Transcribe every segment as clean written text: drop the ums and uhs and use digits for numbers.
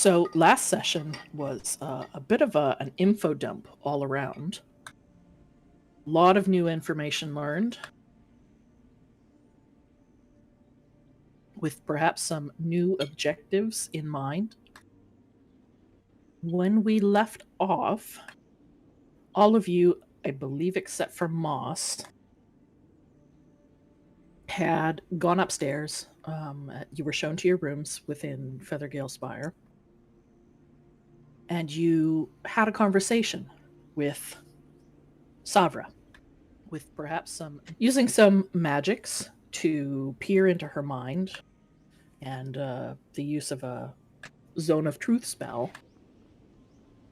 So last session was a bit of an info dump all around. A lot of new information learned, with perhaps some new objectives in mind. When we left off, all of you, I believe except for Moss, had gone upstairs. You were shown to your rooms within Feathergale Spire. And you had a conversation with Savra, with perhaps using some magics to peer into her mind, and the use of a Zone of Truth spell.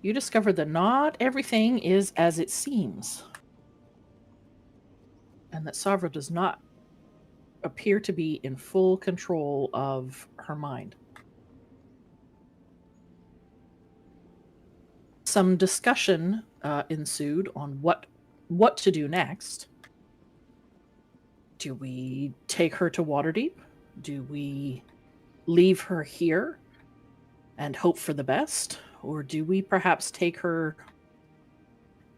You discovered that not everything is as it seems, and that Savra does not appear to be in full control of her mind. Some discussion ensued on what to do next. Do we take her to Waterdeep? Do we leave her here and hope for the best? Or do we perhaps take her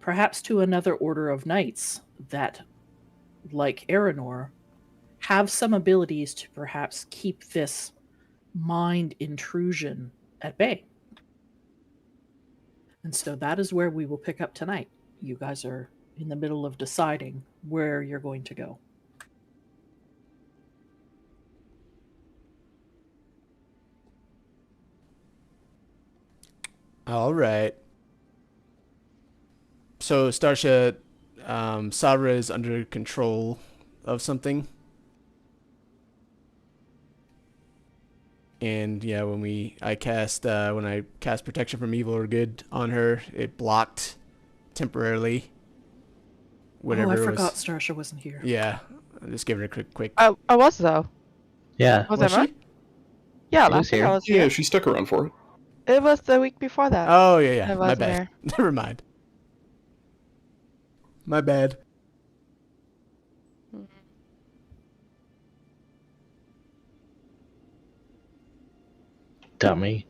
to another order of knights that, like Aranor, have some abilities to perhaps keep this mind intrusion at bay? And so that is where we will pick up tonight. You guys are in the middle of deciding where you're going to go. All right. So, Starsha, Savra is under control of something. And yeah, when I cast Protection from Evil or Good on her, it blocked temporarily whatever I it was. forgot Starsha wasn't here. Yeah, I'll just give her a quick. I was though. Yeah. Was Was I? she? Yeah, She last was week here. I was here. Yeah, she stuck around for it. It was the week before that. Oh yeah. I My wasn't bad. here. Never mind. My bad. Dummy.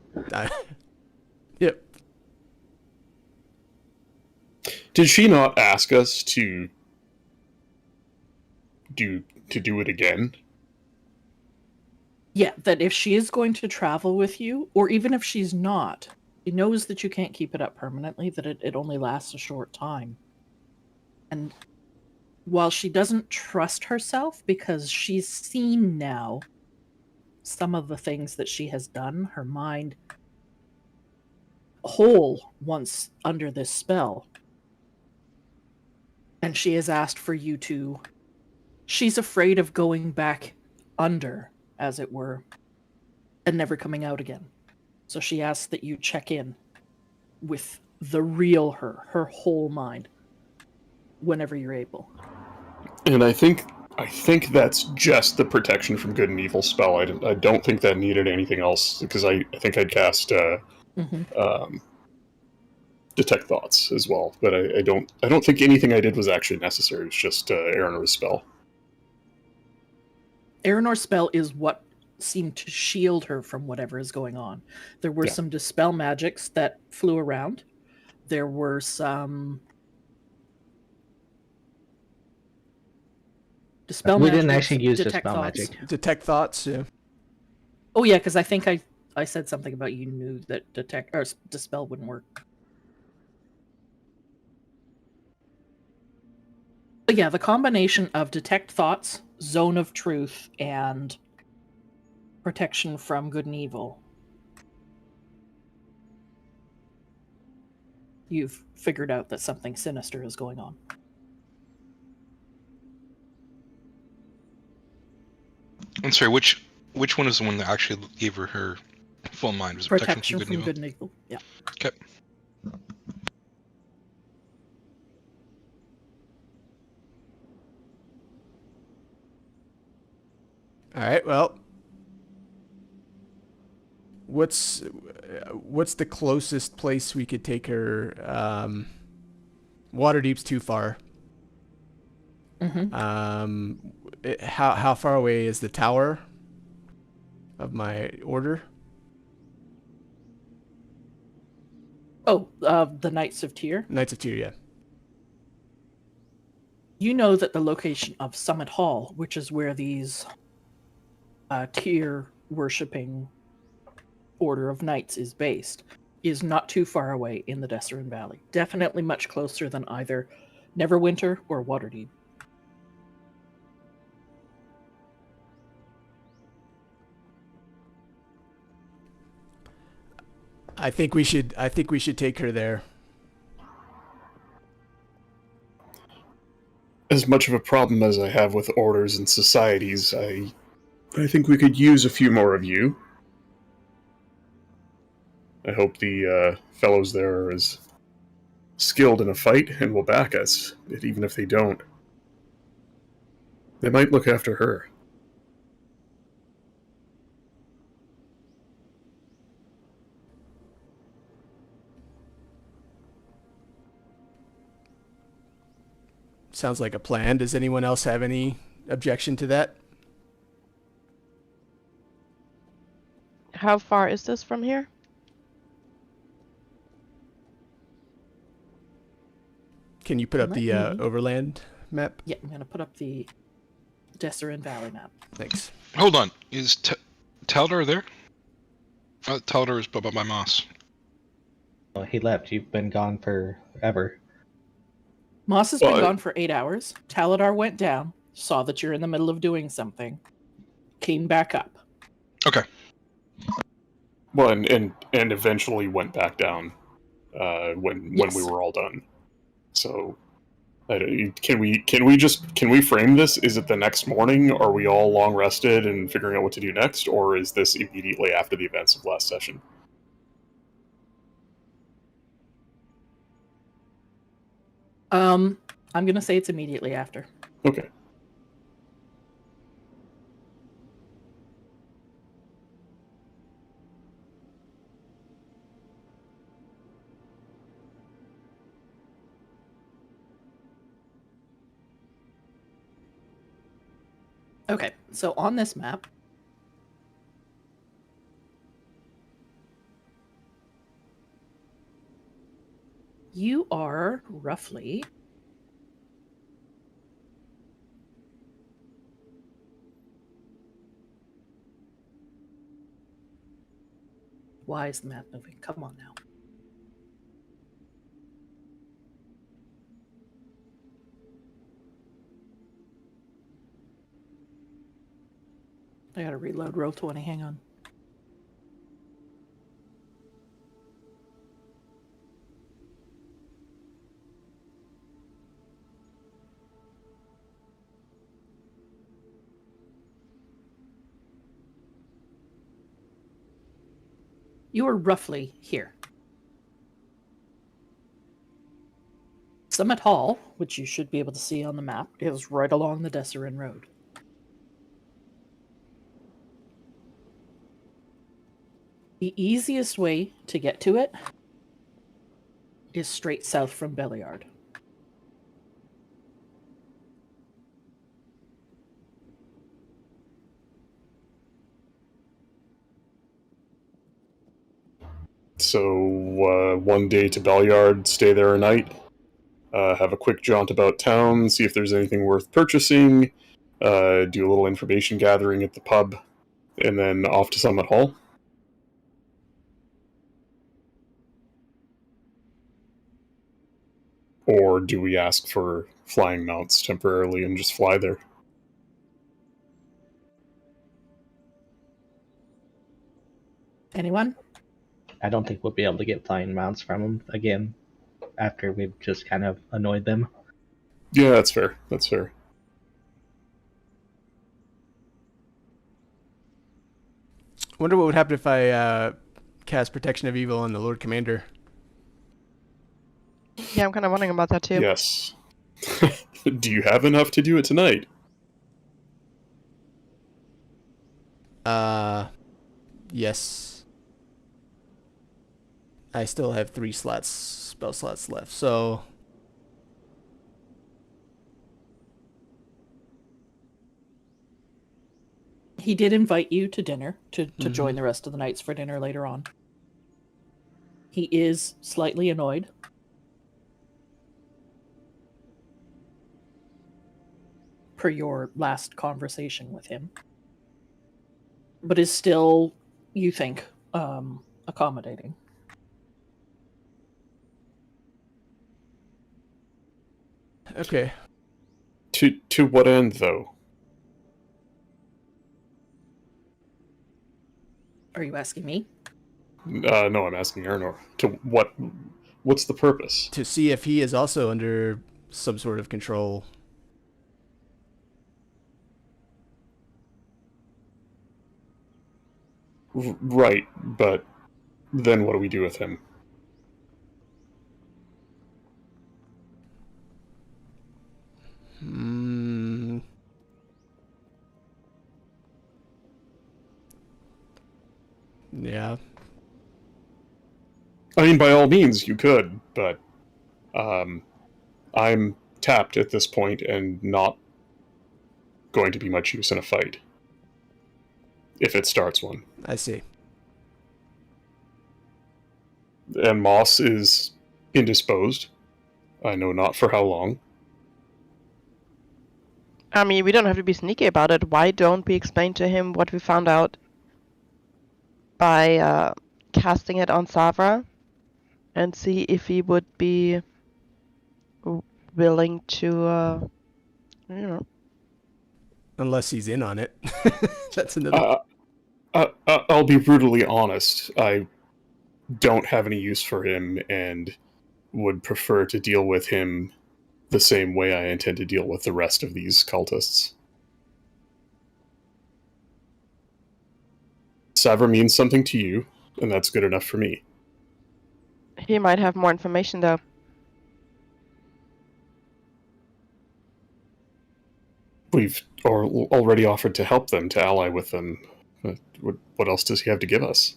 Yep. Did she not ask us to do it again? Yeah, that if she is going to travel with you, or even if she's not, she knows that you can't keep it up permanently, that it only lasts a short time. And while she doesn't trust herself, because she's seen now some of the things that she has done, her mind whole once under this spell, and she has asked for you to... She's afraid of going back under, as it were, and never coming out again. So she asks that you check in with the real her whole mind, whenever you're able. And I think that's just the Protection from Good and Evil spell. I don't think that needed anything else, because I think I'd cast Detect Thoughts as well. But I don't think anything I did was actually necessary. It's just Aranor's spell. Aranor's spell is what seemed to shield her from whatever is going on. There were some dispel magics that flew around. There were some dispel We magic. didn't actually use detect dispel thoughts. magic. Detect thoughts. Yeah. Oh yeah, because I think I said something about you knew that detect or dispel wouldn't work. But yeah, the combination of detect thoughts, Zone of Truth, and Protection from Good and Evil. You've figured out that something sinister is going on. I'm sorry, which one is the one that actually gave her full mind? Was it Protection from Good and Evil? Yeah. Okay. All right. Well, what's the closest place we could take her? Waterdeep's too far. Mm-hmm. How far away is the tower of my order? Oh, the Knights of Tyr. Knights of Tyr, yeah. You know that the location of Summit Hall, which is where these Tyr worshipping order of knights is based, is not too far away in the Desserin Valley. Definitely much closer than either Neverwinter or Waterdeep. I think we should take her there. As much of a problem as I have with orders and societies, I think we could use a few more of you. I hope the fellows there are as skilled in a fight and will back us, but even if they don't, they might look after her. Sounds like a plan. Does anyone else have any objection to that? How far is this from here? Can you put up the Let me- overland map? Yeah, I'm going to put up the Desserin Valley map. Thanks. Hold on. Is Taldor there? Taldor is by Moss. Well, he left. You've been gone forever. Moss has been Well, gone for 8 hours. Taladar went down, saw that you're in the middle of doing something, came back up. Okay. Well, and eventually went back down when Yes. we were all done. So, can we frame this? Is it the next morning? Are we all long rested and figuring out what to do next, or is this immediately after the events of last session? I'm going to say it's immediately after. Okay. Okay, so on this map, you are roughly Why is the map moving? Come on now. I gotta reload Roll20, hang on. You are roughly here. Summit Hall, which you should be able to see on the map, is right along the Desserin Road. The easiest way to get to it is straight south from Belliard. So, one day to Belliard, stay there a night, have a quick jaunt about town, see if there's anything worth purchasing, do a little information gathering at the pub, and then off to Summit Hall. Or do we ask for flying mounts temporarily and just fly there? Anyone? I don't think we'll be able to get flying mounts from them again after we've just kind of annoyed them. Yeah, that's fair. That's fair. Wonder what would happen if I cast Protection of Evil on the Lord Commander. Yeah, I'm kind of wondering about that too. Yes. Do you have enough to do it tonight? Yes. I still have 3 spell slots left, so He did invite you to dinner, to Mhm. join the rest of the knights for dinner later on. He is slightly annoyed. Per your last conversation with him. But is still, you think, accommodating. Okay. To what end, though? Are you asking me? No, I'm asking Arnor. To what? What's the purpose? To see if he is also under some sort of control. Right, but then what do we do with him? Hmm. Yeah. I mean, by all means, you could, but I'm tapped at this point and not going to be much use in a fight. If it starts one. I see. And Moss is indisposed. I know not for how long. I mean, we don't have to be sneaky about it. Why don't we explain to him what we found out by casting it on Savra and see if he would be willing to, you know. Unless he's in on it. That's another. I'll be brutally honest. I don't have any use for him and would prefer to deal with him the same way I intend to deal with the rest of these cultists. Savra means something to you, and that's good enough for me. He might have more information though. We've already offered to help them, to ally with them. What else does he have to give us?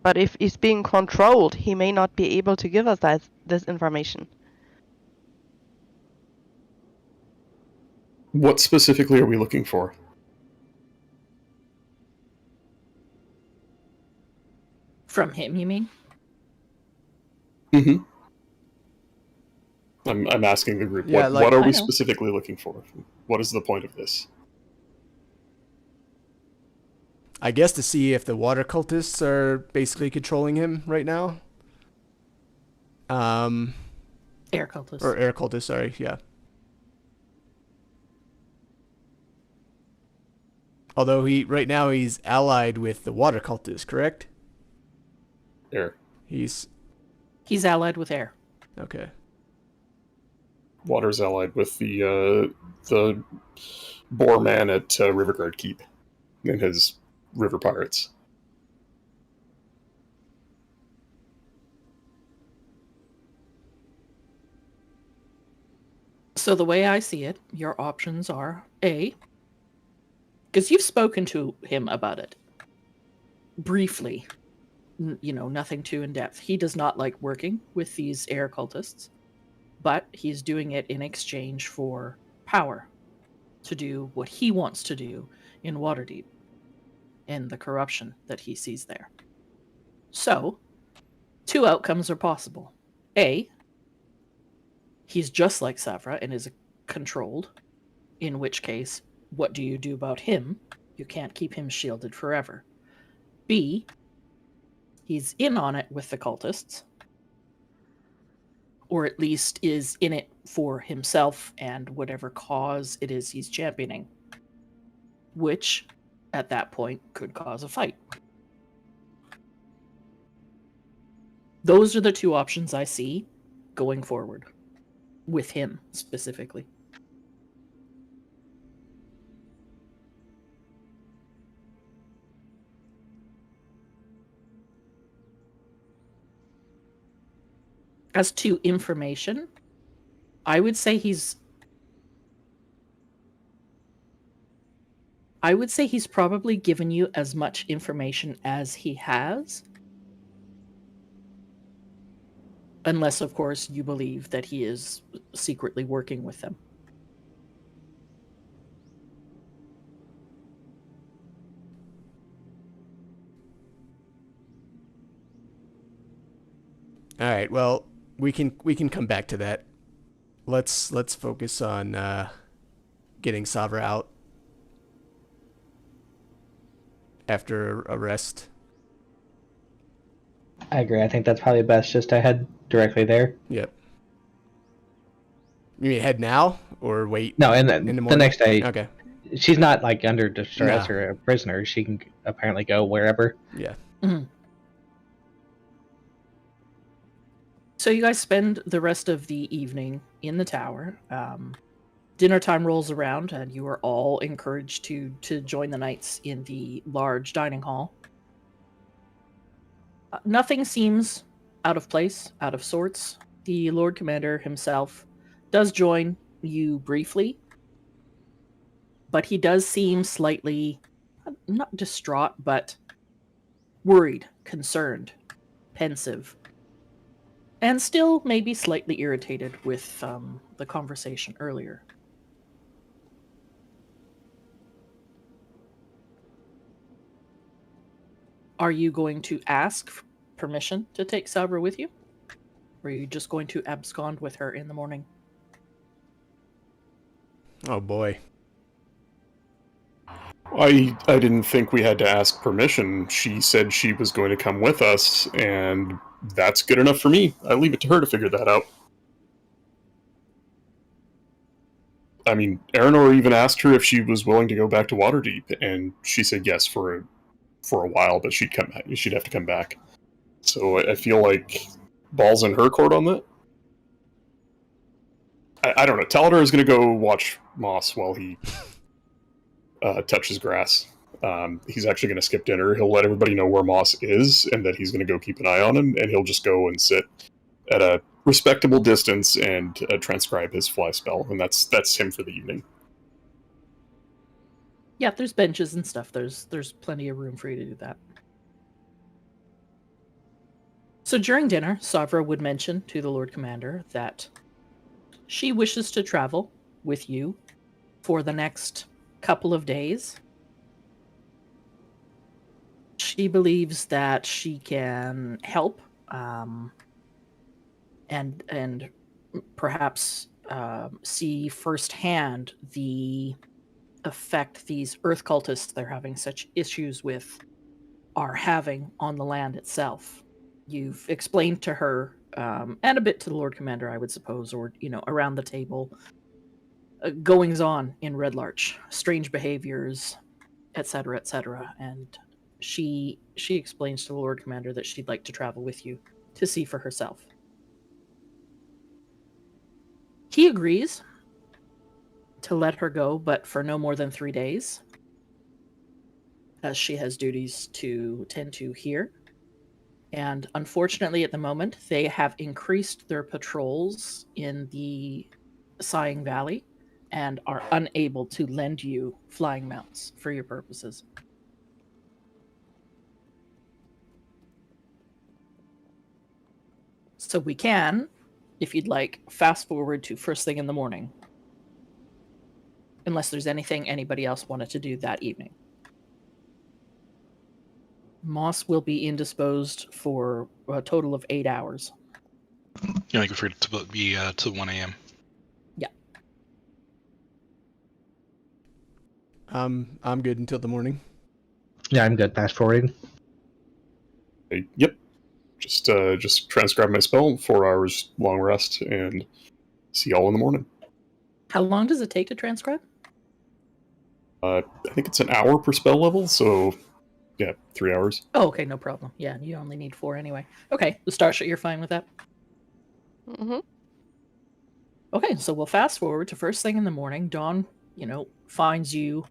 But if he's being controlled, he may not be able to give us this information. What specifically are we looking for? From him, you mean? Mm-hmm. I'm asking the group, Yeah, what are I we know. specifically looking for? What is the point of this? I guess to see if the water cultists are basically controlling him right now. Air cultists. Or air cultists, sorry, yeah. Although right now he's allied with the water cultists, correct? Air. He's allied with air. okay. Water's allied with the boar man at Riverguard Keep and his river pirates. So the way I see it, your options are A, because you've spoken to him about it briefly, nothing too in depth. He does not like working with these air cultists, but he's doing it in exchange for power to do what he wants to do in Waterdeep and the corruption that he sees there. So, two outcomes are possible. A, he's just like Savra and is controlled, in which case, what do you do about him? You can't keep him shielded forever. B, he's in on it with the cultists, or at least is in it for himself and whatever cause it is he's championing, which, at that point, could cause a fight. Those are the two options I see going forward, with him specifically. As to information, I would say he's probably given you as much information as he has. Unless, of course, you believe that he is secretly working with them. All right. Well, we can come back to that. Let's focus on getting Savra out after a rest. I agree. I think that's probably best just to head directly there. Yep. You mean head now or wait? No, and in the the morning? next day, Okay. she's not like under distress No. or a prisoner. She can apparently go wherever. Yeah. So you guys spend the rest of the evening in the tower. Dinner time rolls around, and you are all encouraged to join the knights in the large dining hall. Nothing seems out of place, out of sorts. The Lord Commander himself does join you briefly, but he does seem slightly, not distraught, but worried, concerned, pensive, and still maybe slightly irritated with the conversation earlier. Are you going to ask permission to take Sabra with you? Or are you just going to abscond with her in the morning? Oh boy. I didn't think we had to ask permission. She said she was going to come with us, and that's good enough for me. I leave it to her to figure that out. I mean, Aranor even asked her if she was willing to go back to Waterdeep, and she said yes for a while, but she'd have to come back. So I feel like ball's in her court on that. I don't know. Taladar is going to go watch Moss while he touches grass. He's actually going to skip dinner. He'll let everybody know where Moss is and that he's going to go keep an eye on him, and he'll just go and sit at a respectable distance and transcribe his fly spell, and that's him for the evening. Yeah, there's benches and stuff. There's plenty of room for you to do that. So during dinner, Savra would mention to the Lord Commander that she wishes to travel with you for the next couple of days. She believes that she can help and perhaps see firsthand the effect these earth cultists they're having such issues with are having on the land itself. You've explained to her and a bit to the Lord Commander, I would suppose, or around the table, goings on in Red Larch, strange behaviors, etc., etc. And she explains to the Lord Commander that she'd like to travel with you to see for herself. He agrees to let her go, but for no more than 3 days, as she has duties to tend to here. And unfortunately, at the moment, they have increased their patrols in the Sighing Valley and are unable to lend you flying mounts for your purposes. So we can, if you'd like, fast forward to first thing in the morning. Unless there's anything anybody else wanted to do that evening. Moss will be indisposed for a total of 8 hours. You know, you prefer it to be to 1 a.m. Yeah. I'm good until the morning. Yeah, I'm good. Fast forwarding. Yep. Just transcribe my spell, 4 hours long rest, and see y'all in the morning. How long does it take to transcribe? I think it's an hour per spell level, so yeah, 3 hours. Oh, okay, no problem. Yeah, you only need 4 anyway. Okay, the Starshot, you're fine with that? Mm-hmm. Okay, so we'll fast forward to first thing in the morning. Dawn, finds you.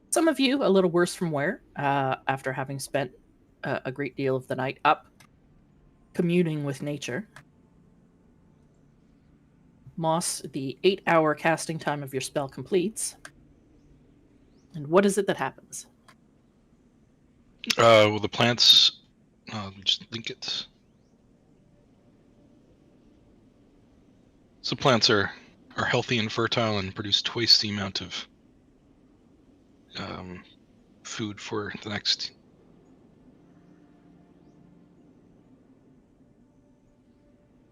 Some of you a little worse from wear, after having spent a great deal of the night up, communing with nature. Moss, the 8-hour casting time of your spell completes. And what is it that happens? Well, the plants. Just link it. So plants are healthy and fertile and produce twice the amount of food for the next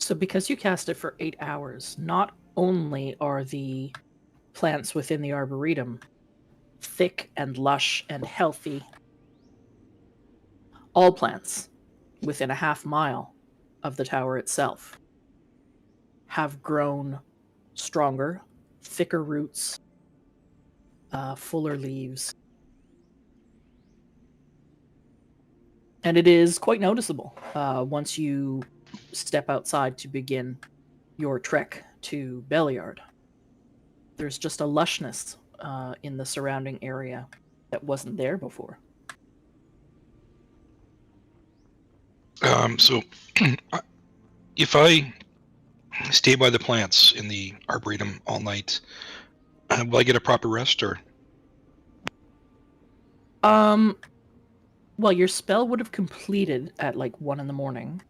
So because you cast it for 8 hours, not only are the plants within the arboretum thick and lush and healthy, all plants within a half mile of the tower itself have grown stronger, thicker roots, fuller leaves. And it is quite noticeable once you step outside to begin your trek to Belliard. There's just a lushness in the surrounding area that wasn't there before. So, if I stay by the plants in the arboretum all night, will I get a proper rest, or? Well, your spell would have completed at like 1 in the morning.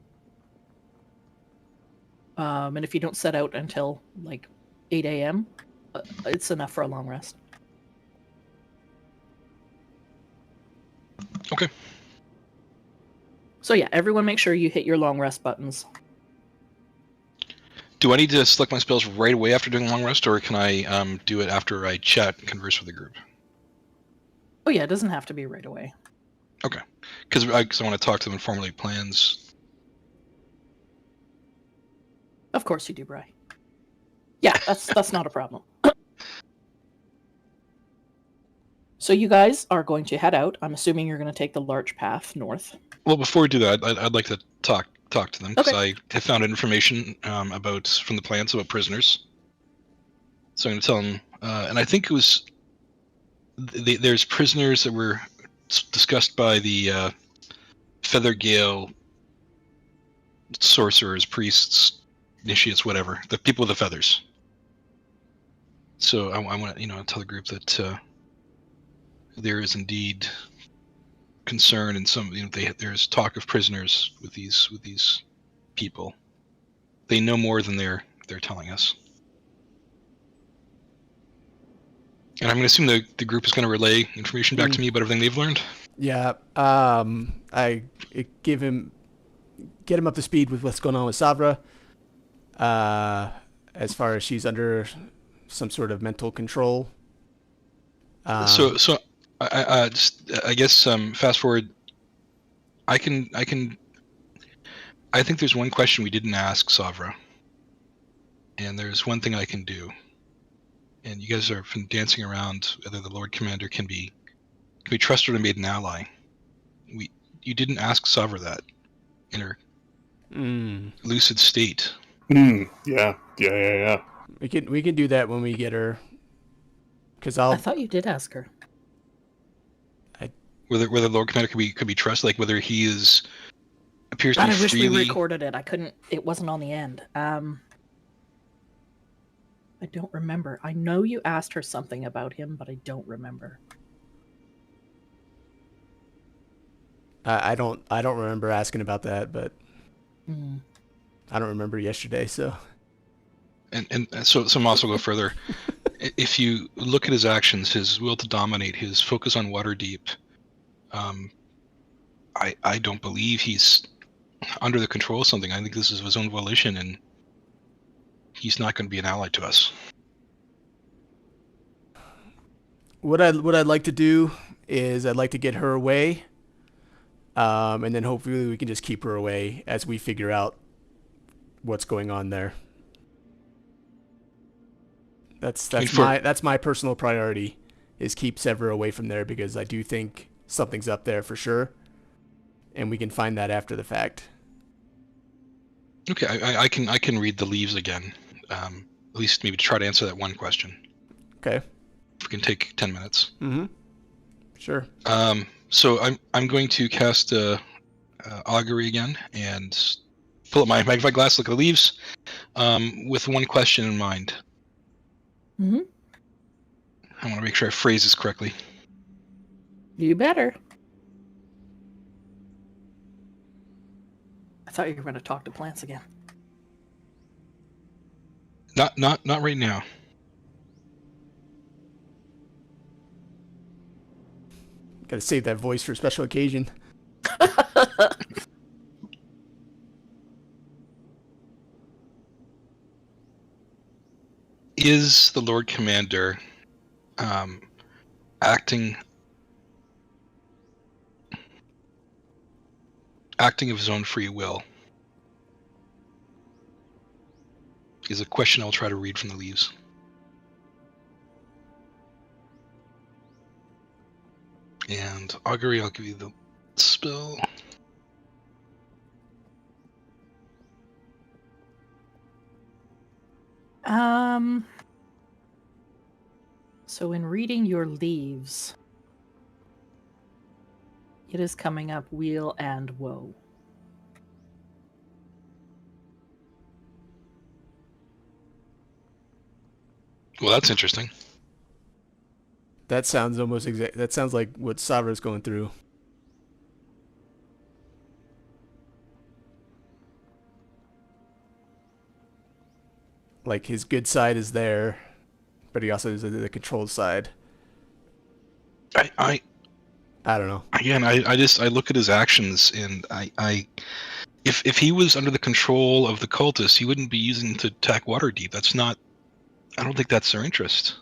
And if you don't set out until like 8 a.m., it's enough for a long rest. Okay. So yeah, everyone make sure you hit your long rest buttons. Do I need to select my spells right away after doing long rest, or can I do it after I chat and converse with the group? Oh yeah, it doesn't have to be right away. Okay. Because I want to talk to them and formulate plans. Of course you do, Bri. Yeah, that's not a problem. So you guys are going to head out. I'm assuming you're going to take the larch path north. Well, before we do that, I'd like to talk to them, because Okay. I have found information about from the plans about prisoners. So I'm going to tell them, and I think it was there's prisoners that were discussed by the Feathergale sorcerers, priests, initiates, whatever, the people with the feathers. So I want to tell the group that there is indeed concern, and some there's talk of prisoners with these people. They know more than they're telling us. And I'm going to assume the group is going to relay information back to me about everything they've learned. Yeah. I get him up to speed with what's going on with Savra. As far as she's under some sort of mental control. So I guess fast forward. I think there's one question we didn't ask Savra, and there's one thing I can do. And you guys are dancing around whether the Lord Commander can be trusted or made an ally. You didn't ask Savra that in her lucid state. Yeah. We can do that when we get her. Because I thought you did ask her. Whether the Lord Commander could be trusted, like whether he appears to God, be I wish freely. we recorded it. I couldn't. It wasn't on the end. I don't remember. I know you asked her something about him, but I don't remember. I don't remember asking about that, but Mm. I don't remember yesterday, so. And so I'm also go further. If you look at his actions, his will to dominate, his focus on Waterdeep, I don't believe he's under the control of something. I think this is of his own volition, and he's not going to be an ally to us. What I'd like to do is I'd like to get her away, and then hopefully we can just keep her away as we figure out what's going on there. That's my personal priority, is keep Sever away from there, because I do think something's up there for sure, and we can find that after the fact. Okay, I can read the leaves again, at least maybe to try to answer that one question. Okay. We can take 10 minutes. Mm-hmm. Sure. So I'm going to cast augury again and pull up my magnifying glass, look at the leaves, with one question in mind. Mm-hmm. I want to make sure I phrase this correctly. You better. I thought you were going to talk to plants again. Not right now. Gotta save that voice for a special occasion. is the Lord Commander acting of his own free will? Is a question I'll try to read from the leaves. And Augury, I'll give you the spell. So in reading your leaves, it is coming up weal and woe. Well, that's interesting. That sounds almost exact. That sounds like what Savra's going through. Like his good side is there, but he also has the controlled side. I don't know. Again, I look at his actions, and if he was under the control of the cultists, he wouldn't be using to attack Waterdeep. That's not. I don't think that's their interest.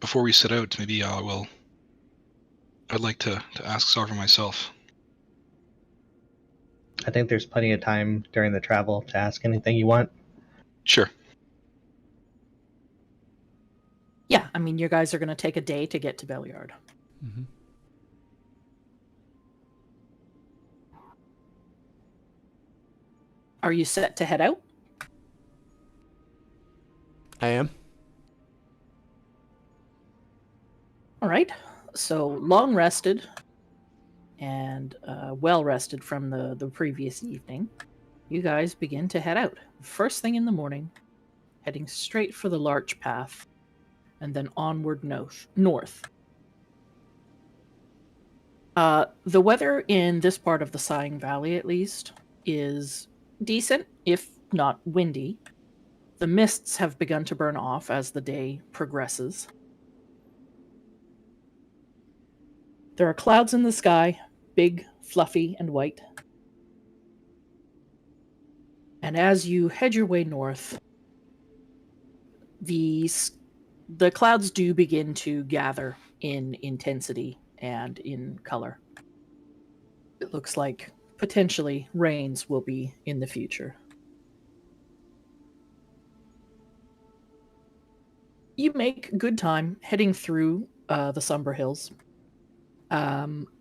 Before we set out, maybe I'd like to ask Savra myself. I think there's plenty of time during the travel to ask anything you want. Sure. Yeah, I mean, you guys are going to take a day to get to Beliard. Mm-hmm. Are you set to head out? I am. All right. So long rested and well rested from the previous evening, you guys begin to head out. First thing in the morning, heading straight for the Larch Path, and then onward north. The weather in this part of the Sighing Valley, at least, is decent, if not windy. The mists have begun to burn off as the day progresses. There are clouds in the sky, big, fluffy, and white. And as you head your way north, the clouds do begin to gather in intensity and in color. It looks like potentially rains will be in the future. You make good time heading through the Somber Hills.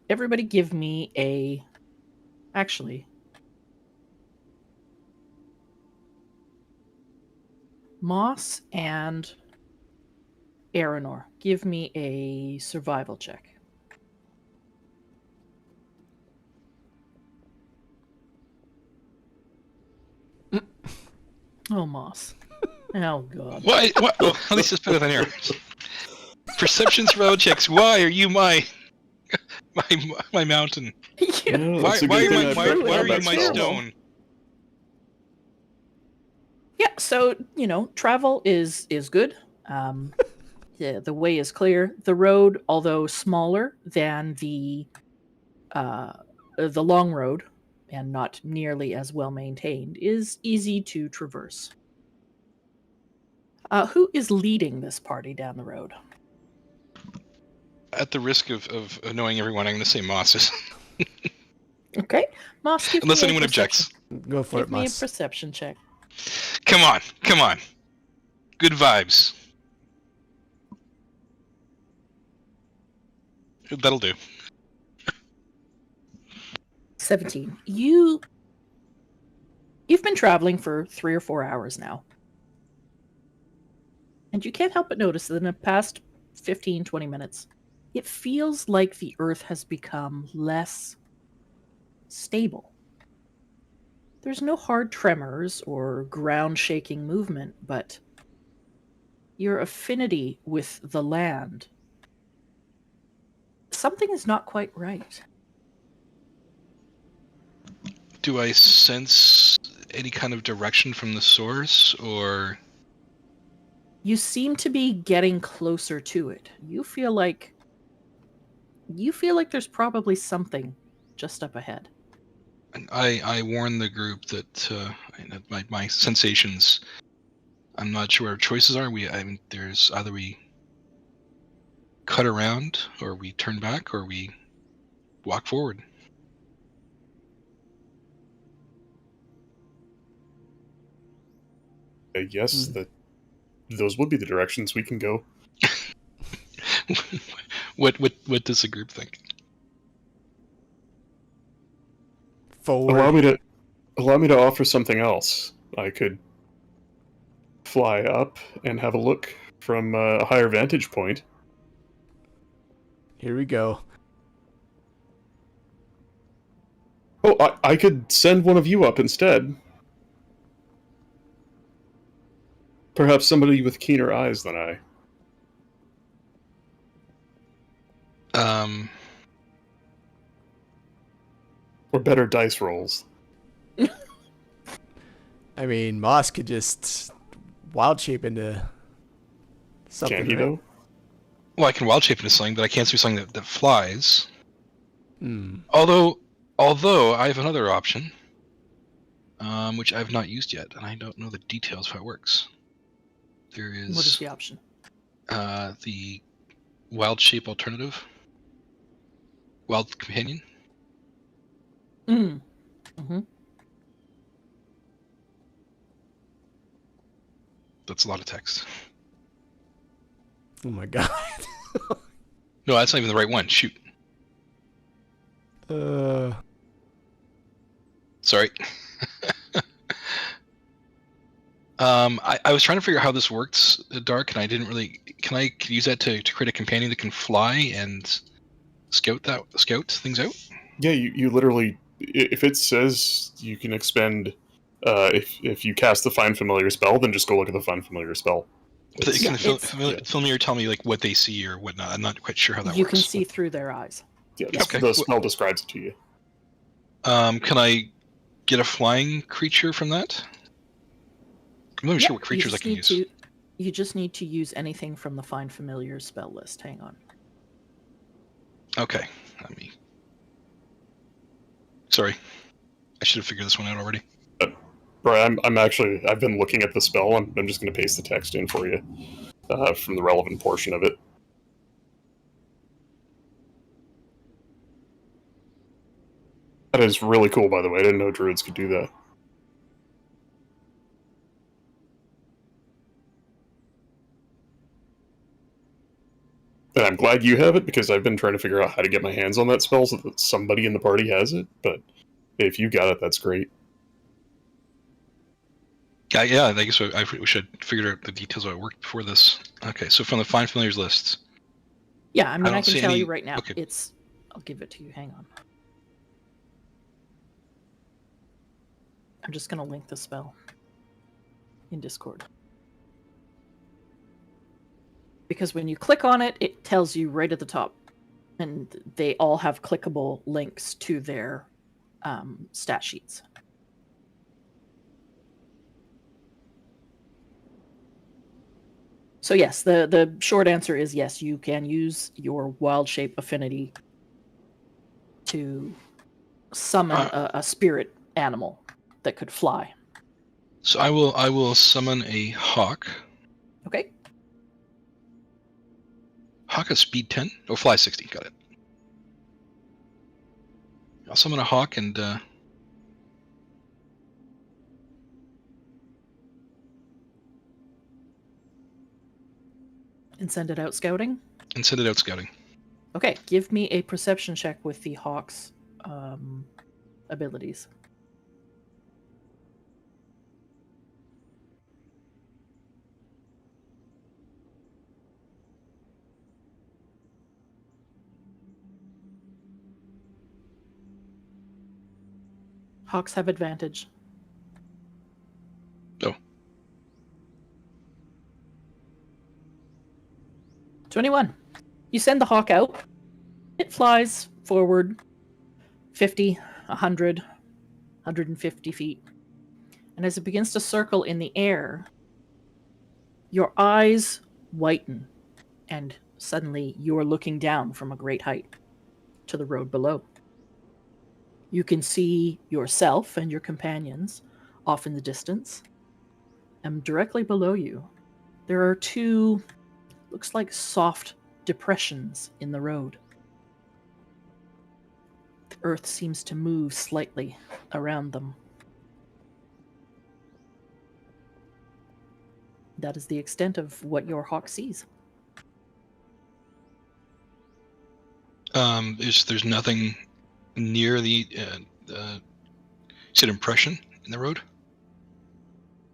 Everybody give me a... Actually... Moss and Aranor, give me a survival check. Oh, Moss. Oh, God. Why? What? Well, at least it's better than yours. Perception survival checks. Why are you my mountain? Yeah. Why are you my stone? Yeah, so, travel is good. The way is clear. The road, although smaller than the long road and not nearly as well maintained, is easy to traverse. Who is leading this party down the road? At the risk of annoying everyone, I'm going to say Moss is. Okay. Moss, give Unless me anyone objects. Go for give it, me a Moss. perception check. Come on. Good vibes. That'll do. 17. You've been traveling for 3 or 4 hours now. And you can't help but notice that in the past 15, 20 minutes, it feels like the Earth has become less stable. There's no hard tremors or ground-shaking movement, but your affinity with the land. Something is not quite right. Do I sense any kind of direction from the source, or You seem to be getting closer to it. You feel like there's probably something just up ahead. And I warn the group that my sensations. I'm not sure what our choices are. There's either we cut around, or we turn back, or we walk forward. Yes, those would be the directions we can go. What does the group think? Forward. Allow me to offer something else. I could fly up and have a look from a higher vantage point. Here we go. Oh, I could send one of you up instead. Perhaps somebody with keener eyes than I. Or better dice rolls. I mean, Moss could just wild shape into something. Can't he, right? though? Well, I can wild shape into something, but I can't do something that flies. Hmm. Although I have another option, which I've not used yet, and I don't know the details of how it works. There is What is the option? the wild shape alternative, wild companion. Mm-hmm. That's a lot of text. Oh my god. No, that's not even the right one. Shoot. Sorry. I was trying to figure out how this works, Dark, and I didn't really. Can I use that to create a companion that can fly and scout things out? Yeah, you literally, if it says you can expend, if you cast the Find Familiar spell, then just go look at the Find Familiar spell. But It's- can Yeah, familiar tell me like what they see or whatnot. I'm not quite sure how that You works. can see through their eyes. yeah, Okay. the spell describes it to you. Can I get a flying creature from that? I'm not even sure what creatures I can use. You just need to use anything from the Find Familiar spell list. Hang on. Okay, let me. Sorry, I should have figured this one out already. Brian, I've been looking at the spell. I'm just going to paste the text in for you from the relevant portion of it. That is really cool, by the way. I didn't know druids could do that. And I'm glad you have it, because I've been trying to figure out how to get my hands on that spell so that somebody in the party has it. But if you got it, that's great. Yeah, I guess we should figure out the details of how it worked before this. Okay, so from the Find Familiars list. Yeah, I mean, I don't can see tell any- you right now. okay. I'll give it to you. Hang on. I'm just going to link the spell in Discord. Because when you click on it, it tells you right at the top. And they all have clickable links to their stat sheets. So yes, the short answer is yes, you can use your wild shape affinity to summon a spirit animal that could fly. So I will summon a hawk. Okay? Hawk has speed 10. Oh, fly 60. Got it. I'll summon a hawk and And send it out scouting? send it out scouting. Okay, give me a perception check with the hawk's abilities. Hawks have advantage. Oh. 21. You send the hawk out. It flies forward 50, 100, 150 feet. And as it begins to circle in the air, Your eyes whiten, and suddenly you're looking down from a great height to the road below. You can see yourself and your companions off in the distance, and directly below you, there are two, looks like soft depressions in the road. The earth seems to move slightly around them. That is the extent of what your hawk sees. There's nothing near the you said impression in the road?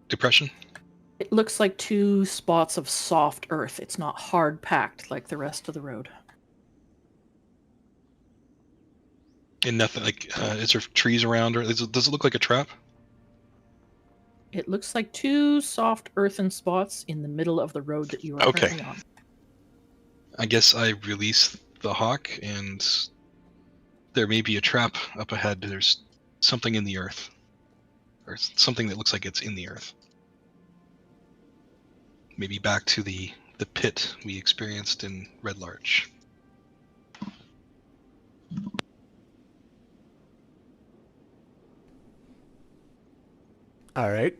Depression? It looks like two spots of soft earth. It's not hard packed like the rest of the road. And nothing like is there trees around, or does it look like a trap? It looks like two soft earthen spots in the middle of the road that you are Okay. currently on. I guess I release the hawk, and there may be a trap up ahead. There's something in the earth, or something that looks like it's in the earth. Maybe back to the pit we experienced in Red Larch. All right.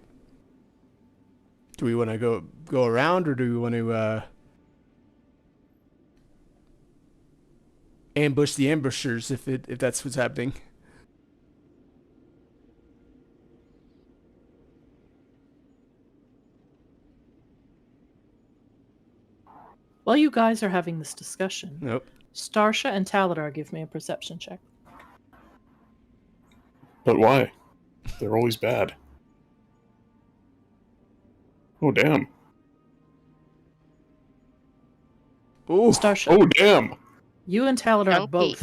Do we want to go around, or do we want to ambush the ambushers if that's what's happening? While you guys are having this discussion, Nope. Starsha and Taladar give me a perception check. But why? They're always bad. Oh, damn. Ooh. Starsha, Oh, damn. you and Taladar Donkey.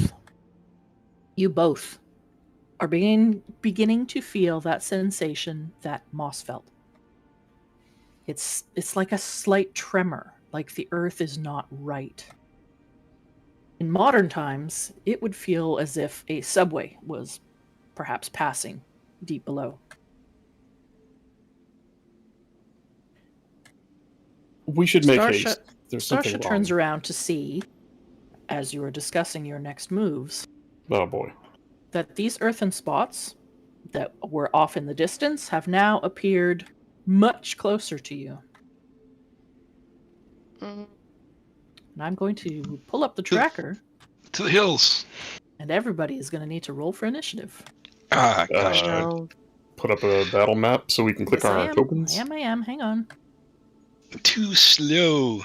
both are beginning to feel that sensation that Moss felt. It's like a slight tremor, like the earth is not right. In modern times, it would feel as if a subway was perhaps passing deep below. We should make Starsha- haste. There's something Starsha wrong. turns around to see, as you are discussing your next moves, Oh, boy. that these earthen spots that were off in the distance have now appeared much closer to you. Mm, And I'm going to pull up the tracker, To the hills! and everybody is going to need to roll for initiative. Ah, gosh. no. Put up a battle map so we can click Yes, on I our am. tokens. I am. Hang on. Too slow.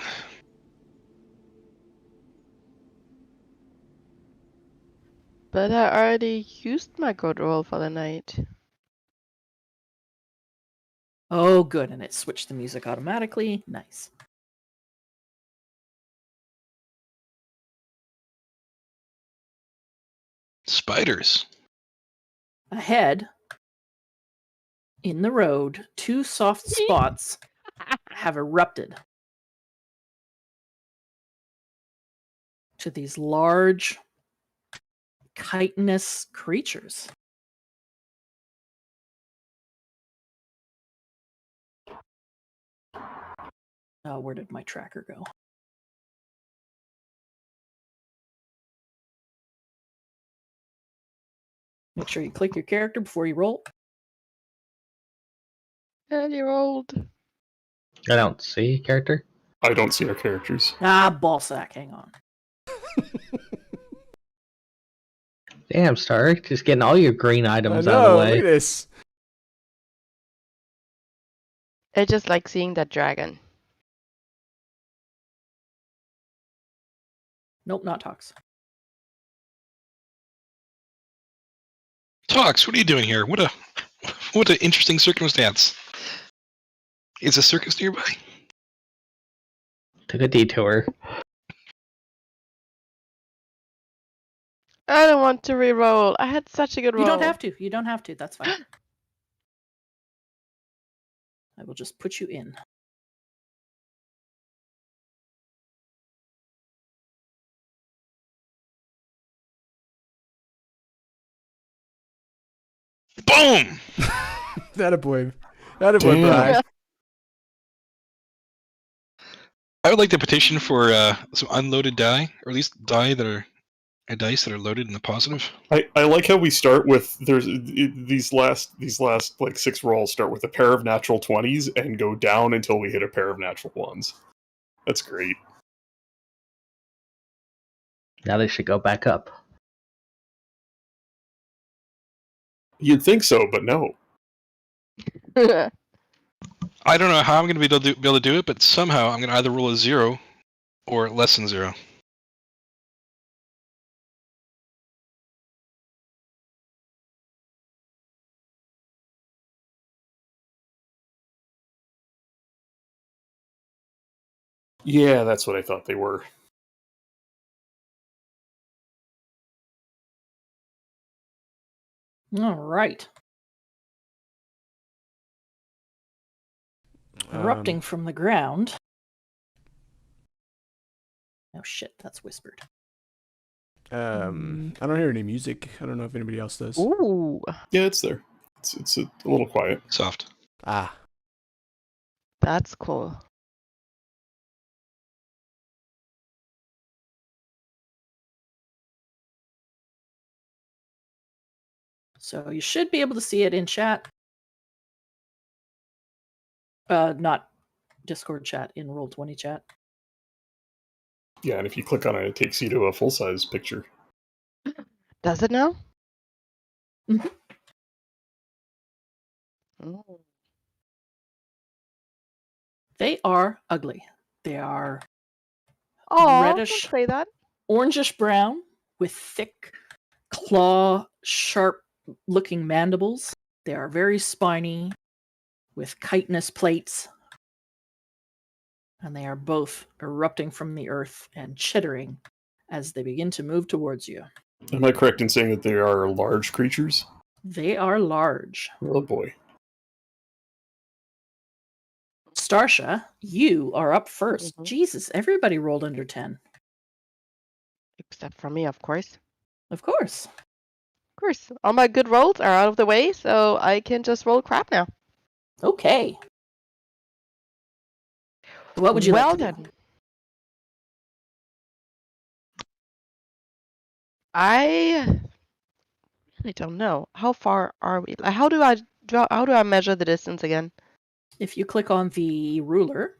But I already used my good roll for the night. Oh, good. And it switched the music automatically. Nice. Spiders. Ahead, in the road, two soft spots have erupted to these large, chitinous creatures. Oh, where did my tracker go? Make sure you click your character before you roll. And you rolled. I don't see character. I don't see our characters. Ah, ballsack. Hang on. Damn, Star, just getting all your green I items know. out of the Look at way. this. I just like seeing that dragon. Nope, not Tox. Tox, what are you doing here? What an interesting circumstance. Is a circus nearby? Took a detour. I don't want to re-roll. I had such a good roll. You don't have to. You don't have to. That's fine. I will just put you in. Boom! That a boy. That a boy, Damn. Brian. would like to petition for some unloaded die, or at least dice that are loaded in the positive. I like how we start with these last like 6 rolls start with a pair of natural 20s and go down until we hit a pair of natural 1s. That's great. Now they should go back up. You'd think so, but no. I don't know how I'm going to be able to do it, but somehow I'm going to either roll a 0 or less than 0. Yeah, that's what I thought they were. All right. Erupting from the ground. Oh shit, that's whispered. I don't hear any music. I don't know if anybody else does. Ooh. Yeah, it's there. It's a little quiet. Soft. Ah. That's cool. So you should be able to see it in chat. Not Discord chat, in Roll20 chat. Yeah, and if you click on it, it takes you to a full-size picture. Does it now? Mhm. Oh. They are ugly. They are Oh, reddish, don't say that. orangish brown with thick claw, sharp looking mandibles. They are very spiny with chitinous plates. And they are both erupting from the earth and chittering as they begin to move towards you. Am I correct in saying that they are large creatures? They are large. Oh boy. Starsha, you are up 1st. Mhm. Jesus, everybody rolled under 10. Except for me, of course. Of course. Of course. All my good rolls are out of the way, so I can just roll crap now. Okay. What would you well like to then. do? I really don't know. How far are we? Like, how do I measure the distance again? If you click on the ruler,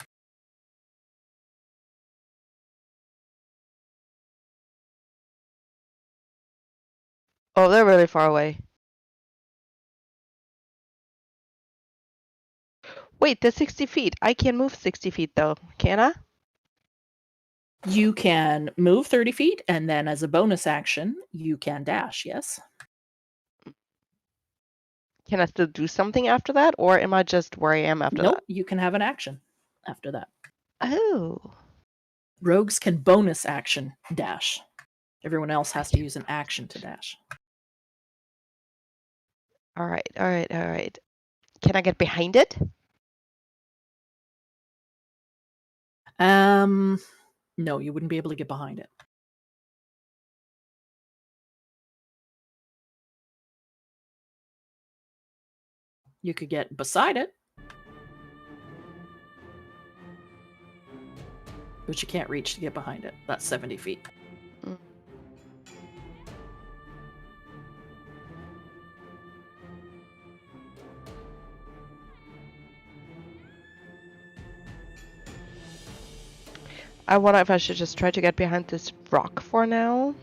Oh, they're really far away. Wait, they're 60 feet. I can move 60 feet though, can I? you can move 30 feet, and then as a bonus action, you can dash, yes? Can I still do something after that, or am I just where I am after Nope, that? you can have an action after that. Oh. Rogues can bonus action dash. Everyone else has to use an action to dash. All right, all right, all right. Can I get behind it? No, you wouldn't be able to get behind it. You could get beside it, but you can't reach to get behind it. That's 70 feet. Mm. I wonder if I should just try to get behind this rock for now.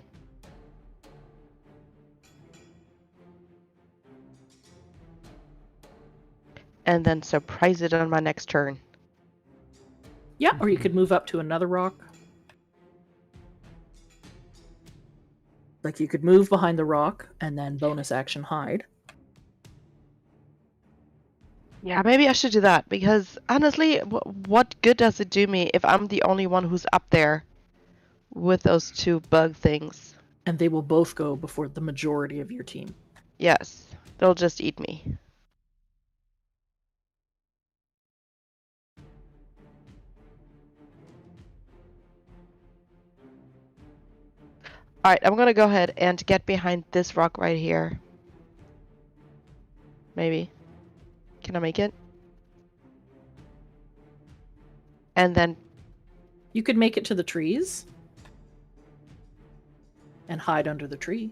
And then surprise it on my next turn. Yeah, or you could move up to another rock. Like you could move behind the rock and then bonus action hide. Yeah, maybe I should do that, because honestly, what good does it do me if I'm the only one who's up there with those two bug things? And they will both go before the majority of your team. Yes, they'll just eat me. Alright, I'm gonna go ahead and get behind this rock right here. Maybe. Can I make it? And then You could make it to the trees and hide under the tree.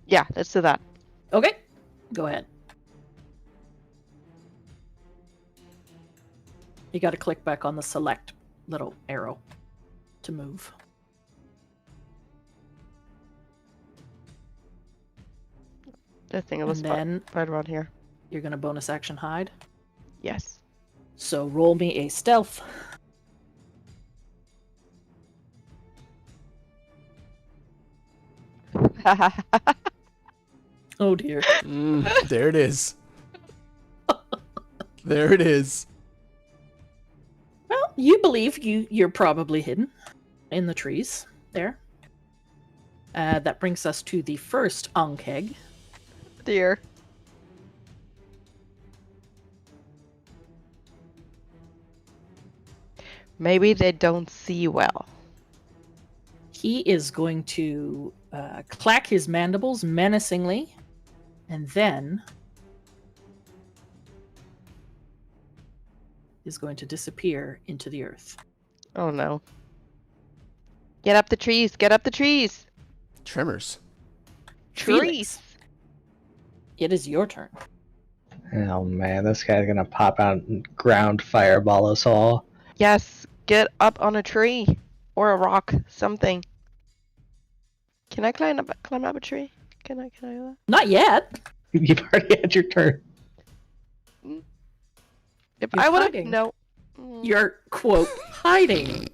Yeah, let's do that. Okay, go ahead. You got to click back on the select little arrow to move. I think it was And then right around here. you're going to bonus action hide. Yes. So roll me a stealth. Oh dear. There it is. There it is. Well, you believe you're probably hidden in the trees there. That brings us to the first Ankeg. Dear. Maybe they don't see well. He is going to clack his mandibles menacingly, and then is going to disappear into the earth. Oh no. Get up the trees! Get up the trees! Tremors. Trees! It is your turn. Oh man, this guy's gonna pop out and ground fireball us all. Yes, get up on a tree or a rock, something. Can I climb up a tree? Can I do that? Not yet. You've already had your turn. If You're I would have hiding. no, You're quote hiding.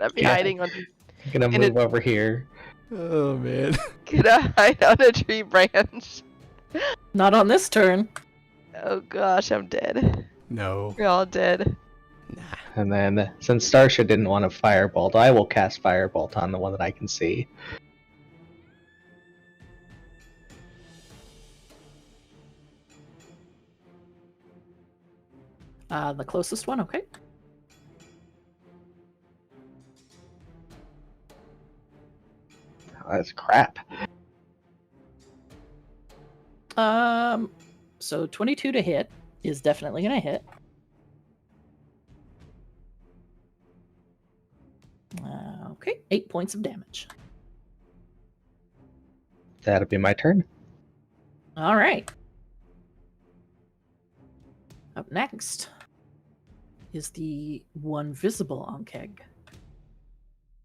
I'd be Yeah. hiding on. I'm gonna And move over here. Oh man. Can I hide on a tree branch? Not on this turn. Oh gosh, I'm dead. No. We're all dead. And then, since Starsha didn't want a firebolt, I will cast firebolt on the one that I can see. The closest one, okay. Oh, that's crap. So 22 to hit is definitely gonna hit. Okay, 8 points of damage. That'll be my turn. All right. Up next is the one visible Ankeg.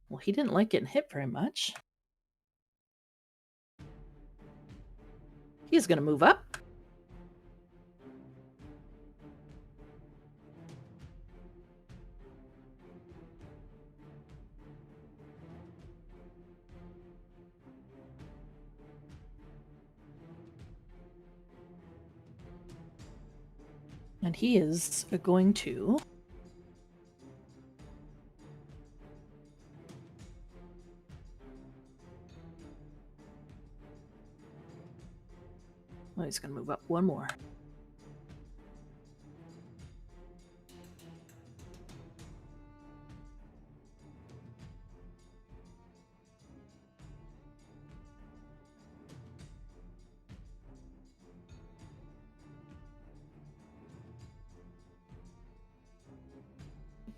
Well, he didn't like getting hit very much. He's going to move up. And he is going to well, he's going to move up one more.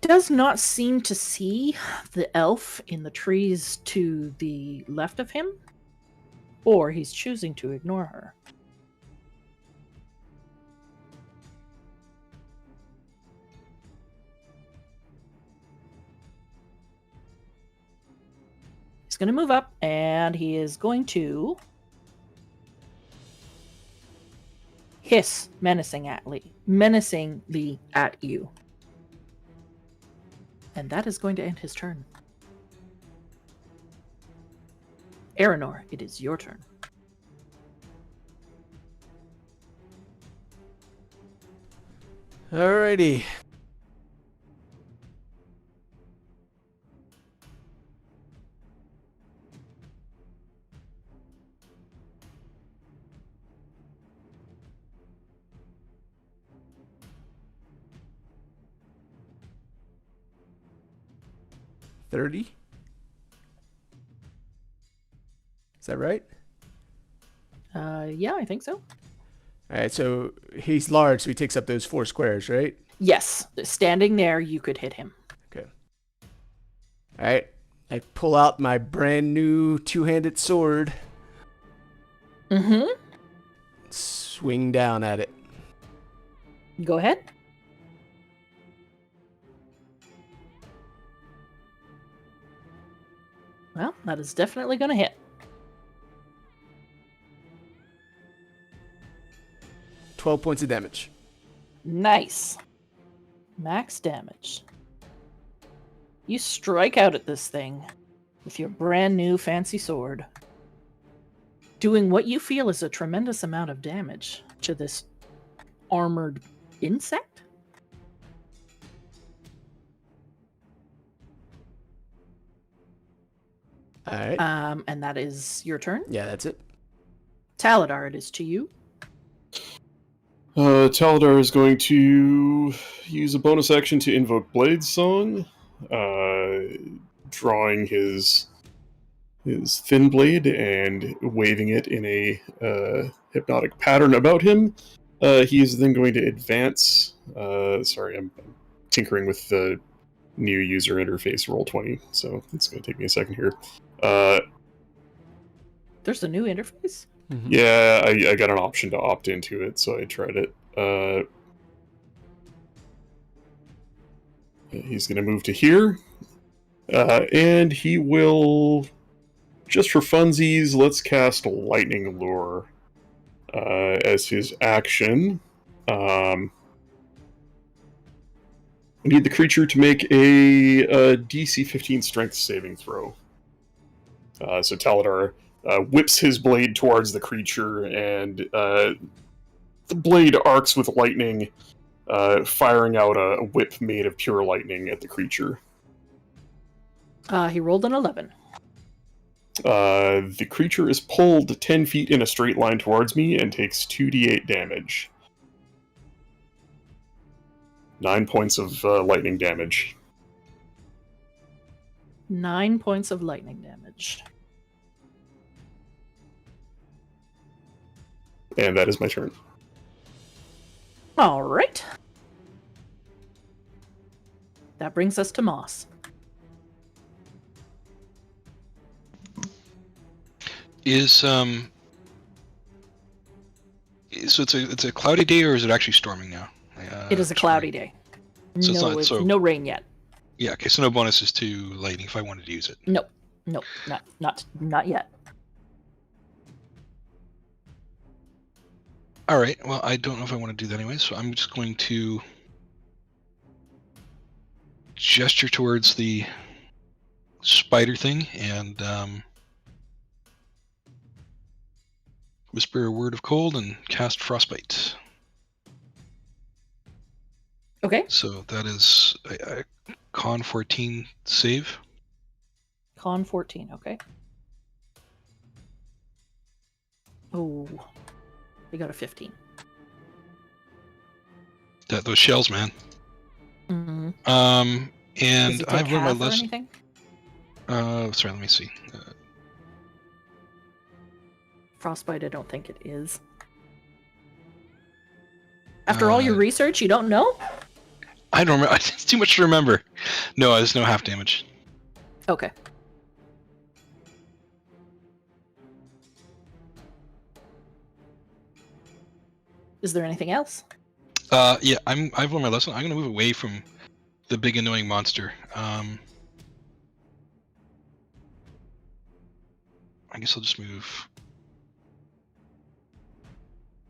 Does not seem to see the elf in the trees to the left of him, or he's choosing to ignore her. He's going to move up, and he is going to hiss menacingly at you. And that is going to end his turn. Aranor, it is your turn. Alrighty. $30. Is that right? Yeah, I think so. All right, so he's large, so he takes up those 4 squares, right? Yes, standing there, you could hit him. Okay. All right. I pull out my brand new 2-handed sword, Mm-hmm. swing down at it. Go ahead. Well, that is definitely going to hit. 12 points of damage. Nice. Max damage. You strike out at this thing with your brand new fancy sword, doing what you feel is a tremendous amount of damage to this armored insect. All right. And that is your turn. Yeah, that's it. Taladar, it is to you. Taladar is going to use a bonus action to invoke Blade Song, drawing his thin blade and waving it in a hypnotic pattern about him. He is then going to advance. Sorry, I'm tinkering with the new user interface Roll20, so it's going to take me a second here. There's a new interface? Mhm. Yeah, I got an option to opt into it, so I tried it. He's going to move to here, and he will, just for funsies, let's cast Lightning Lure as his action. I need the creature to make a DC 15 Strength saving throw. So Taladar whips his blade towards the creature, and the blade arcs with lightning, firing out a whip made of pure lightning at the creature. He rolled an 11. The creature is pulled 10 feet in a straight line towards me and takes 2d8 damage. 9 points of lightning damage. 9 points of lightning damage. And that is my turn. All right. That brings us to Moss. So it's a cloudy day, or is it actually storming now? It is a cloudy day. So it's no, not- it's so- no rain yet. Yeah. Okay. So no bonuses to lightning if I wanted to use it. Nope, not yet. All right. Well, I don't know if I want to do that anyway, so I'm just going to gesture towards the spider thing and whisper a word of cold and cast frostbite. Okay. So that is a con 14 save. Con 14. Okay. Oh, they got a 15. Those shells, man. Mm-hmm. And Does it take I've learned my half or lesson. anything? Sorry, let me see. Frostbite, I don't think it is. After all your research, you don't know? I don't remember. It's too much to remember. No, there's no half damage. Okay. Is there anything else? Yeah, I've learned my lesson. I'm gonna move away from the big annoying monster. I guess I'll just move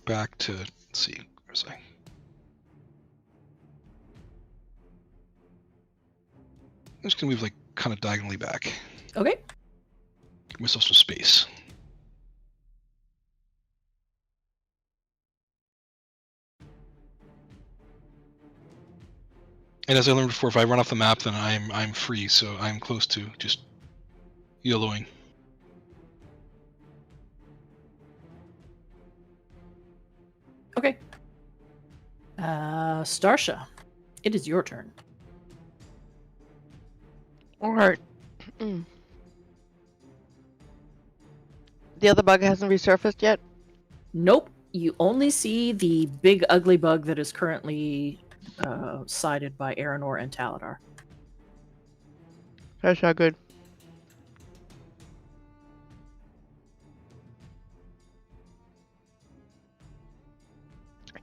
back to, let's see, where's I? I'm just gonna move like kind of diagonally back. Okay. Give myself some space. And as I learned before, if I run off the map, then I'm free, so I'm close to just YOLOing. Okay. Starsha, it is your turn. Alright. The other bug hasn't resurfaced yet? Nope. You only see the big ugly bug that is currently sighted by Aranor and Taladar. That's not good.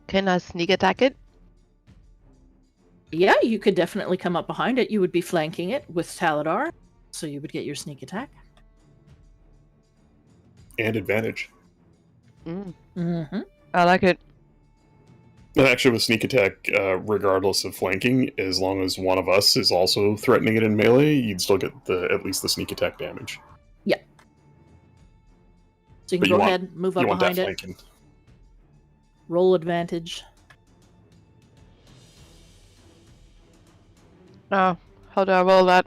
Can I sneak attack it? Yeah, you could definitely come up behind it. You would be flanking it with Taladar, so you would get your sneak attack. And advantage. Mm-hmm. I like it. And actually, with sneak attack, regardless of flanking, as long as one of us is also threatening it in melee, you'd still get at least the sneak attack damage. So you But can you go want- ahead, move You up want that behind it, flanking. roll advantage. Oh, how do I roll that?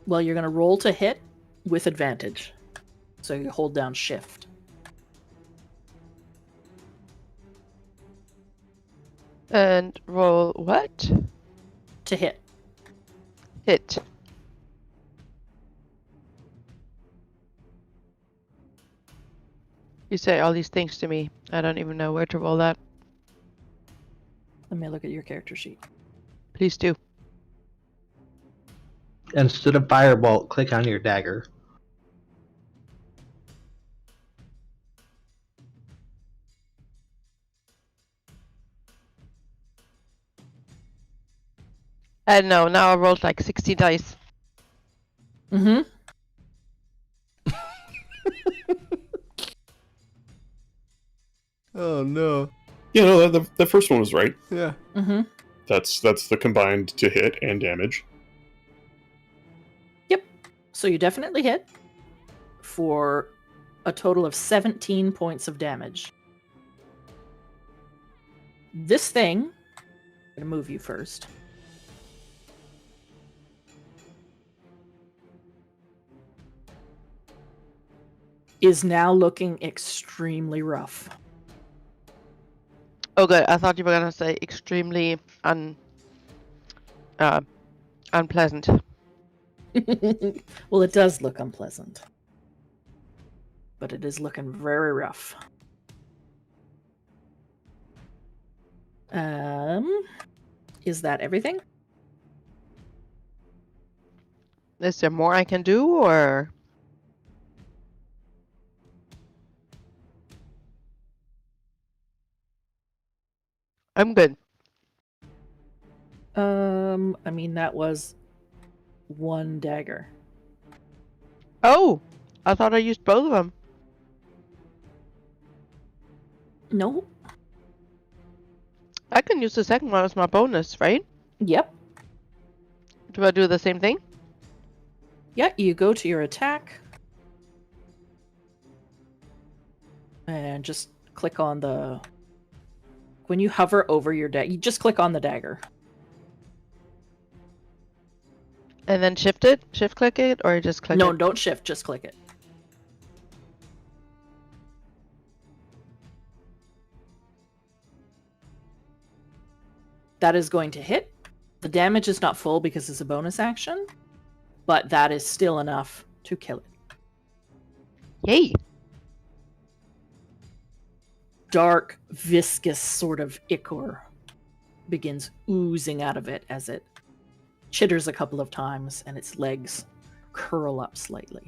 Well, you're going to roll to hit with advantage. So you hold down shift. And roll what? To hit. Hit. You say all these things to me. I don't even know where to roll that. Let me look at your character sheet. Please do. Instead of firebolt, click on your dagger. I know, now I rolled like 60 dice. Mm-hmm. Oh no. Yeah, no, the first one was right. Yeah. Mm-hmm. That's the combined to hit and damage. So you definitely hit for a total of 17 points of damage. This thing, I'm going to move you first. Is now looking extremely rough. Oh good, I thought you were gonna say extremely unpleasant. Well, it does look unpleasant. But it is looking very rough. Is that everything? Is there more I can do, or? I'm good. I mean, that was one dagger. Oh! I thought I used both of them. No. I can use the second one as my bonus, right? Yep. Do I do the same thing? Yeah, you go to your attack. And just click on the... When you hover over your dagger, you just click on the dagger. And then shift it? Shift click it? Or just click No, it? don't shift, just click it. That is going to hit. The damage is not full because it's a bonus action, but that is still enough to kill it. Yay! Dark, viscous sort of ichor begins oozing out of it as it chitters a couple of times and its legs curl up slightly.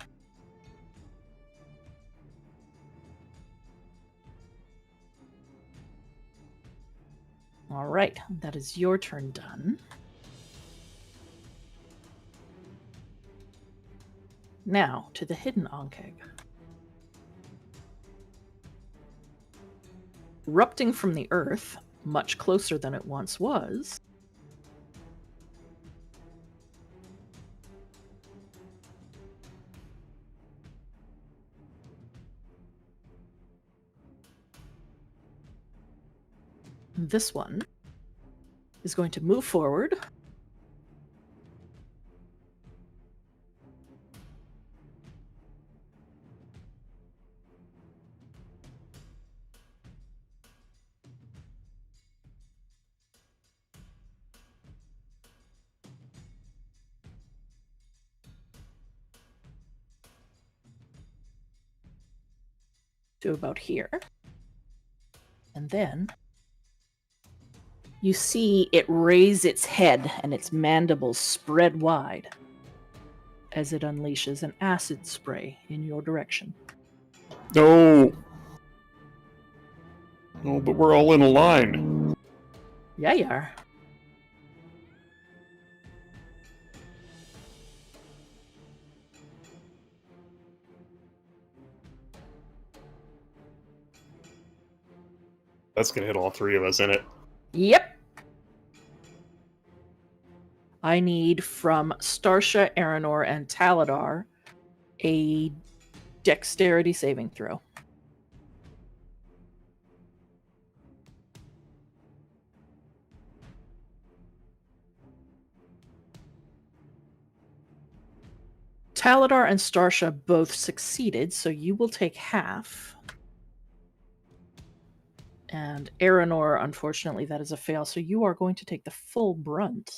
All right, that is your turn done. Now to the hidden Ankeg. Erupting from the earth, much closer than it once was, this one is going to move forward. to about here. And then you see it raise its head and its mandibles spread wide as it unleashes an acid spray in your direction. No. No, but we're all in a line. Yeah, you are. That's gonna hit all three of us in it. Yep. I need from Starsha, Aranor, and Taladar a dexterity saving throw. Taladar and Starsha both succeeded, so you will take half. And Aranor, unfortunately, that is a fail, so you are going to take the full brunt.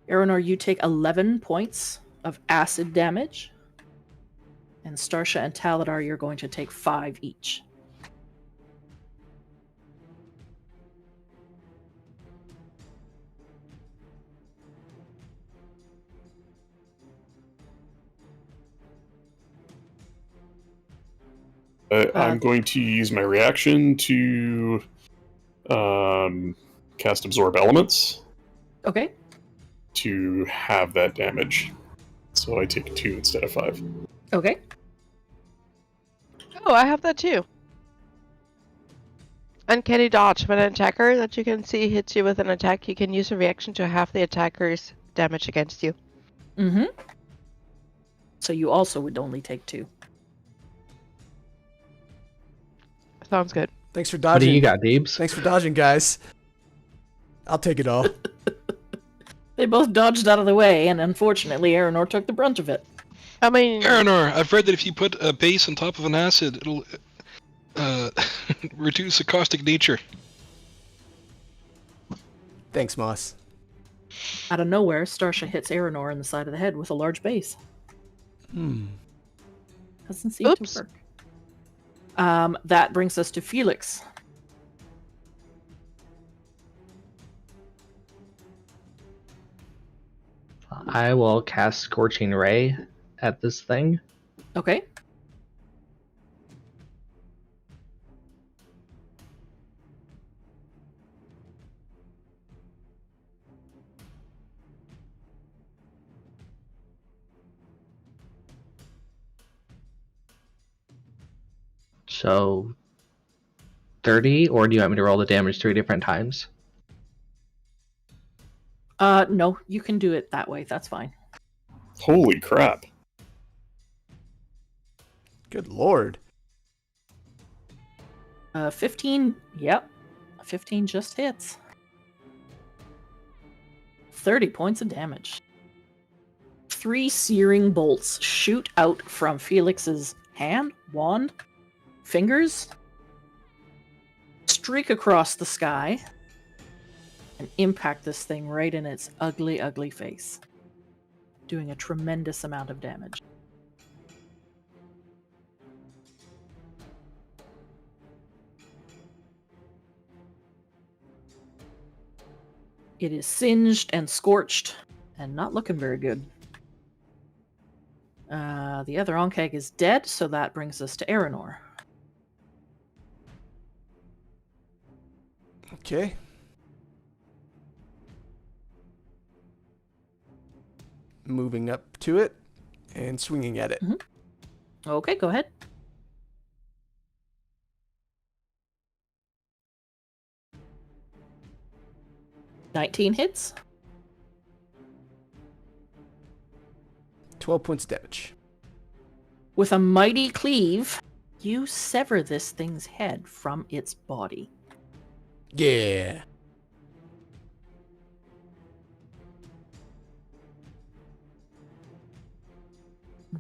Aranor, you take 11 points of acid damage. And Starsha and Taladar, you're going to take 5 each. I'm going to use my reaction to cast Absorb Elements Okay. to have that damage. So I take 2 instead of 5. Okay. Oh, I have that too. Uncanny dodge. When an attacker that you can see hits you with an attack, you can use a reaction to half the attacker's damage against you. Mm-hmm. So you also would only take 2. Sounds good. Thanks for What dodging. do you got, Deebs? Thanks for dodging, guys. I'll take it all. They both dodged out of the way, and unfortunately, Aranor took the brunt of it. I mean, Aranor, I've read that if you put a base on top of an acid, it'll reduce the caustic nature. Thanks, Moss. Out of nowhere, Starsha hits Aranor in the side of the head with a large base. Doesn't seem Oops. to work. That brings us to Felix. I will cast Scorching Ray at this thing. Okay. So 30, or do you want me to roll the damage 3 different times? No, you can do it that way. That's fine. Holy crap. Good lord. 15. Yep. 15 just hits. 30 points of damage. 3 searing bolts shoot out from Felix's hand, wand, fingers, streak across the sky, and impact this thing right in its ugly, ugly face, doing a tremendous amount of damage. It is singed and scorched and not looking very good. The other Onkeg is dead, so that brings us to Aranor. Okay. Moving up to it and swinging at it. Okay, go ahead. $19 hits. 12 points of damage. With a mighty cleave, you sever this thing's head from its body. Yeah.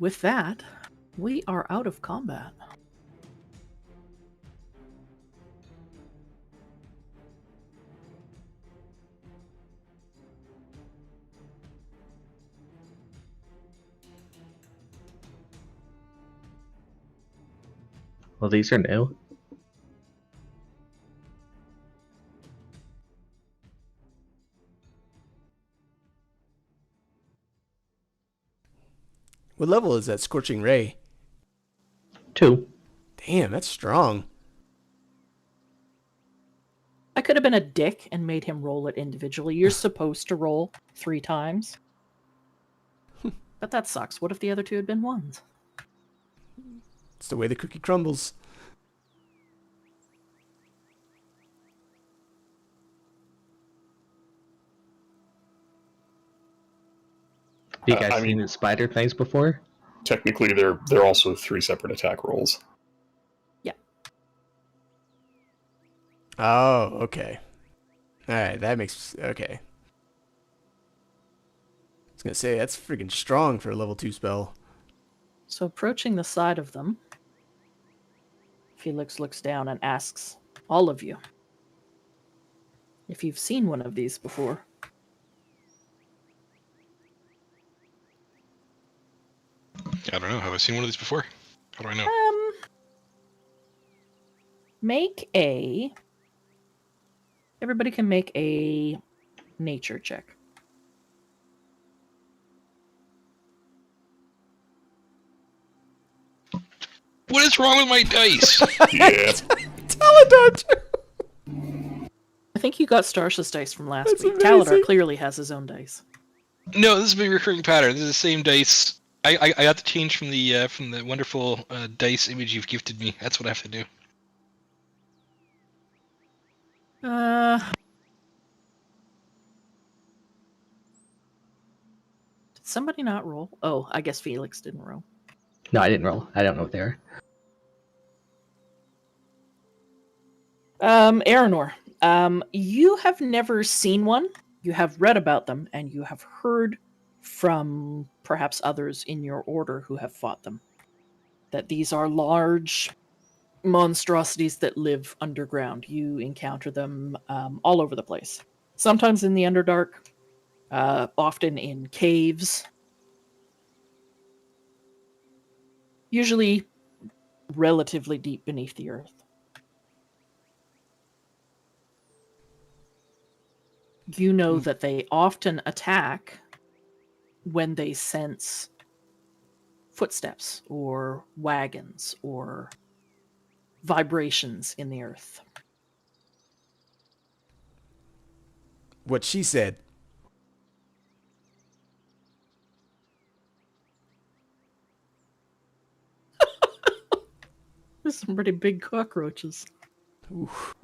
With that, we are out of combat. Well, these are new. What level is that Scorching Ray? 2. Damn, that's strong. I could have been a dick and made him roll it individually. You're supposed to roll 3 times. But that sucks. What if the other 2 had been 1s? It's the way the cookie crumbles. Have you guys I seen mean- the spider things before? Technically, they're also 3 separate attack rolls. Oh, okay. Alright, that makes... Okay. I was gonna say, that's freaking strong for a level 2 spell. So approaching the side of them, Felix looks down and asks all of you if you've seen one of these before. I don't know. Have I seen one of these before? How do I know? Make a... Everybody can make a nature check. What is wrong with my dice? Yeah. Taladar! I think you got Starsha's dice from last That's week. amazing. Taladar clearly has his own dice. No, this is a recurring pattern. This is the same dice. I got the change from the wonderful dice image you've gifted me. That's what I have to do. Did somebody not roll? Oh, I guess Felix didn't roll. No, I didn't roll. I don't know what they are. Aranor, you have never seen one. You have read about them, and you have heard from perhaps others in your order who have fought them. That these are large monstrosities that live underground. You encounter them all over the place. Sometimes in the Underdark, often in caves. Usually relatively deep beneath the earth. You know that they often attack when they sense footsteps or wagons or vibrations in the earth. What she said. There's some pretty big cockroaches. Oof.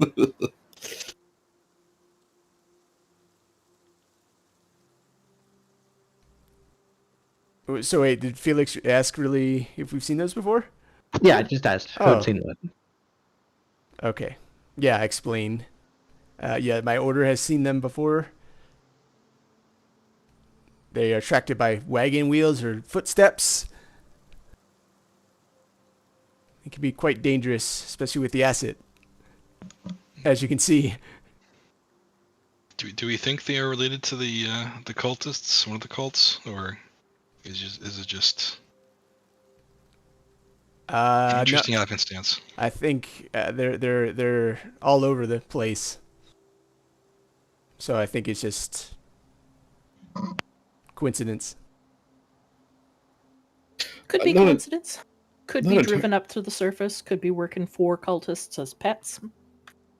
So wait, did Felix ask really if we've seen those before? Yeah, I just asked who Oh. had seen one. Okay. Yeah, I explained. Yeah, my order has seen them before. They are attracted by wagon wheels or footsteps. It can be quite dangerous, especially with the acid. As you can see. Do we think they are related to the cultists, one of the cults, or is it just No, interesting happenstance? I think they're all over the place. So I think it's just coincidence. Could be Not a- coincidence. Could not be a driven up to the surface. Could be working for cultists as pets.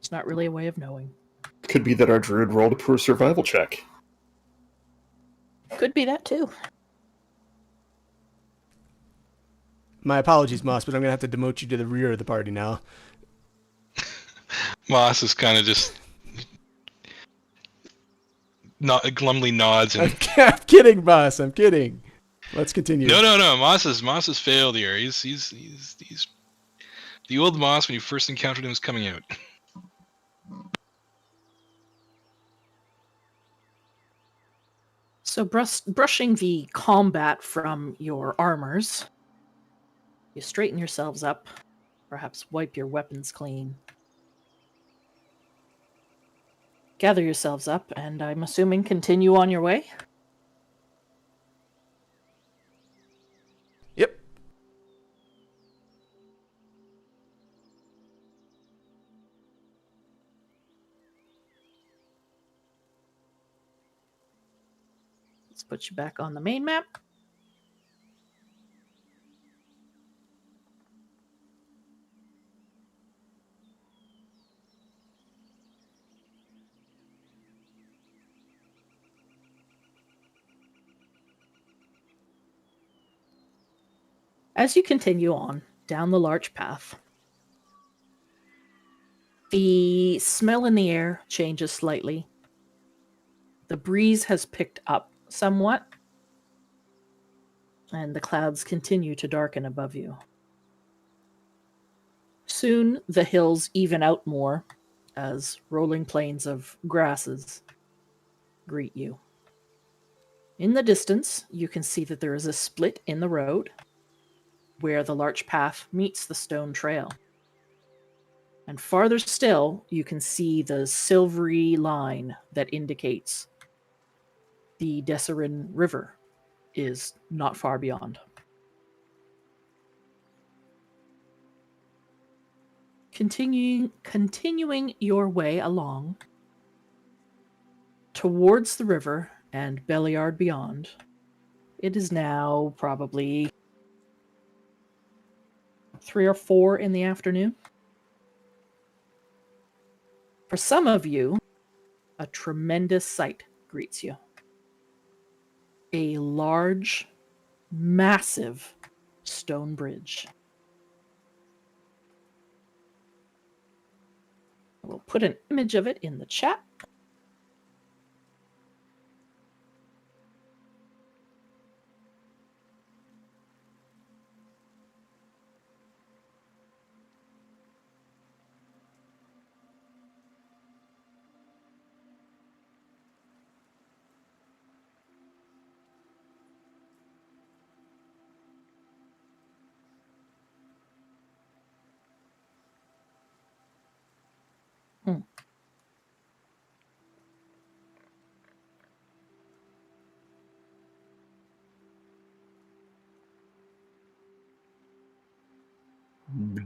It's not really a way of knowing. Could be that our druid rolled a poor survival check. Could be that too. My apologies, Moss, but I'm gonna have to demote you to the rear of the party now. Moss is kind of just glumly nods and I'm kidding, boss. I'm kidding. Let's continue. no. Moss has failed here. He's the old Moss when you first encountered him is coming out. So brushing the combat from your armors, you straighten yourselves up, perhaps wipe your weapons clean. Gather yourselves up, and I'm assuming continue on your way? Yep. put you back on the main map. As you continue on down the large path, the smell in the air changes slightly. The breeze has picked up somewhat, and the clouds continue to darken above you. Soon the hills even out more as rolling plains of grasses greet you. In the distance, you can see that there is a split in the road where the larch path meets the stone trail. And farther still, you can see the silvery line that indicates the Desserin River is not far beyond. Continuing your way along towards the river and Belliard beyond, it is now probably 3 or 4 in the afternoon. For some of you, a tremendous sight greets you. A large, massive stone bridge. We'll put an image of it in the chat.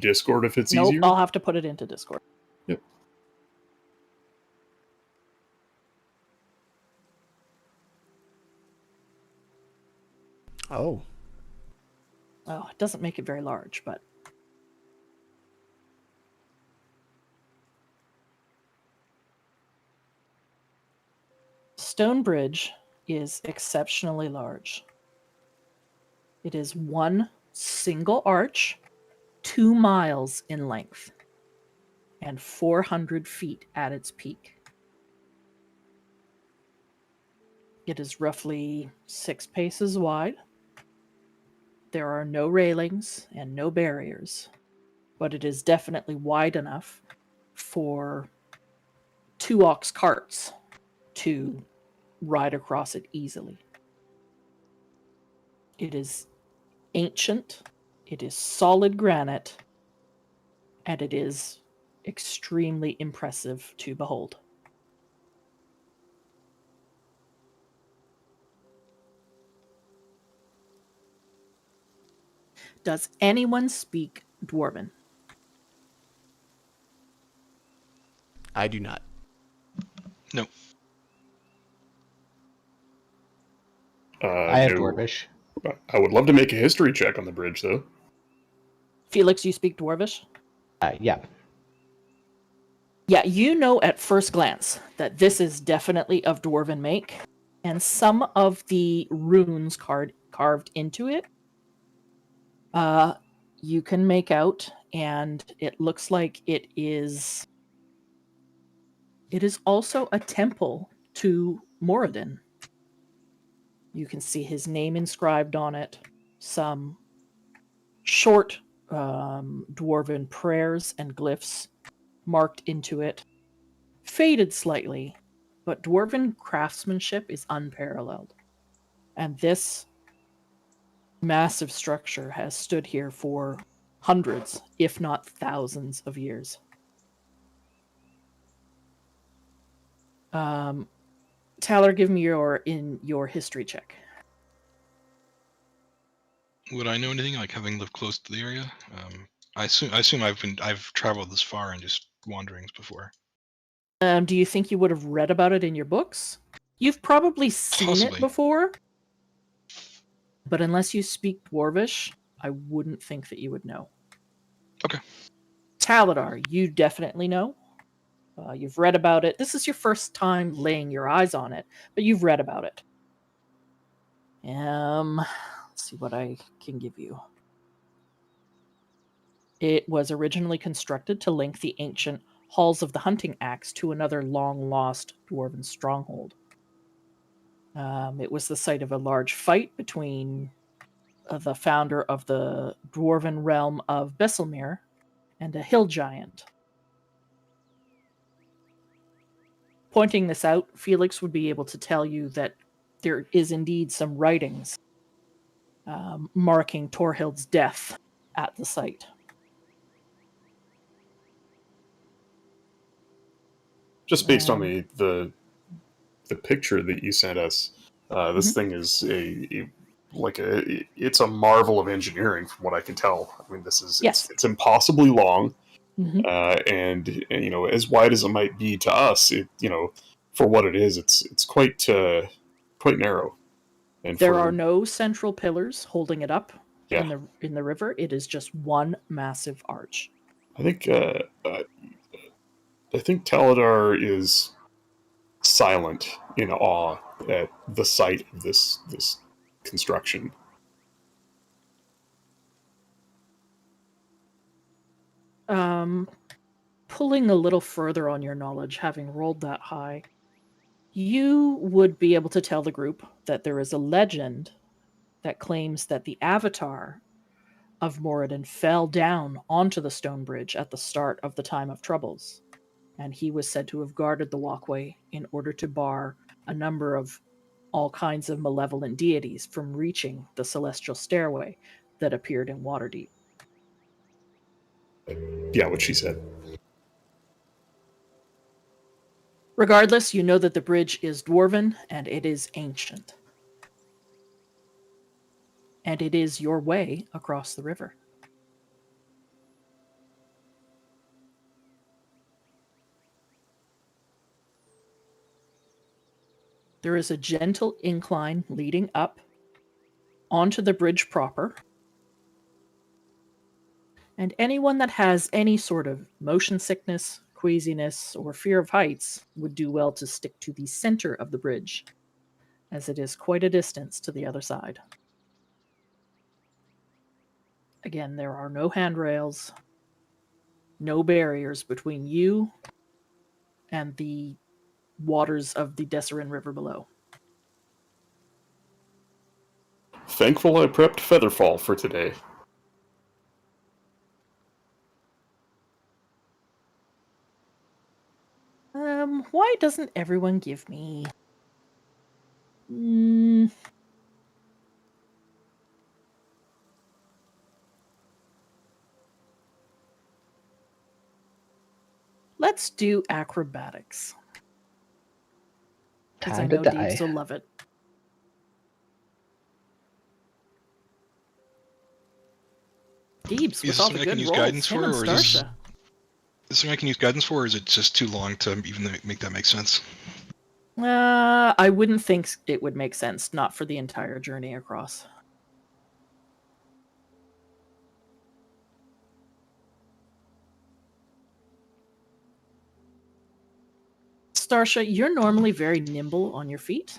Discord if it's Nope, easier. I'll have to put it into Discord. Yep. Oh. Oh, it doesn't make it very large, but Stonebridge is exceptionally large. It is one single arch, 2 miles in length, and 400 feet at its peak. It is roughly 6 paces wide. There are no railings and no barriers, but it is definitely wide enough for 2 ox carts to ride across it easily. It is ancient, it is solid granite, and it is extremely impressive to behold. Does anyone speak Dwarven? I do not. No. I have No. Dwarvish. I would love to make a history check on the bridge, though. Felix, you speak Dwarvish? Yeah. Yeah, you know at first glance that this is definitely of Dwarven make, and some of the runes carved into it, you can make out, and it looks like it is also a temple to Moradin. You can see his name inscribed on it, some short Dwarven prayers and glyphs marked into it, faded slightly, but Dwarven craftsmanship is unparalleled. And this massive structure has stood here for hundreds, if not thousands of years. Tyler, give me your history check. Would I know anything, like having lived close to the area? I assume I've traveled this far and just wanderings before. Do you think you would have read about it in your books? You've probably seen Possibly. it before, But unless you speak Dwarvish, I wouldn't think that you would know. Okay. Taladar, you definitely know. You've read about it. This is your first time laying your eyes on it, but you've read about it. Let's see what I can give you. It was originally constructed to link the ancient halls of the hunting axe to another long-lost dwarven stronghold. It was the site of a large fight between the founder of the dwarven realm of Besselmere and a hill giant. Pointing this out, Felix would be able to tell you that there is indeed some writings marking Torhild's death at the site. Just based on the picture that you sent us, this thing is it's a marvel of engineering from what I can tell. I mean, this is Yes. it's impossibly long, Mhm. and you know, as wide as it might be to us, it, you know, for what it is, it's quite narrow. And There are no central pillars holding it up Yeah. in the river. It is just one massive arch. I think Taladar is silent in awe at the sight of this construction. Pulling a little further on your knowledge, having rolled that high, you would be able to tell the group that there is a legend that claims that the avatar of Moradin fell down onto the stone bridge at the start of the Time of Troubles, and he was said to have guarded the walkway in order to bar a number of all kinds of malevolent deities from reaching the celestial stairway that appeared in Waterdeep. Yeah, what she said. Regardless, you know that the bridge is dwarven and it is ancient. And it is your way across the river. There is a gentle incline leading up onto the bridge proper. And anyone that has any sort of motion sickness, queasiness, or fear of heights would do well to stick to the center of the bridge, as it is quite a distance to the other side. Again, there are no handrails, no barriers between you and the waters of the Desserin River below. Thankful I prepped Featherfall for today. Why doesn't everyone give me... Let's do acrobatics. Because I Time to know die. Deeves will love it. Deeves, Is with this all something the I can good use rolls, guidance him for, and or is this- Starsha. Is this something I can use guidance for, or is it just too long to even make that make sense? I wouldn't think it would make sense, not for the entire journey across. Starsha, you're normally very nimble on your feet,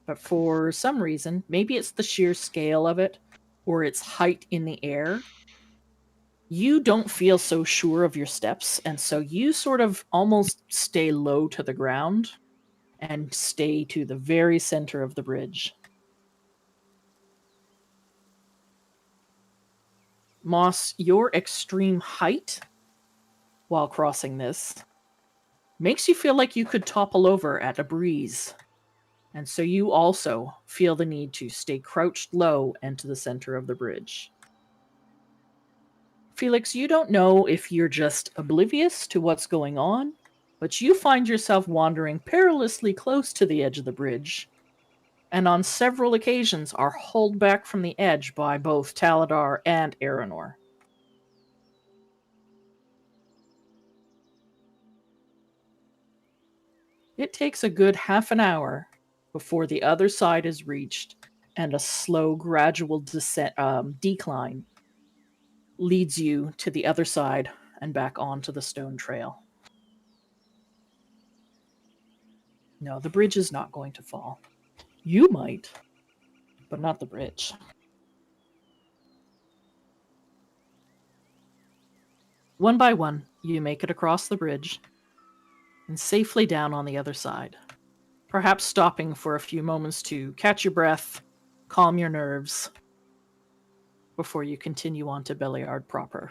but for some reason, maybe it's the sheer scale of it, or its height in the air, you don't feel so sure of your steps, and so you sort of almost stay low to the ground and stay to the very center of the bridge. Moss, your extreme height while crossing this makes you feel like you could topple over at a breeze. And so you also feel the need to stay crouched low and to the center of the bridge. Felix, you don't know if you're just oblivious to what's going on, but you find yourself wandering perilously close to the edge of the bridge, and on several occasions are hauled back from the edge by both Taladar and Aranor. It takes a good half an hour before the other side is reached, and a slow, gradual decline leads you to the other side and back onto the stone trail. No, the bridge is not going to fall. You might, but not the bridge. One by one, you make it across the bridge and safely down on the other side, perhaps stopping for a few moments to catch your breath, calm your nerves, before you continue on to Belliard proper.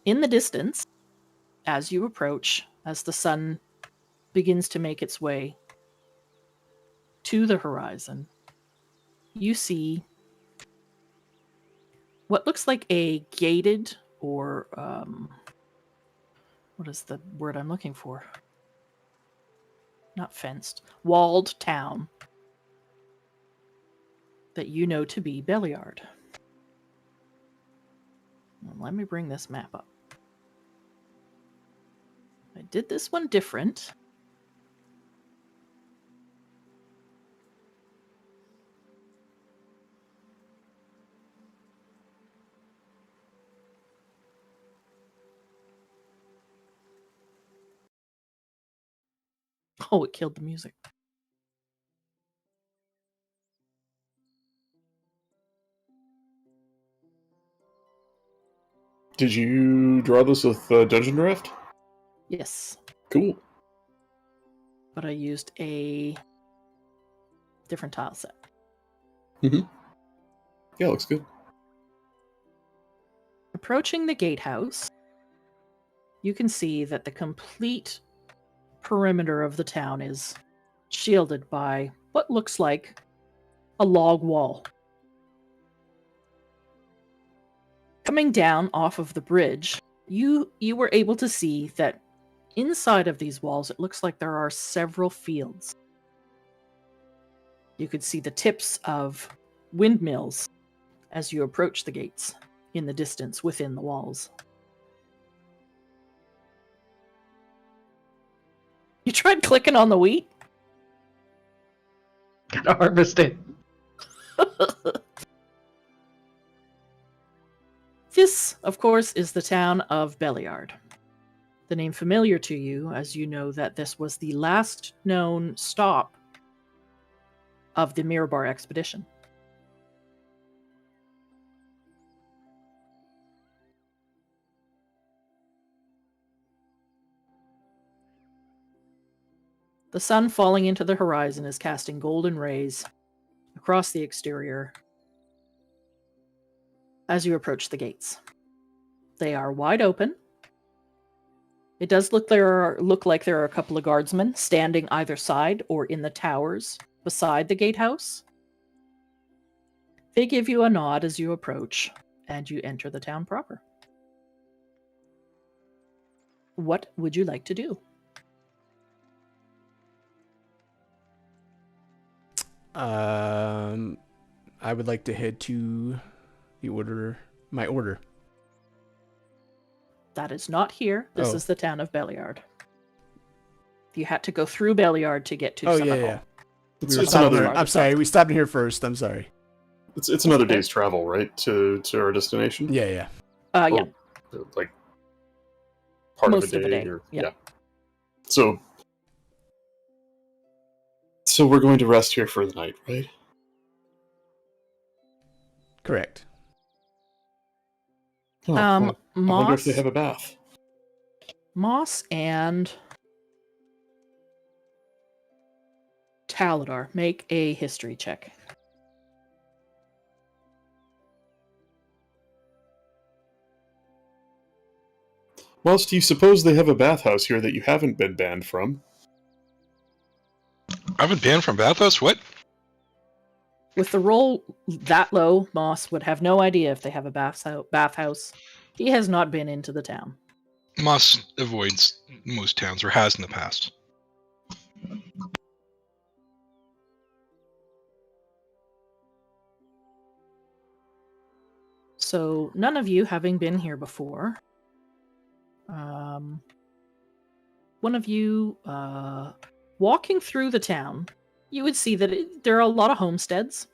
In the distance, as you approach, as the sun begins to make its way to the horizon, you see what looks like a gated or what is the word I'm looking for? Not fenced, walled town that you know to be Belliard. Let me bring this map up. I did this one different. Oh, it killed the music. Did you draw this with Dungeon Draft? Yes, Cool. but I used a different tile set. Yeah, looks good. Approaching the gatehouse, you can see that the complete perimeter of the town is shielded by what looks like a log wall. Coming down off of the bridge, you were able to see that inside of these walls, it looks like there are several fields. You could see the tips of windmills as you approach the gates in the distance within the walls. You tried clicking on the wheat? Gotta harvest it. This, of course, is the town of Belliard. The name familiar to you, as you know that this was the last known stop of the Mirabar expedition. The sun falling into the horizon is casting golden rays across the exterior as you approach the gates. They are wide open. It does look like there are a couple of guardsmen standing either side or in the towers beside the gatehouse. They give you a nod as you approach, and you enter the town proper. What would you like to do? I would like to head to my order. That is not here. This Oh. is the town of Belliard. You had to go through Belliard to get to Oh, Summer yeah, Hall. yeah. It's, We were it's stopping another here. I'm sorry, we stopped in here first. I'm sorry. it's another day's travel, right, to our destination? Yeah, yeah. Yeah. Or, like part Most of a day, or yeah. So we're going to rest here for the night, right? Correct. Oh, well, I wonder Moss, if they have a bath. Moss and Taladar, make a history check. Whilst do you suppose they have a bathhouse here that you haven't been banned from? I've been banned from Bathhouse? What? With the roll that low, Moss would have no idea if they have a bathhouse. He has not been into the town. Moss avoids most towns, or has in the past. So, none of you having been here before, one of you walking through the town, you would see that there are a lot of homesteads.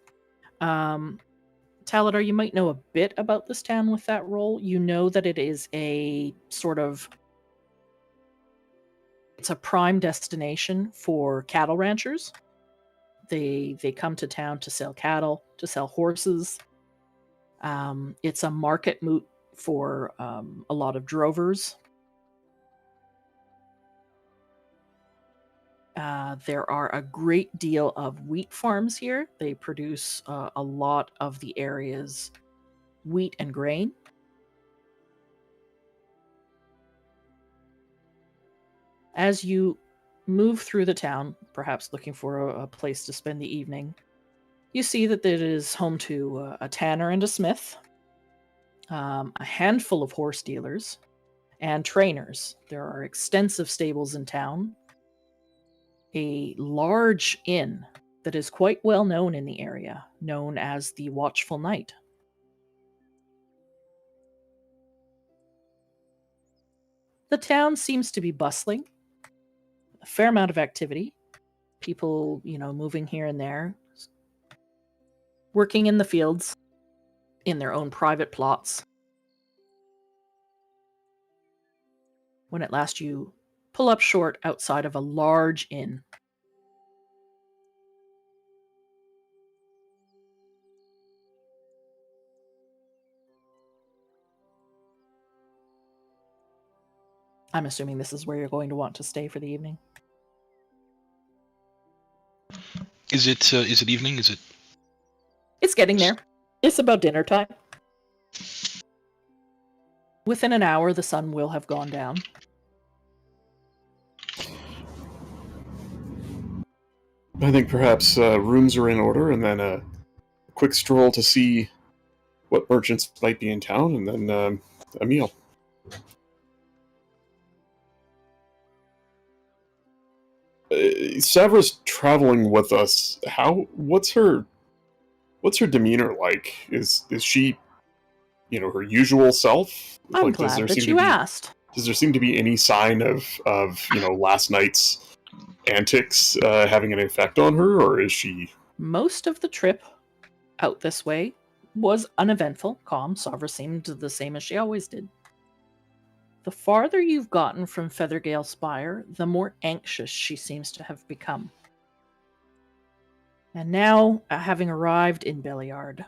Taladar, you might know a bit about this town with that role. You know that it is a sort of... It's a prime destination for cattle ranchers. They come to town to sell cattle, to sell horses. It's a market moot for a lot of drovers. There are a great deal of wheat farms here. They produce a lot of the area's wheat and grain. As you move through the town, perhaps looking for a place to spend the evening, you see that it is home to a tanner and a smith, a handful of horse dealers, and trainers. There are extensive stables in town, a large inn that is quite well known in the area, known as the Watchful Knight. The town seems to be bustling, a fair amount of activity, people, moving here and there, working in the fields, in their own private plots. When at last you pull up short outside of a large inn. I'm assuming this is where you're going to want to stay for the evening. Is it evening? Is it? It's getting there. It's about dinner time. Within an hour, the sun will have gone down. I think perhaps rooms are in order, and then a quick stroll to see what merchants might be in town, and then a meal. Savra's traveling with us. What's her demeanor like? Is she, her usual self? I'm glad that you asked. Does there seem to be any sign of last night's antics having an effect on her, or is she... Most of the trip out this way was uneventful, calm. Savra seemed the same as she always did. The farther you've gotten from Feathergale Spire, the more anxious she seems to have become. And now, having arrived in Belliard,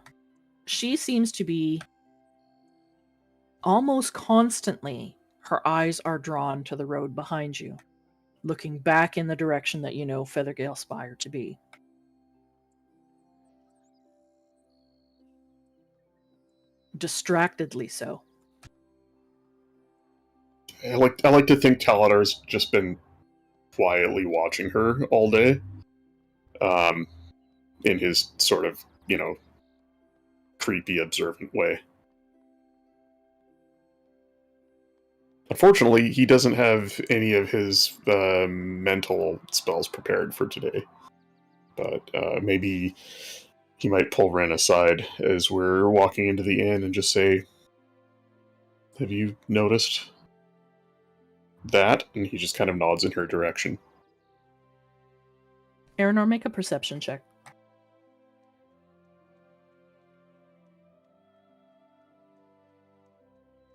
she seems to be almost constantly, her eyes are drawn to the road behind you, looking back in the direction that you know Feathergale Spire to be. Distractedly so. I like to think Taladar's just been quietly watching her all day, in his sort of, creepy, observant way. Unfortunately, he doesn't have any of his mental spells prepared for today. But maybe he might pull Ren aside as we're walking into the inn and just say, "Have you noticed that?" And he just kind of nods in her direction. Aranor, make a perception check.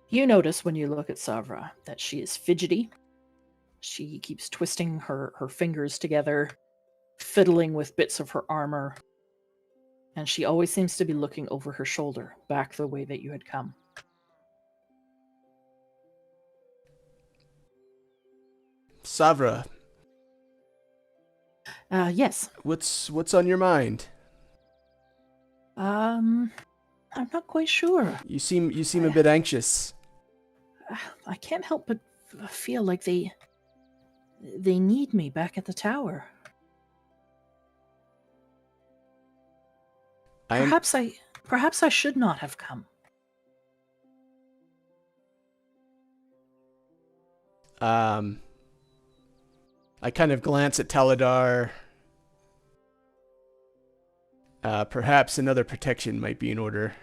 You notice when you look at Savra that she is fidgety. She keeps twisting her fingers together, fiddling with bits of her armor, and she always seems to be looking over her shoulder, back the way that you had come. Savra, Yes. what's on your mind? I'm not quite sure. You seem a bit anxious. I can't help but feel like they need me back at the tower. Perhaps I should not have come. I kind of glance at Taladar. Perhaps another protection might be in order.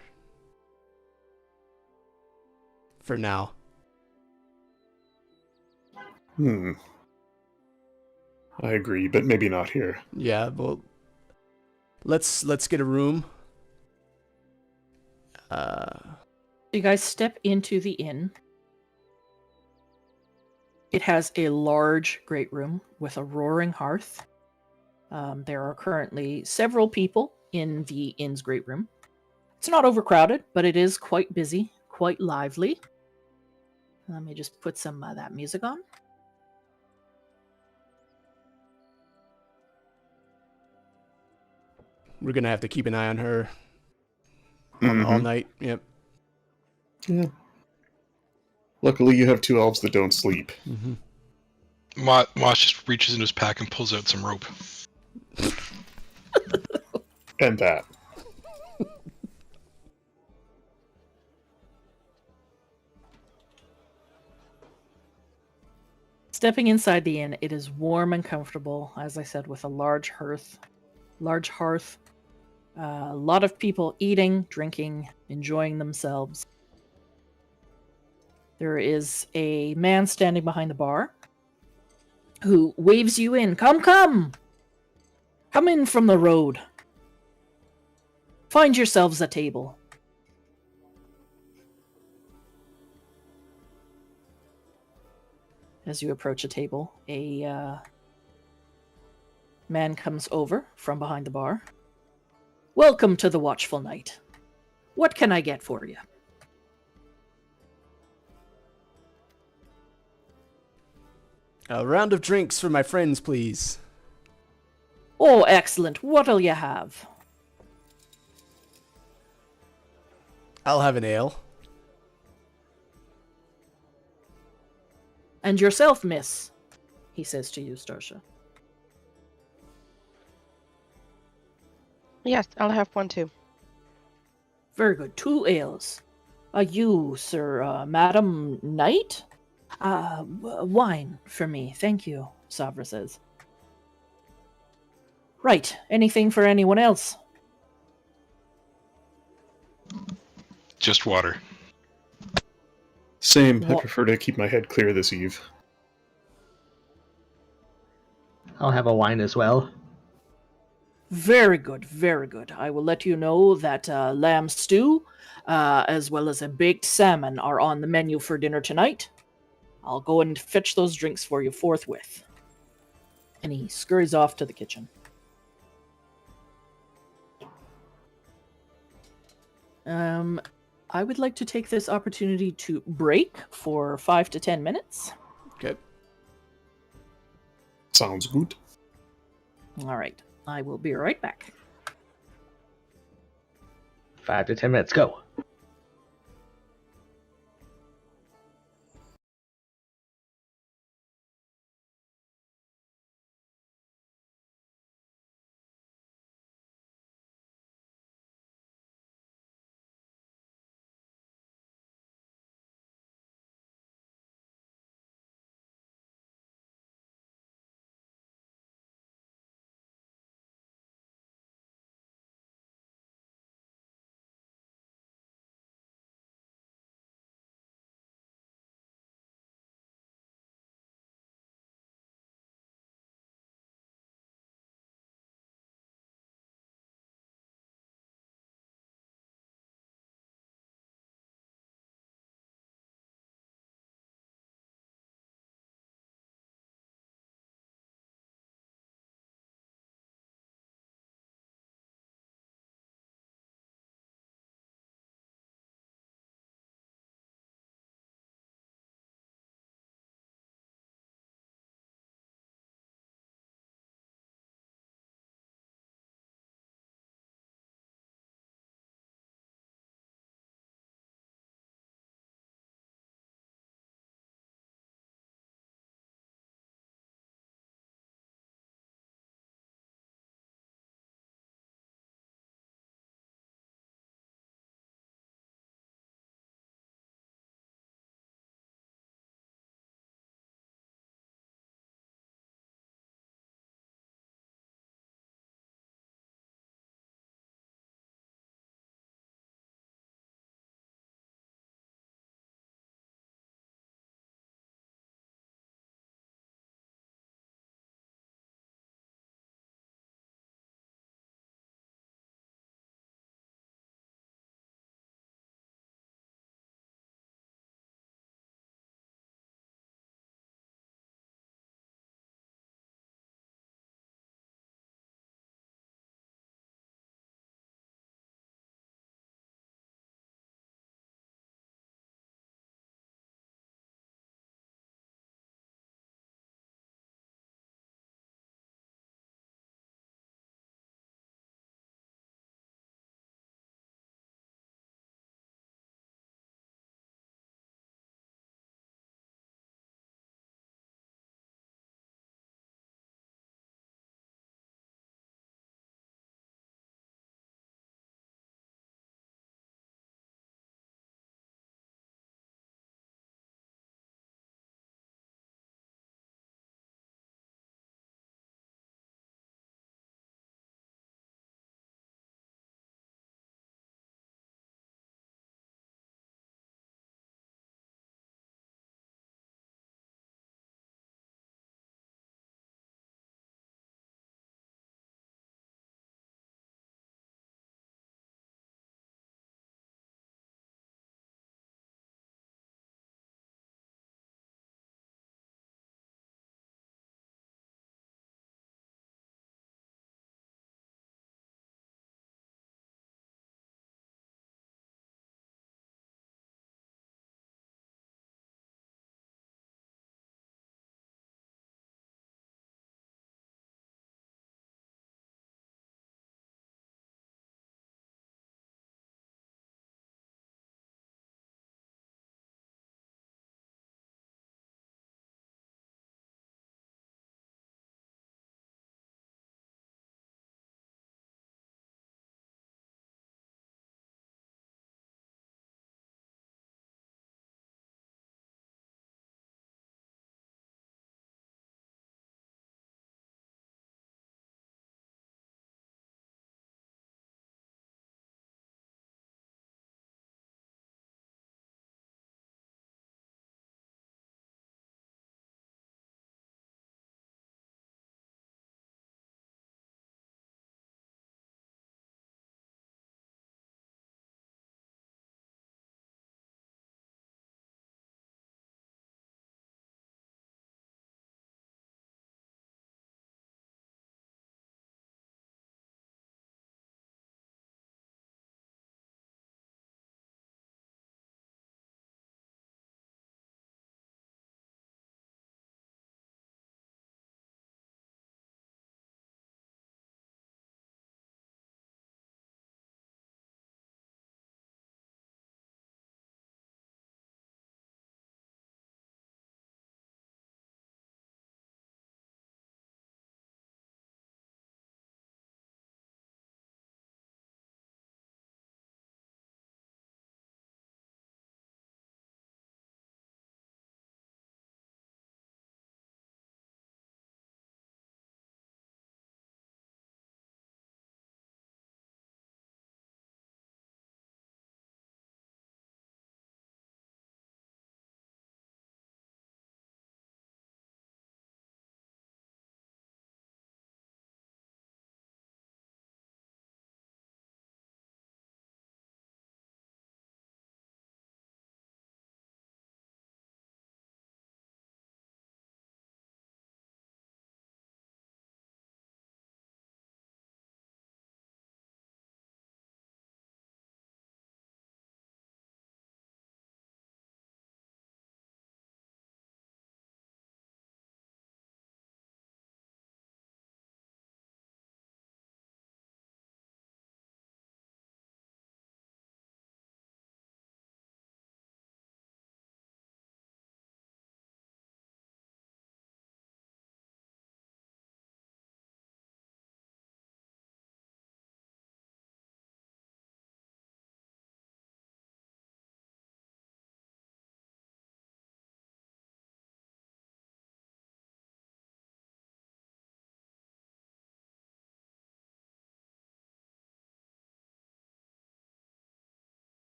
For now. I agree, but maybe not here. Yeah, well, let's get a room. You guys step into the inn. It has a large great room with a roaring hearth. There are currently several people in the inn's great room. It's not overcrowded, but it is quite busy, quite lively. Let me just put some of that music on. We're gonna have to keep an eye on her all night. Yep. Yeah. Luckily, you have 2 elves that don't sleep. Mosh just reaches into his pack and pulls out some rope. And that. Stepping inside the inn, it is warm and comfortable, as I said, with a large hearth. A lot of people eating, drinking, enjoying themselves. There is a man standing behind the bar who waves you in. Come, come! Come in from the road. Find yourselves a table. As you approach a table, a man comes over from behind the bar. Welcome to the Watchful Night. What can I get for you? A round of drinks for my friends, please. Oh, excellent. What'll you have? I'll have an ale. And yourself, miss, he says to you, Starsha. Yes, I'll have one too. Very good. 2 ales. You, sir, Madam Knight? Wine for me, thank you, Savra says. Right. Anything for anyone else? Just water. Same. I Wha- prefer to keep my head clear this eve. I'll have a wine as well. Very good, very good. I will let you know that lamb stew, as well as a baked salmon, are on the menu for dinner tonight. I'll go and fetch those drinks for you forthwith. And he scurries off to the kitchen. I would like to take this opportunity to break for 5 to 10 minutes. Okay. Sounds good. All right. I will be right back. 5 to 10 minutes, go.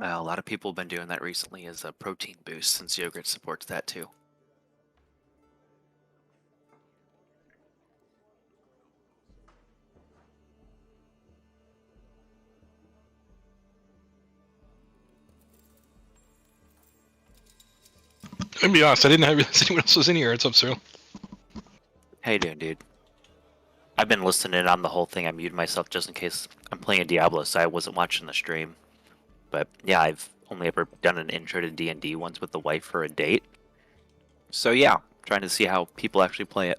Well, a lot of people have been doing that recently as a protein boost since yogurt supports that too. I'm gonna be honest, I didn't realize anyone else was in here. What's up, Cyril? How you doing, dude? I've been listening on the whole thing. I muted myself just in case I'm playing a Diablo, so I wasn't watching the stream. But yeah, I've only ever done an intro to D&D once with the wife for a date. So yeah, trying to see how people actually play it.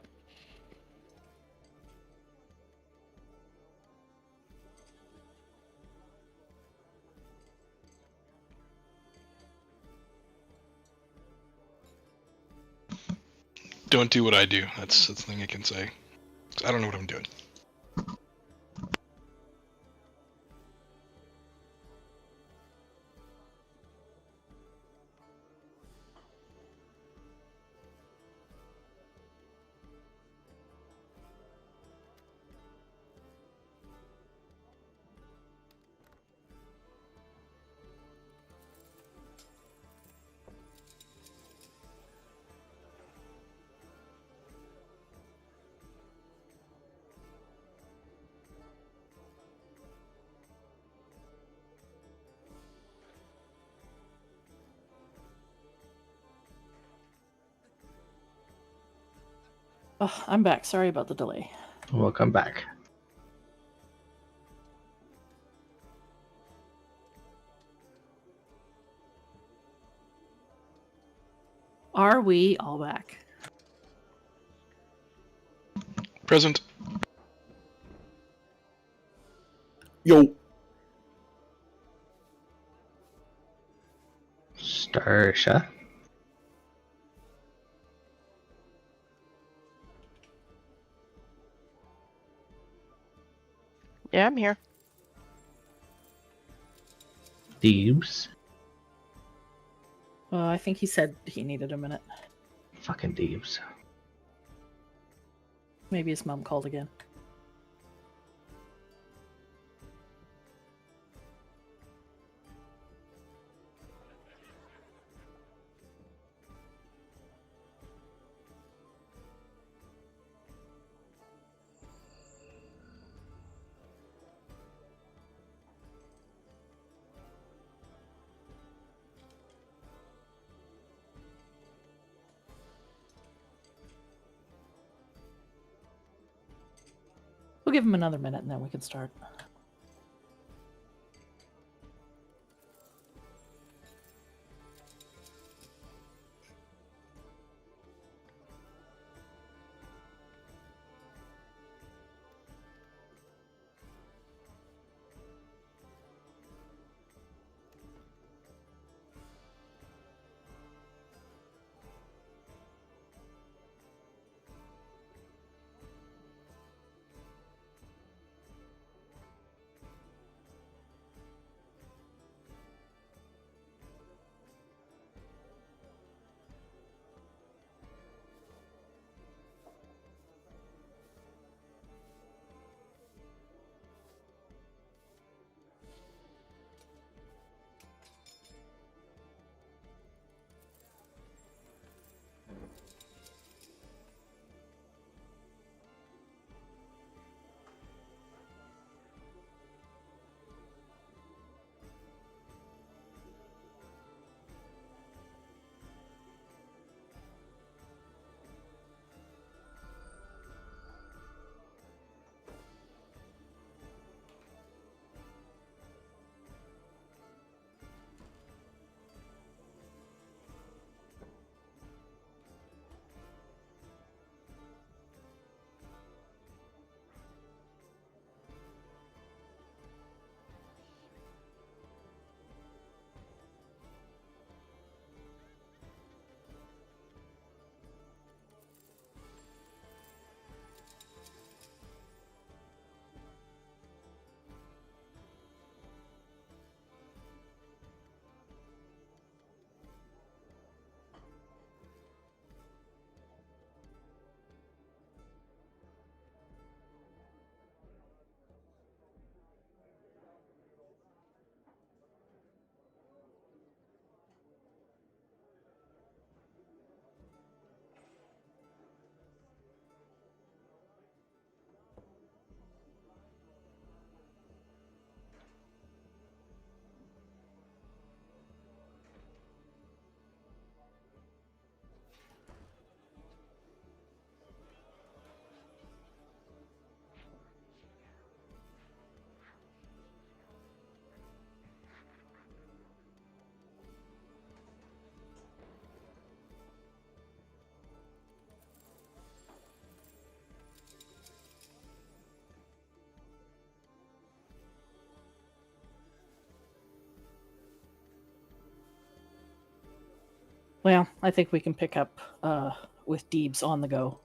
Don't do what I do. That's the thing I can say. 'Cause I don't know what I'm doing. Oh, I'm back. Sorry about the delay. Welcome back. Are we all back? Present. Yo, Starsha. Yeah, I'm here. Deebs. I think he said he needed a minute. Fucking Deebs. Maybe his mom called again. We'll give him another minute and then we can start. Well, I think we can pick up with Deebs on the go.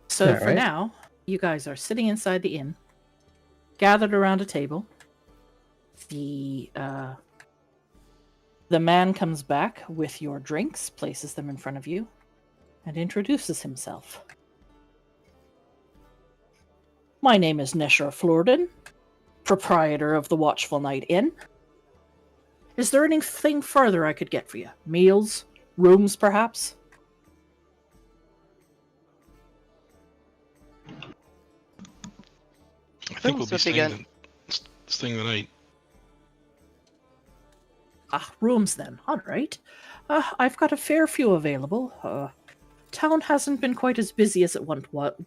So All for right. now, you guys are sitting inside the inn, gathered around a table. The man comes back with your drinks, places them in front of you, and introduces himself. My name is Neshra Florden, proprietor of the Watchful Night Inn. Is there anything further I could get for you? Meals? Rooms, perhaps? I think we'll Rooms be would be good. staying the night. Ah, rooms then. All right. I've got a fair few available. Town hasn't been quite as busy as it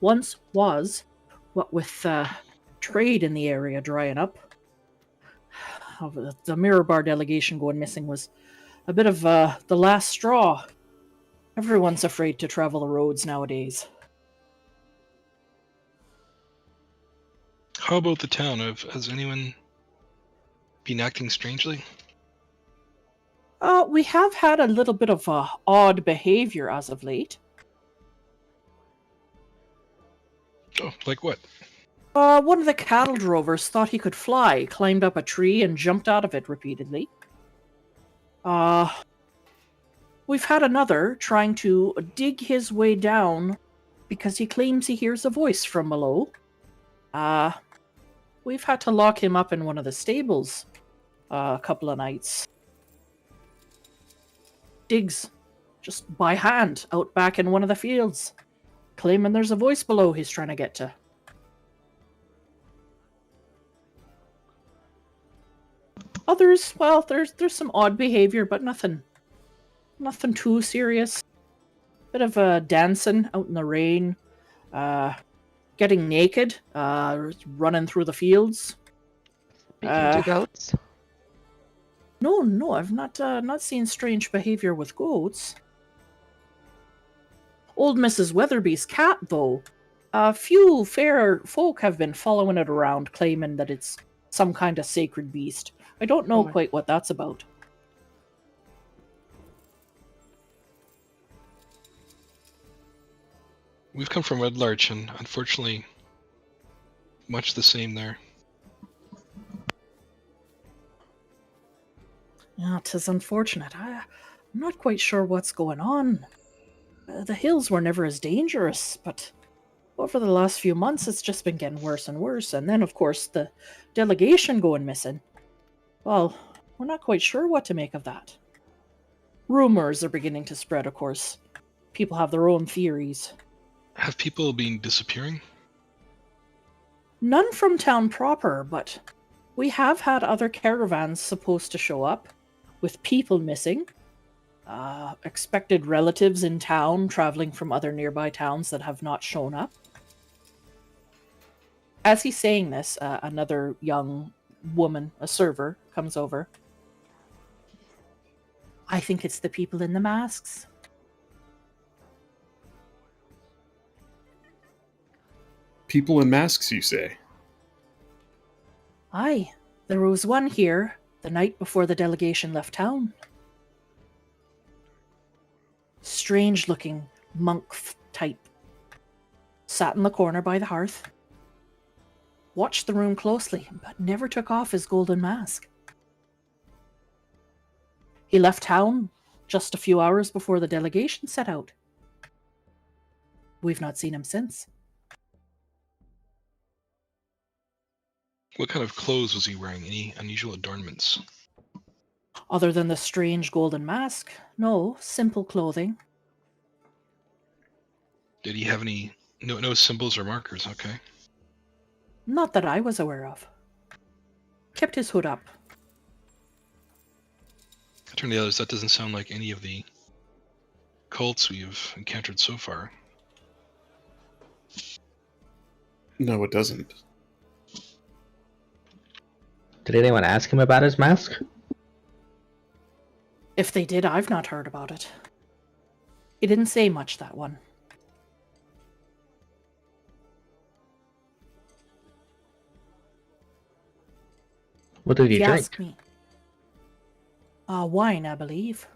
once was, what with trade in the area drying up. The Mirror Bar delegation going missing was a bit of the last straw. Everyone's afraid to travel the roads nowadays. How about the town? Has anyone been acting strangely? We have had a little bit of odd behavior as of late. Oh, like what? One of the cattle drovers thought he could fly, climbed up a tree, and jumped out of it repeatedly. We've had another trying to dig his way down because he claims he hears a voice from below. We've had to lock him up in one of the stables a couple of nights. Digs just by hand out back in one of the fields, claiming there's a voice below he's trying to get to. Others, well, there's some odd behavior, but nothing too serious. Bit of dancing out in the rain, getting naked, running through the fields. Speaking to goats. No, I've not seen strange behavior with goats. Old Mrs. Weatherby's cat, though, a few fair folk have been following it around, claiming that it's some kind of sacred beast. I don't know quite what that's about. We've come from Red Larch, and unfortunately, much the same there. Yeah, 'tis unfortunate. I'm not quite sure what's going on. The hills were never as dangerous, but over the last few months it's just been getting worse and worse. And then, of course, the delegation going missing. Well, we're not quite sure what to make of that. Rumors are beginning to spread, of course. People have their own theories. Have people been disappearing? None from town proper, but we have had other caravans supposed to show up, with people missing. Expected relatives in town traveling from other nearby towns that have not shown up. As he's saying this, another young woman, a server, comes over. I think it's the people in the masks. People in masks, you say? Aye, there was one here the night before the delegation left town. Strange-looking monk type. Sat in the corner by the hearth. Watched the room closely, but never took off his golden mask. He left town just a few hours before the delegation set out. We've not seen him since. What kind of clothes was he wearing? Any unusual adornments? Other than the strange golden mask, no, simple clothing. Did he have any no symbols or markers? Okay. Not that I was aware of. Kept his hood up. Turn to the others. That doesn't sound like any of the cults we've encountered so far. No, it doesn't. Did anyone ask him about his mask? If they did, I've not heard about it. He didn't say much, that one. What did he If you drink? ask me. Wine, I believe.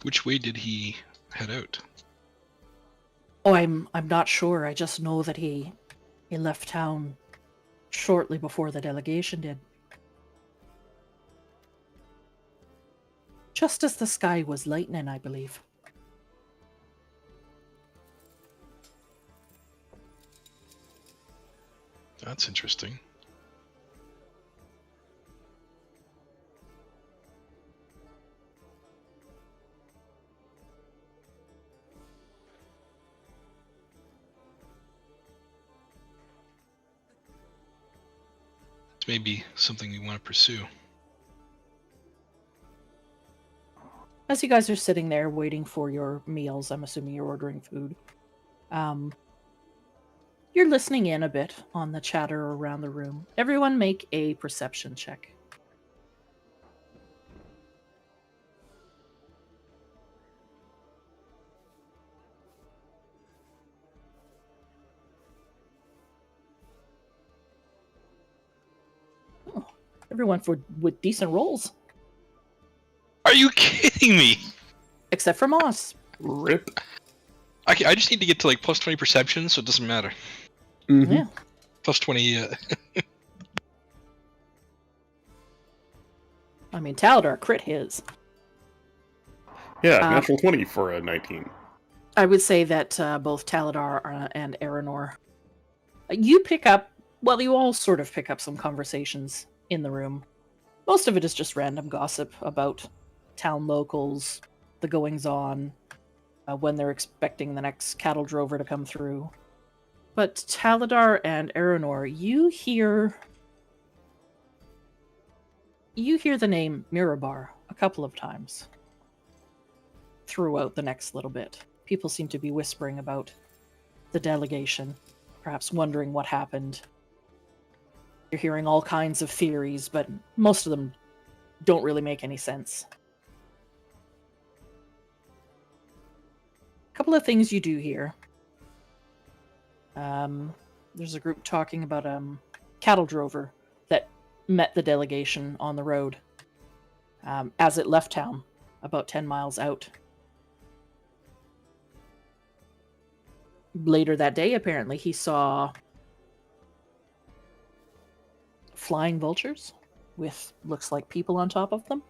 Which way did he head out? Oh, I'm not sure. I just know that he left town shortly before the delegation did. Just as the sky was lightening, I believe. That's interesting. It's maybe something we want to pursue. As you guys are sitting there waiting for your meals, I'm assuming you're ordering food. You're listening in a bit on the chatter around the room. Everyone make a perception check. Oh, everyone with decent rolls, Are you kidding me? except for Moss. Rip. I just need to get to like plus 20 perception, so it doesn't matter. Mhm. Yeah. Plus 20. I mean, Taladar crit his. Yeah, natural 20 for a 19. I would say that both Taladar and Aranor, you pick up, well, you all sort of pick up some conversations in the room. Most of it is just random gossip about town locals, the goings-on, when they're expecting the next cattle drover to come through. But Taladar and Aranor, you hear the name Mirabar a couple of times throughout the next little bit. People seem to be whispering about the delegation, perhaps wondering what happened. You're hearing all kinds of theories, but most of them don't really make any sense. A couple of things you do hear. There's a group talking about cattle drover that met the delegation on the road as it left town, about 10 miles out. Later that day, apparently, he saw flying vultures with looks like people on top of them,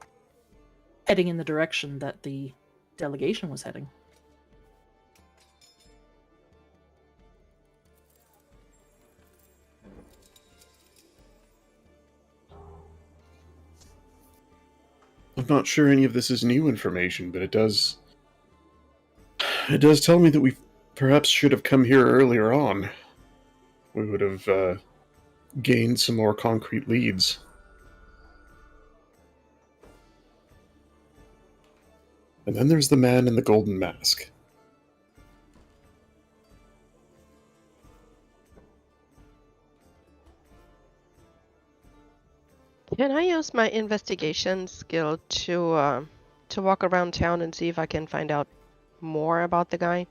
heading in the direction that the delegation was heading. I'm not sure any of this is new information, but it does tell me that we perhaps should have come here earlier on. We would have gained some more concrete leads. And then there's the man in the golden mask. Can I use my investigation skill to walk around town and see if I can find out more about the guy?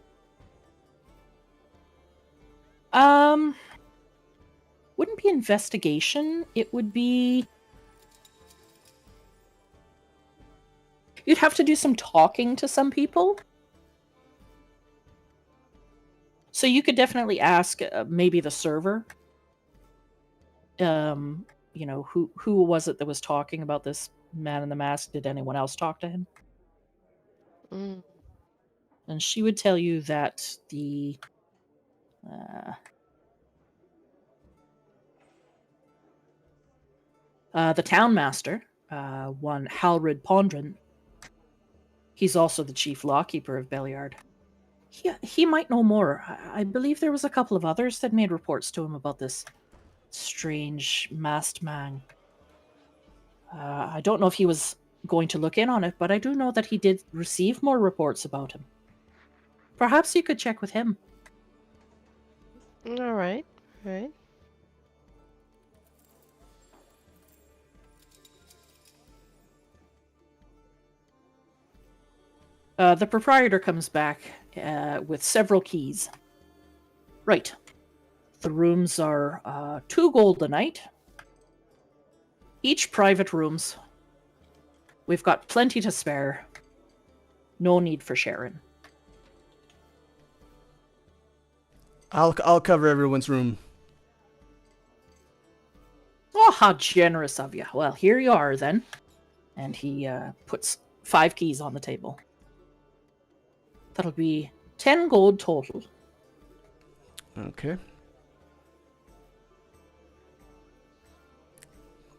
Wouldn't be investigation. It would be... You'd have to do some talking to some people. So you could definitely ask maybe the server. You know, who was it that was talking about this man in the mask? Did anyone else talk to him? Mm. And she would tell you that the town master, one Halrid Pondren, he's also the chief lawkeeper of Beliard. He might know more. I believe there was a couple of others that made reports to him about this strange masked man. I don't know if he was going to look in on it, but I do know that he did receive more reports about him. Perhaps you could check with him. All right. The proprietor comes back with several keys. Right. The rooms are 2 gold a night. Each private rooms. We've got plenty to spare. No need for sharing. I'll cover everyone's room. Oh, how generous of you. Well, here you are then. And he puts 5 keys on the table. That'll be 10 gold total. Okay.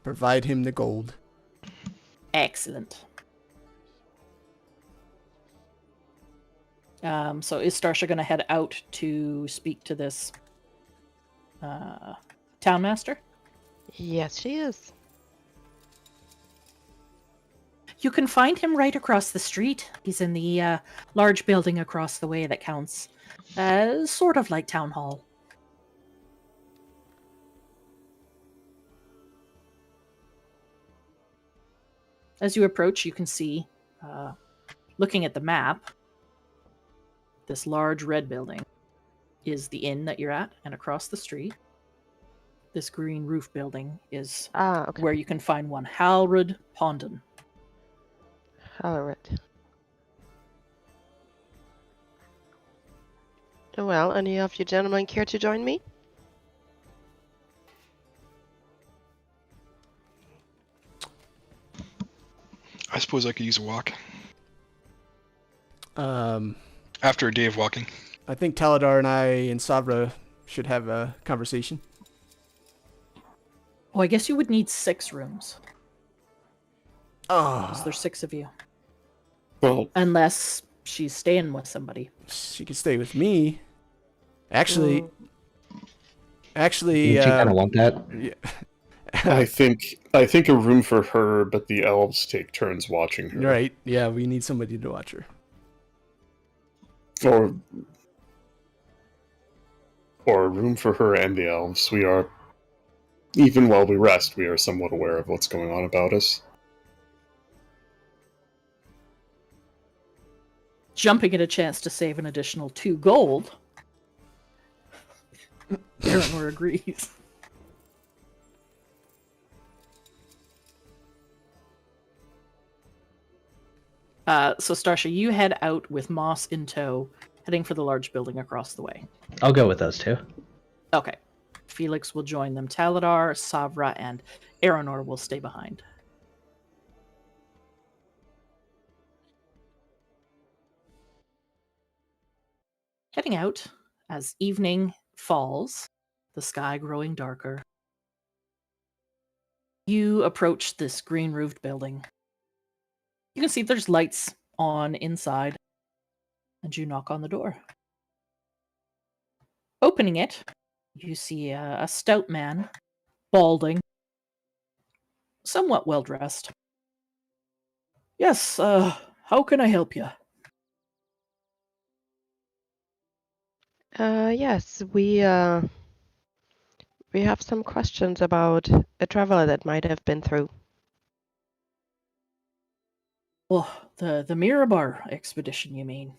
Provide him the gold. Excellent. So is Starsha going to head out to speak to this townmaster? Yes, she is. You can find him right across the street. He's in the large building across the way that counts as sort of like town hall. As you approach, you can see, looking at the map, this large red building is the inn that you're at, and across the street, this green roof building is Okay. where you can find one Halrud Pondon. All right. Well, any of you gentlemen care to join me? I suppose I could use a walk Um, after a day of walking. I think Taladar and I and Savra should have a conversation. Oh, I guess you would need 6 rooms. Oh, Because there's 6 of you. Well, Unless she's staying with somebody. she could stay with me. Actually, Didn't you kind of want that? yeah. I think a room for her, but the elves take turns watching her. Right. Yeah, we need somebody to watch her. Or a room for her and the elves. We are, even while we rest, we are somewhat aware of what's going on about us. Jumping at a chance to save an additional 2 gold. Aranor agrees. So Starsha, you head out with Moss in tow, heading for the large building across the way. I'll go with those two. Okay. Felix will join them. Taladar, Savra, and Aranor will stay behind. Heading out as evening falls, the sky growing darker, you approach this green roofed building. You can see there's lights on inside, and you knock on the door. Opening it, you see a stout man, balding, somewhat well dressed. Yes, how can I help you? Yes, we have some questions about a traveler that might have been through. Oh, the Mirabar expedition, you mean?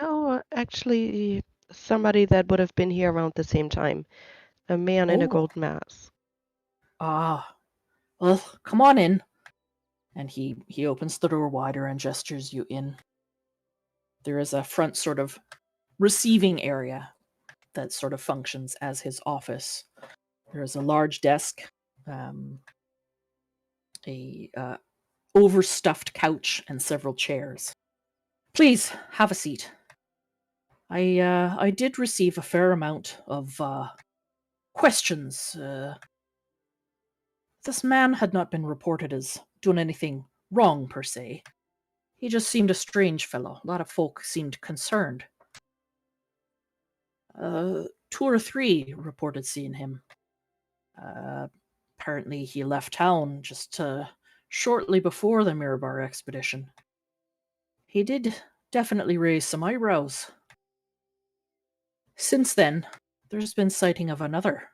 No, actually, somebody that would have been here around the same time. A man in a Oh. gold mask. Ah, well, come on in. And he opens the door wider and gestures you in. There is a front sort of receiving area that sort of functions as his office. There is a large desk, a overstuffed couch, and several chairs. Please have a seat. I did receive a fair amount of questions. This man had not been reported as doing anything wrong per se. He just seemed a strange fellow. A lot of folk seemed concerned. 2 or 3 reported seeing him. Apparently he left town just shortly before the Mirabar expedition. He did definitely raise some eyebrows. Since then, there's been sighting of another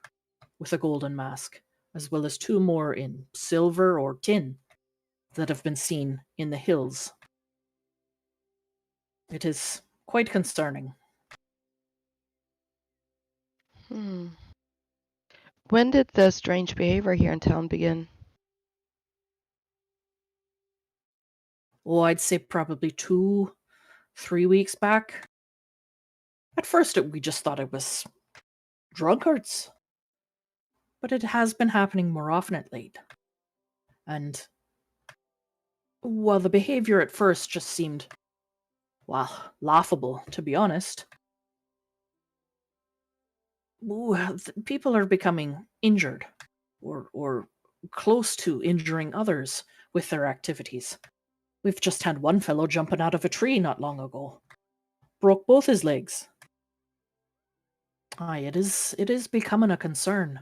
with a golden mask, as well as 2 more in silver or tin that have been seen in the hills. It is quite concerning. Hmm. When did the strange behavior here in town begin? Oh, I'd say probably 2-3 weeks back. At first, we just thought it was drunkards, but it has been happening more often of late. And while the behavior at first just seemed, well, laughable, to be honest, people are becoming injured or close to injuring others with their activities. We've just had one fellow jumping out of a tree not long ago. Broke both his legs. Aye, it is becoming a concern.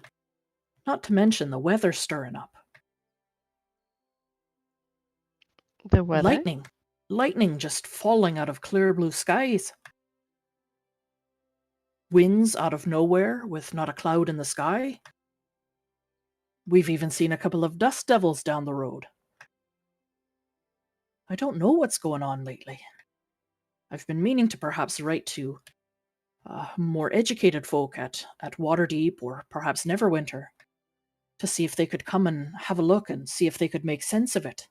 Not to mention the weather stirring up. The weather? Lightning just falling out of clear blue skies. Winds out of nowhere with not a cloud in the sky. We've even seen a couple of dust devils down the road. I don't know what's going on lately. I've been meaning to perhaps write to more educated folk at Waterdeep or perhaps Neverwinter to see if they could come and have a look and see if they could make sense of it.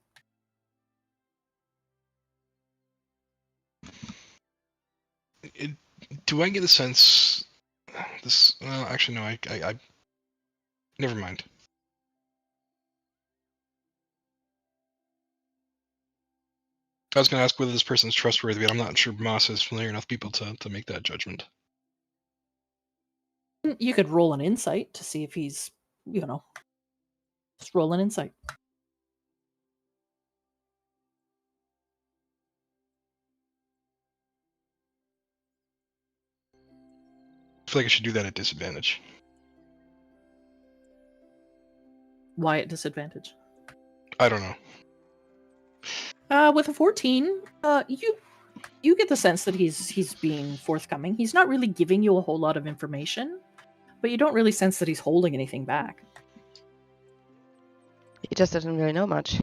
Do I get a sense this? Well, actually, no. I never mind. I was going to ask whether this person's trustworthy, but I'm not sure Moss has familiar enough people to make that judgment. You could roll an insight to see if he's, just roll an insight. I feel like I should do that at disadvantage. Why at disadvantage? I don't know. With a 14, you get the sense that he's being forthcoming. He's not really giving you a whole lot of information, but you don't really sense that he's holding anything back. He just doesn't really know much.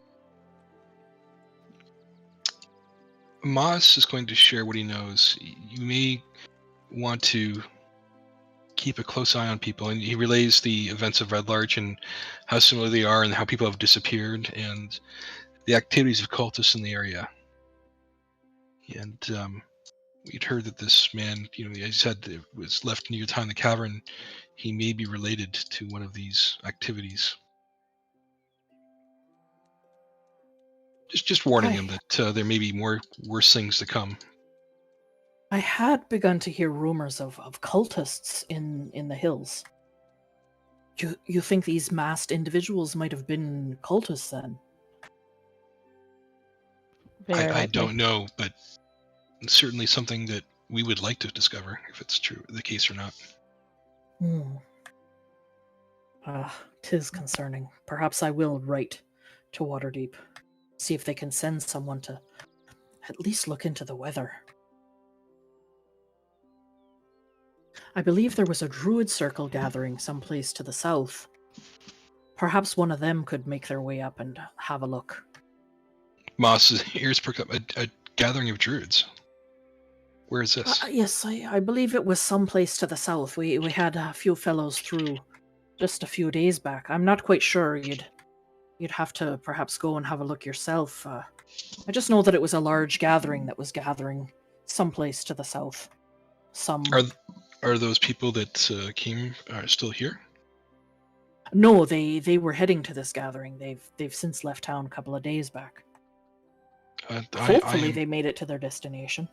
Moss is going to share what he knows. You may want to keep a close eye on people, and he relays the events of Red Larch and how similar they are and how people have disappeared and the activities of cultists in the area. And we'd heard that this man, as you said, was left near time in the cavern. He may be related to one of these activities. Just warning him that there may be more worse things to come. I had begun to hear rumors of cultists in the hills. You think these masked individuals might have been cultists then? I don't know, but it's certainly something that we would like to discover if it's true, the case or not. 'Tis concerning. Perhaps I will write to Waterdeep, see if they can send someone to at least look into the weather. I believe there was a druid circle gathering someplace to the south. Perhaps one of them could make their way up and have a look. Moss's ears perk up. A gathering of druids. Where is this? Yes, I believe it was someplace to the south. We had a few fellows through just a few days back. I'm not quite sure. You'd have to perhaps go and have a look yourself. I just know that it was a large gathering that was gathering someplace to the south. Are those people that came still here? No, they were heading to this gathering. They've since left town a couple of days back. Hopefully they made it to their destination.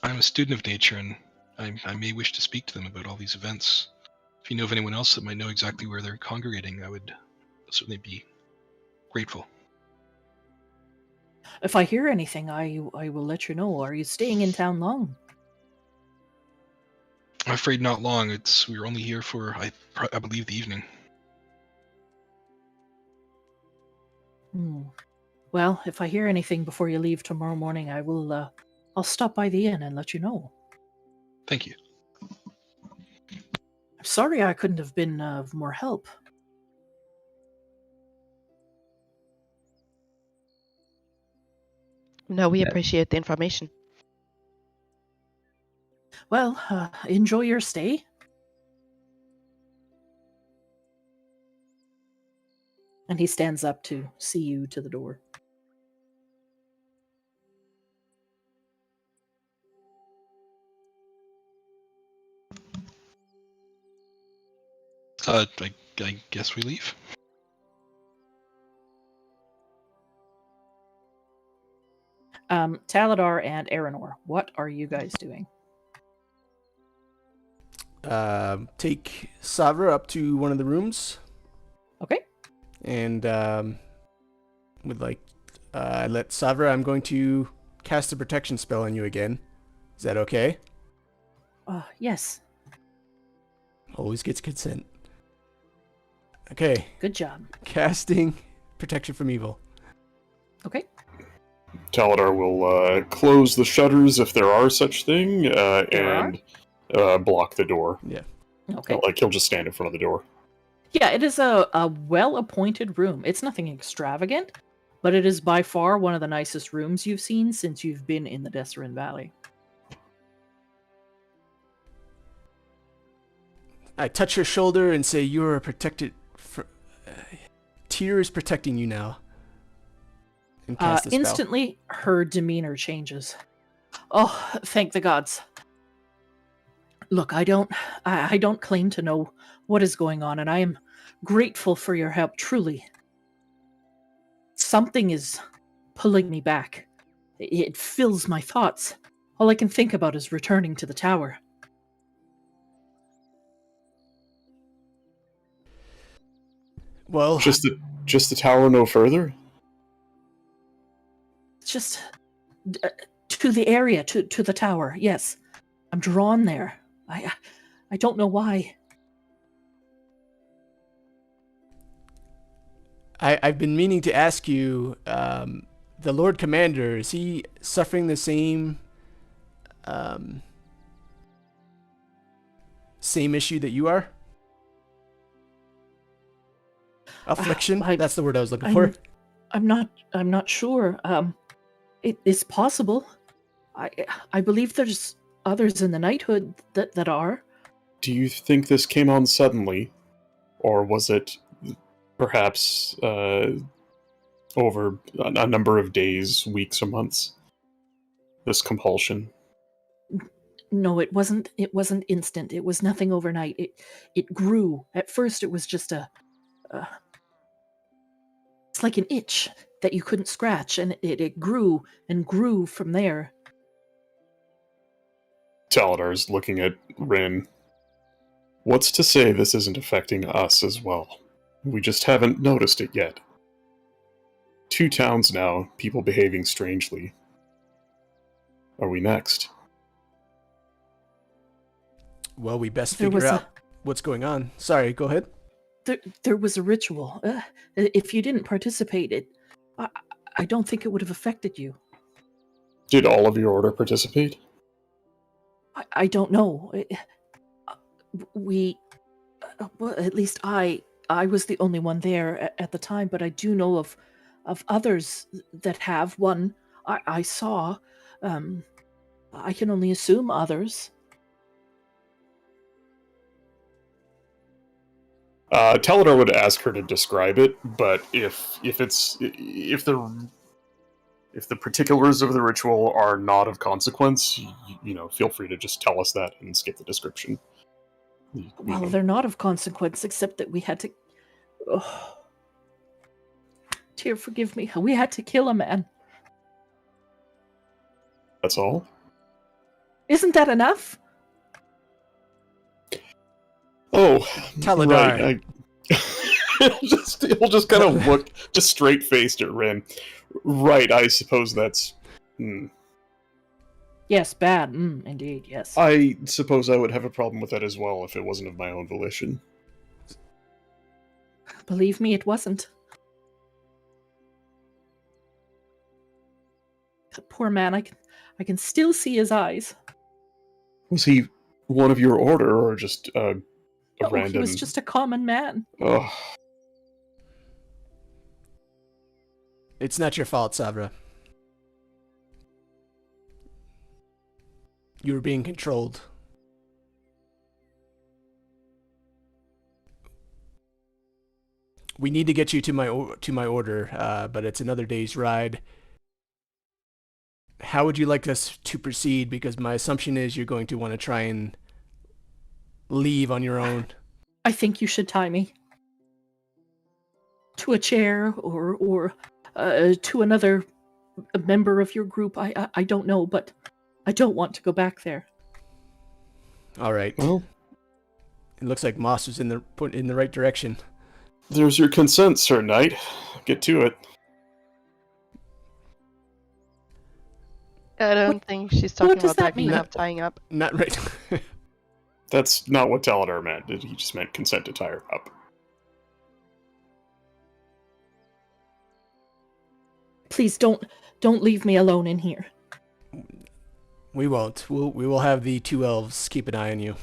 I'm a student of nature, and I may wish to speak to them about all these events. If you know of anyone else that might know exactly where they're congregating, I would certainly be grateful. If I hear anything, I will let you know. Are you staying in town long? I'm afraid not long. We were only here for, I believe, the evening. Well, if I hear anything before you leave tomorrow morning, I will. I'll stop by the inn and let you know. Thank you. I'm sorry I couldn't have been of more help. No, we appreciate the information. Well, enjoy your stay. And he stands up to see you to the door. I guess we leave. Taladar and Aranor, what are you guys doing? Take Savra up to one of the rooms, Okay. and let Savra. I'm going to cast a protection spell on you again. Is that okay? Yes. Always gets consent. Okay, Good job. casting protection from evil. Okay. Taladar will close the shutters if there are such thing, and block the door. Yeah. Okay. Like he'll just stand in front of the door. Yeah, it is a well-appointed room. It's nothing extravagant, but it is by far one of the nicest rooms you've seen since you've been in the Desserin Valley. I touch her shoulder and say, "You are protected. Tyr is protecting you now." And cast the spell. Instantly, her demeanor changes. Oh, thank the gods. Look, I don't claim to know what is going on, and I am grateful for your help, truly. Something is pulling me back. It fills my thoughts. All I can think about is returning to the tower. Well, Just the tower, no further. Just to the area, to the tower. Yes, I'm drawn there. I don't know why. I've been meaning to ask you, the Lord Commander, is he suffering the same issue that you are? Affliction? That's the word I was looking for. I'm not sure. It is possible. I believe there's others in the knighthood that are. Do you think this came on suddenly, or was it perhaps over a number of days, weeks, or months? This compulsion. No, it wasn't instant. It was nothing overnight. It grew. At first it was just it's like an itch that you couldn't scratch, and it grew and grew from there. Taladar's looking at Rin. What's to say this isn't affecting us as well? We just haven't noticed it yet. 2 towns now, people behaving strangely. Are we next? Well, we best There was figure out what's going on. Sorry, go ahead. There was a ritual. If you didn't participate, I don't think it would have affected you. Did all of your order participate? I don't know. We, well, at least I was the only one there at the time, but I do know of others that have. One I saw. I can only assume others. Taladar would ask her to describe it, but if the particulars of the ritual are not of consequence, feel free to just tell us that and skip the description. Well, they're not of consequence, except that we had to. Oh. Tyr, forgive me. We had to kill a man. That's all? Isn't that enough? Oh, Taladar. right. He'll just kind of look just straight-faced at Rin. Right, I suppose that's... Yes, bad. Indeed, yes. I suppose I would have a problem with that as well if it wasn't of my own volition. Believe me, it wasn't. That poor man, I can still see his eyes. Was he one of your order, or just a No, random... he was just a common man. Ugh. It's not your fault, Savra. You were being controlled. we need to get you to my order, but it's another day's ride. How would you like us to proceed? Because my assumption is you're going to want to try and leave on your own. I think you should tie me to a chair or to another member of your group. I don't know, but I don't want to go back there. All right. Well, It looks like Moss was in the right direction. there's your consent, Sir Knight. Get to it. I don't think she's talking does about that that kind mean? of tying up. Not right. That's not what Taladar meant. He just meant consent to tie her up. Please don't leave me alone in here. We won't. We will have the 2 elves keep an eye on you.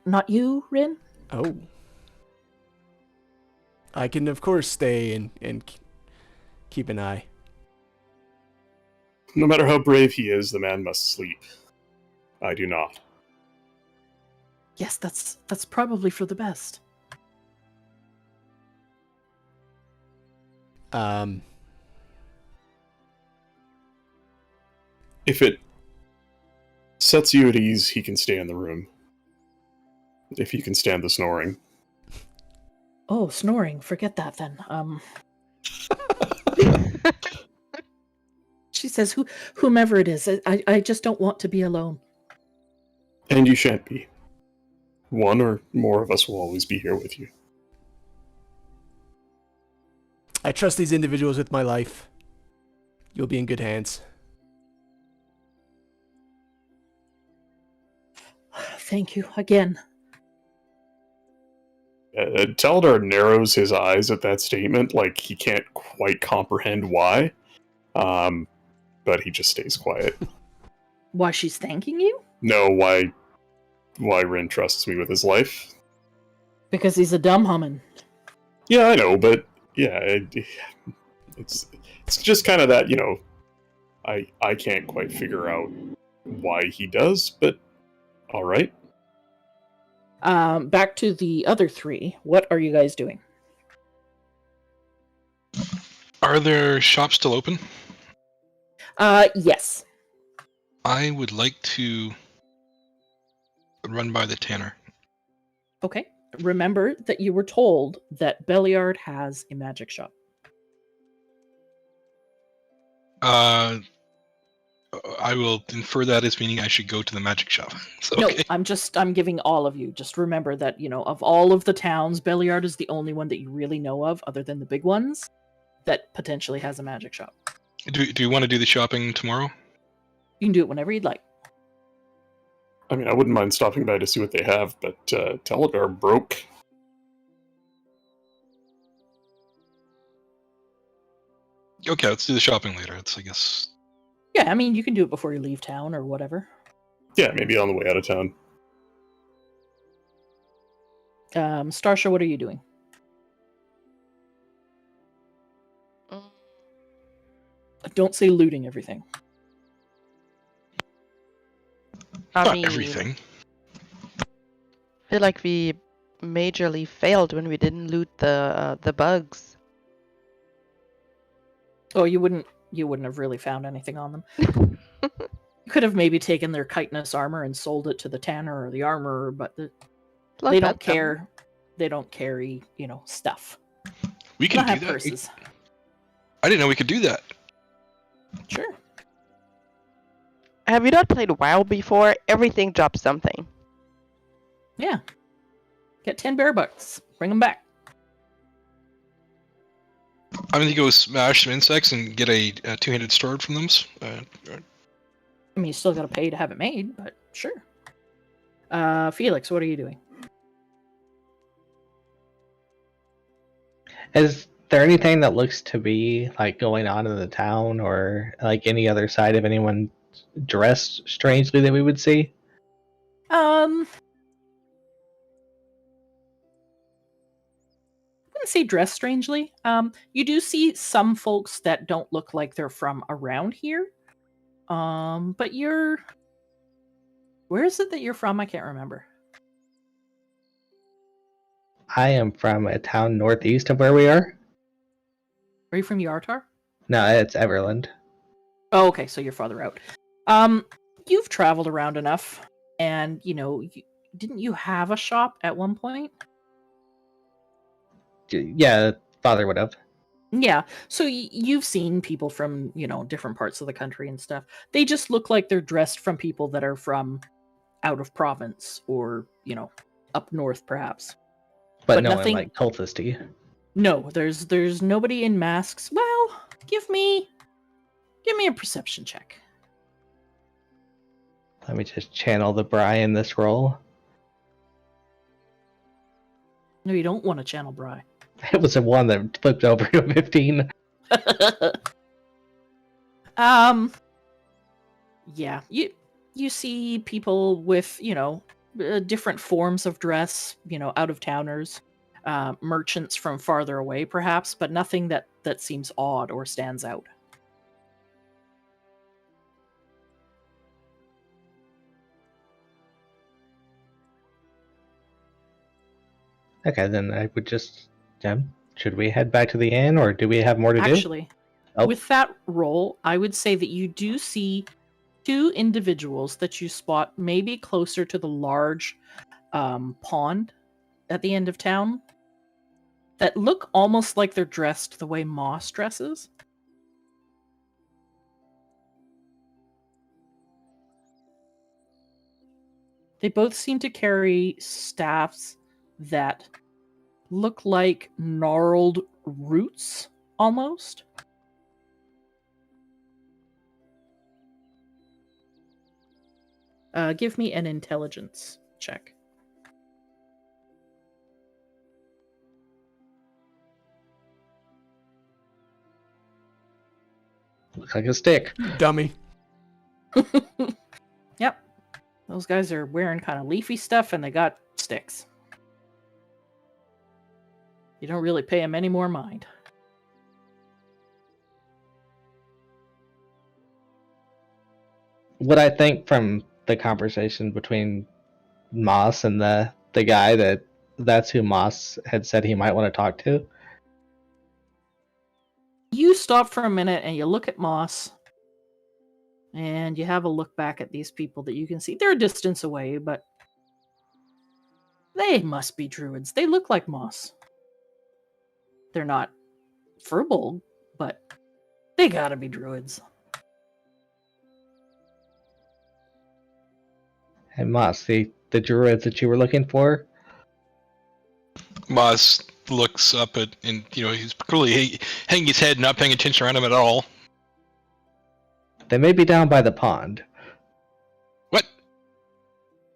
Not you, Rin? Oh. I can, of course, stay and keep an eye. No matter how brave he is, the man must sleep. I do not. Yes, that's probably for the best. If it sets you at ease, he can stay in the room. If you can stand the snoring. Oh, snoring. Forget that then. She says, whomever it is, I just don't want to be alone. And you shan't be. One or more of us will always be here with you. I trust these individuals with my life. You'll be in good hands. Thank you again. Taladar narrows his eyes at that statement, like he can't quite comprehend why. But he just stays quiet. Why she's thanking you? No, why Rin trusts me with his life. Because he's a dumb hummin. Yeah, I know, but yeah, it's just kind of that, you know, I can't quite figure out why he does, but all right. Back to the other 3. What are you guys doing? Are there shops still open? Yes. I would like to run by the tanner. Okay. Remember that you were told that Belliard has a magic shop. I will infer that as meaning I should go to the magic shop. So, No, okay. I'm giving all of you. Just remember that, of all of the towns, Belliard is the only one that you really know of, other than the big ones, that potentially has a magic shop. Do you want to do the shopping tomorrow? You can do it whenever you'd like. I mean, I wouldn't mind stopping by to see what they have, but Taladar broke. Okay, let's do the shopping later. It's, I guess. Yeah, I mean, you can do it before you leave town or whatever. Yeah, maybe on the way out of town. Starsha, what are you doing? Don't say looting everything. I Not mean, everything. I feel like we majorly failed when we didn't loot the bugs. Oh, you wouldn't have really found anything on them. You could have maybe taken their chitinous armor and sold it to the tanner or the armorer, but they don't care. They don't carry, stuff. We They can don't do have that. purses. I didn't know we could do that. Sure. Have you not played WoW before? Everything drops something. Yeah. Get 10 bear bucks. Bring them back. I'm gonna go smash some insects and get a two-handed sword from them. I mean, you still got to pay to have it made, but sure. Felix, what are you doing? Is there anything that looks to be like going on in the town, or like any other side of anyone dressed strangely that we would see? I wouldn't say dress strangely. You do see some folks that don't look like they're from around here. But where is it that you're from? I can't remember. I am from a town northeast of where we are. Are you from Yartar? No, it's Everland. Oh, okay, so you're farther out. You've traveled around enough, and didn't you have a shop at one point? Yeah, father would have. Yeah, so you've seen people from different parts of the country and stuff. They just look like they're dressed from people that are from out of province or up north, perhaps. But But no nothing- one like cultisty. No, there's nobody in masks. Well, give me a perception check. Let me just channel the Bri in this role. No, you don't want to channel Bri. It was a one that flipped over to a 15. Yeah, you see people with different forms of dress, out of towners, merchants from farther away perhaps, but nothing that seems odd or stands out. Okay, then I would just. Should we head back to the inn, or do we have more to do? Actually, Oh. with that roll, I would say that you do see two individuals that you spot maybe closer to the large pond at the end of town that look almost like they're dressed the way Moss dresses. They both seem to carry staffs that look like gnarled roots, almost. Give me an intelligence check. Looks like a stick. Dummy. Yep. Those guys are wearing kind of leafy stuff and they got sticks. You don't really pay them any more mind. What I think from the conversation between Moss and the guy that's who Moss had said he might want to talk to. You stop for a minute and you look at Moss. And you have a look back at these people that you can see. They're a distance away, but they must be druids. They look like Moss. They're not Furbolg, but they gotta be druids. Hey Moss, the druids that you were looking for? Moss looks up at, and he's clearly hanging his head, not paying attention around him at all. They may be down by the pond. What?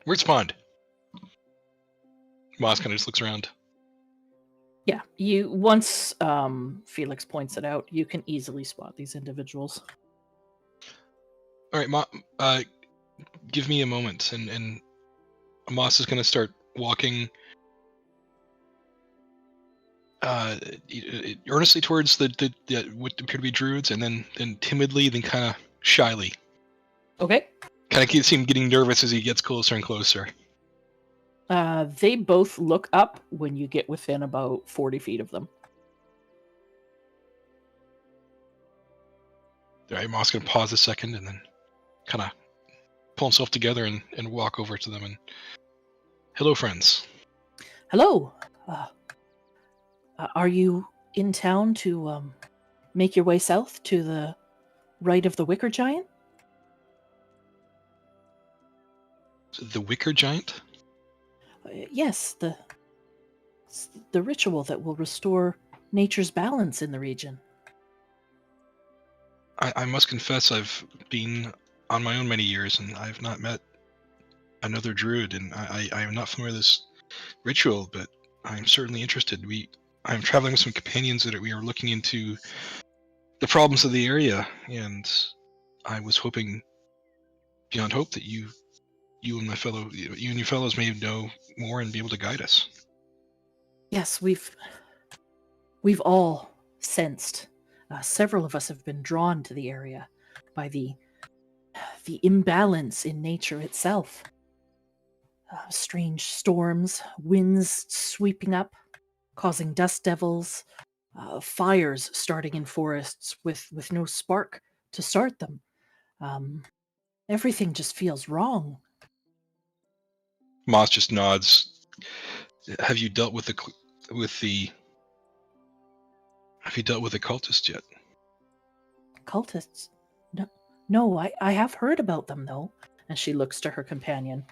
Where's Pond? Moss kind of just looks around. Yeah, once Felix points it out, you can easily spot these individuals. All right, give me a moment, and Moss is going to start walking earnestly towards the what appear to be druids, and then timidly, then kind of shyly. Okay. Kind of see him getting nervous as he gets closer and closer. They both look up when you get within about 40 feet of them. All right, Moss going to pause a second and then kind of pull himself together and walk over to them and, hello, friends. Hello. Are you in town to make your way south to the right of the Wicker Giant? The Wicker Giant? Yes, the ritual that will restore nature's balance in the region. I must confess I've been on my own many years and I've not met another druid, and I am not familiar with this ritual, but I'm certainly interested. I'm traveling with some companions that we are looking into the problems of the area, and I was hoping beyond hope that you and your fellows may know more and be able to guide us. Yes, we've all sensed. Several of us have been drawn to the area by the imbalance in nature itself. Strange storms, winds sweeping up, causing dust devils, fires starting in forests with no spark to start them. Everything just feels wrong. Moss just nods. Have you dealt with the Have you dealt with the cultist yet? Cultists? No, I have heard about them, though. And she looks to her companion.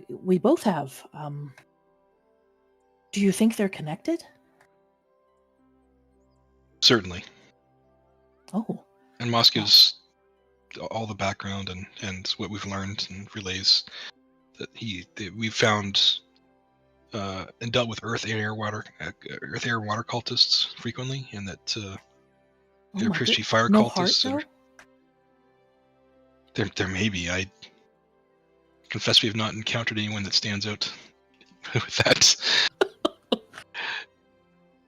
We both have. Do you think they're connected? Certainly. Oh. And Moss gives all the background and what we've learned and relays that we've found and dealt with earth air water cultists frequently, and that there appears to be fire no cultists. Heart, there may be. I confess we have not encountered anyone that stands out with that.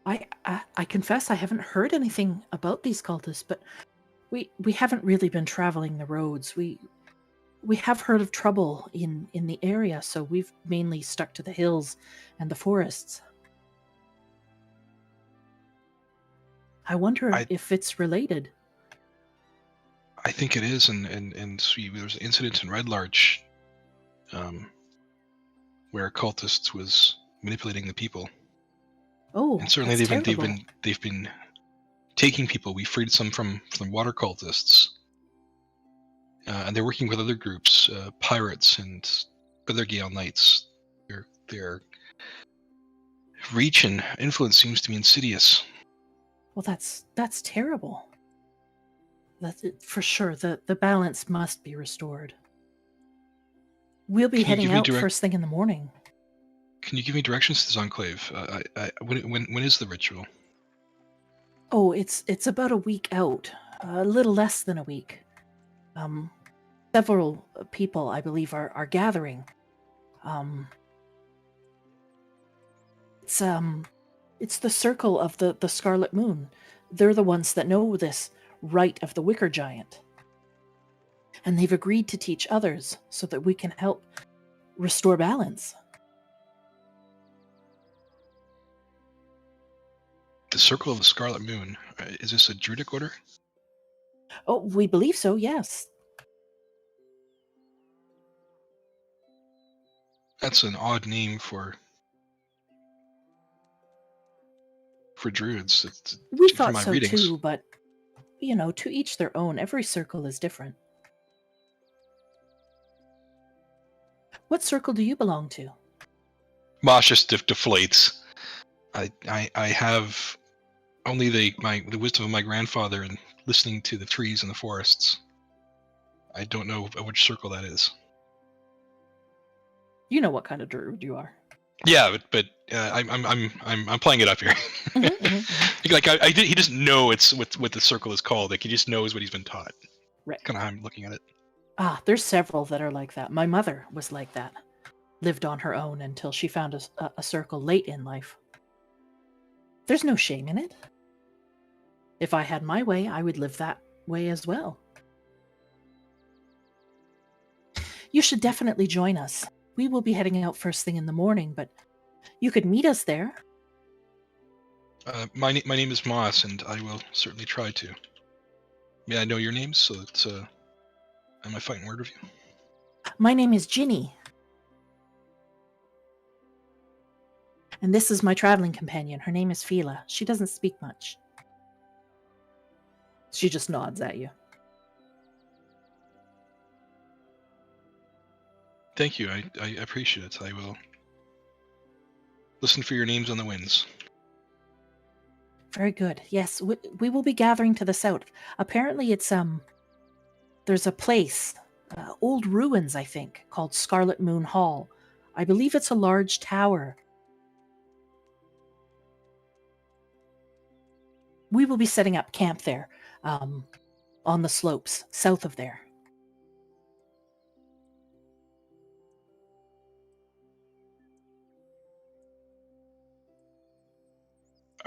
I confess I haven't heard anything about these cultists, but we haven't really been traveling the roads. We have heard of trouble in the area, so we've mainly stuck to the hills and the forests. I wonder if it's related. I think it is, and there's an incident in Red Larch where a cultist was manipulating the people. Oh, and certainly they've been taking people. We freed some from water cultists, and they're working with other groups, pirates and other Gale Knights. Their reach and influence seems to be insidious. Well, that's terrible. That's for sure. The balance must be restored. We'll be heading out first thing in the morning. Can you give me directions to this enclave? When is the ritual? Oh, it's about a week out, a little less than a week. Several people, I believe, are gathering. It's the circle of the Scarlet Moon. They're the ones that know this rite of the Wicker Giant. And they've agreed to teach others so that we can help restore balance. The Circle of the Scarlet Moon. Is this a Druidic order? Oh, we believe so, yes. That's an odd name for druids. We thought so too, but to each their own. Every circle is different. What circle do you belong to? Moss just deflates. I have only the wisdom of my grandfather and listening to the trees in the forests. I don't know which circle that is. You know what kind of druid you are. Yeah, but I'm playing it up here. Mm-hmm. Like he doesn't know it's what the circle is called. Like he just knows what he's been taught. Right. Kind of how I'm looking at it. There's several that are like that. My mother was like that. Lived on her own until she found a circle late in life. There's no shame in it. If I had my way, I would live that way as well. You should definitely join us. We will be heading out first thing in the morning, but you could meet us there. My name is Moss, and I will certainly try to. May I know your names so that I might find word of you? My name is Ginny. And this is my traveling companion. Her name is Fila. She doesn't speak much. She just nods at you. Thank you. I appreciate it. I will listen for your names on the winds. Very good. Yes, we will be gathering to the south. Apparently it's there's a place, old ruins, I think, called Scarlet Moon Hall. I believe it's a large tower. We will be setting up camp there, on the slopes south of there.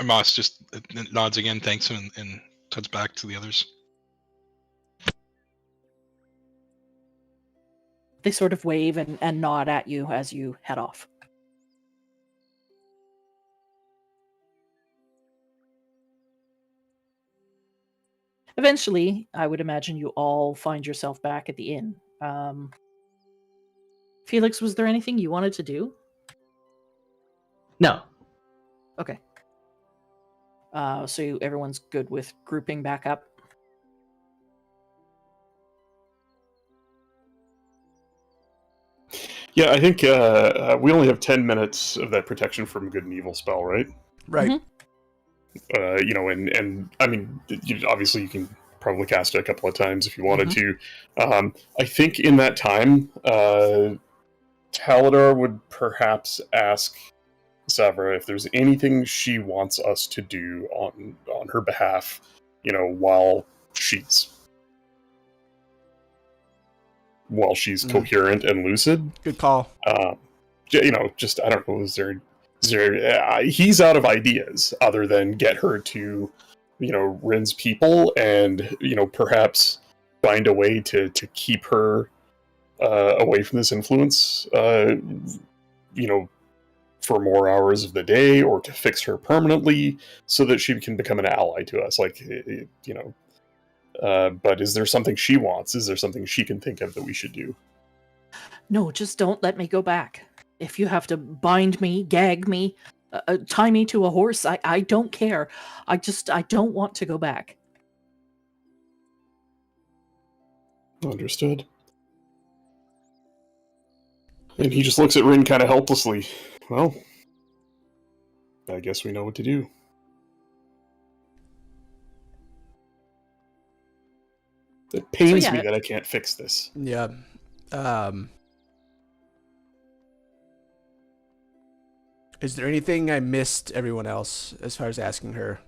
Moss just nods again, thanks him, and turns back to the others. They sort of wave and nod at you as you head off. eventually, I would imagine you all find yourself back at the inn. Felix, was there anything you wanted to do? No. Okay. So everyone's good with grouping back up? Yeah, I think we only have 10 minutes of that protection from good and evil spell, right? Right. Mhm. And I mean, obviously you can probably cast it a couple of times if you wanted to. I think in that time, Taladar would perhaps ask Savra if there's anything she wants us to do on her behalf, while she's coherent and lucid. Good call. Just I don't know. Is there? He's out of ideas other than get her to, Rin's people and perhaps find a way to keep her away from this influence. For more hours of the day, or to fix her permanently so that she can become an ally to us. But is there something she wants? Is there something she can think of that we should do? No, just don't let me go back. If you have to bind me, gag me, tie me to a horse, I don't care. I don't want to go back. Understood. And he just looks at Rin kind of helplessly. Well, I guess we know what to do. It pains me that I can't fix this. Yeah. Is there anything I missed everyone else as far as asking her?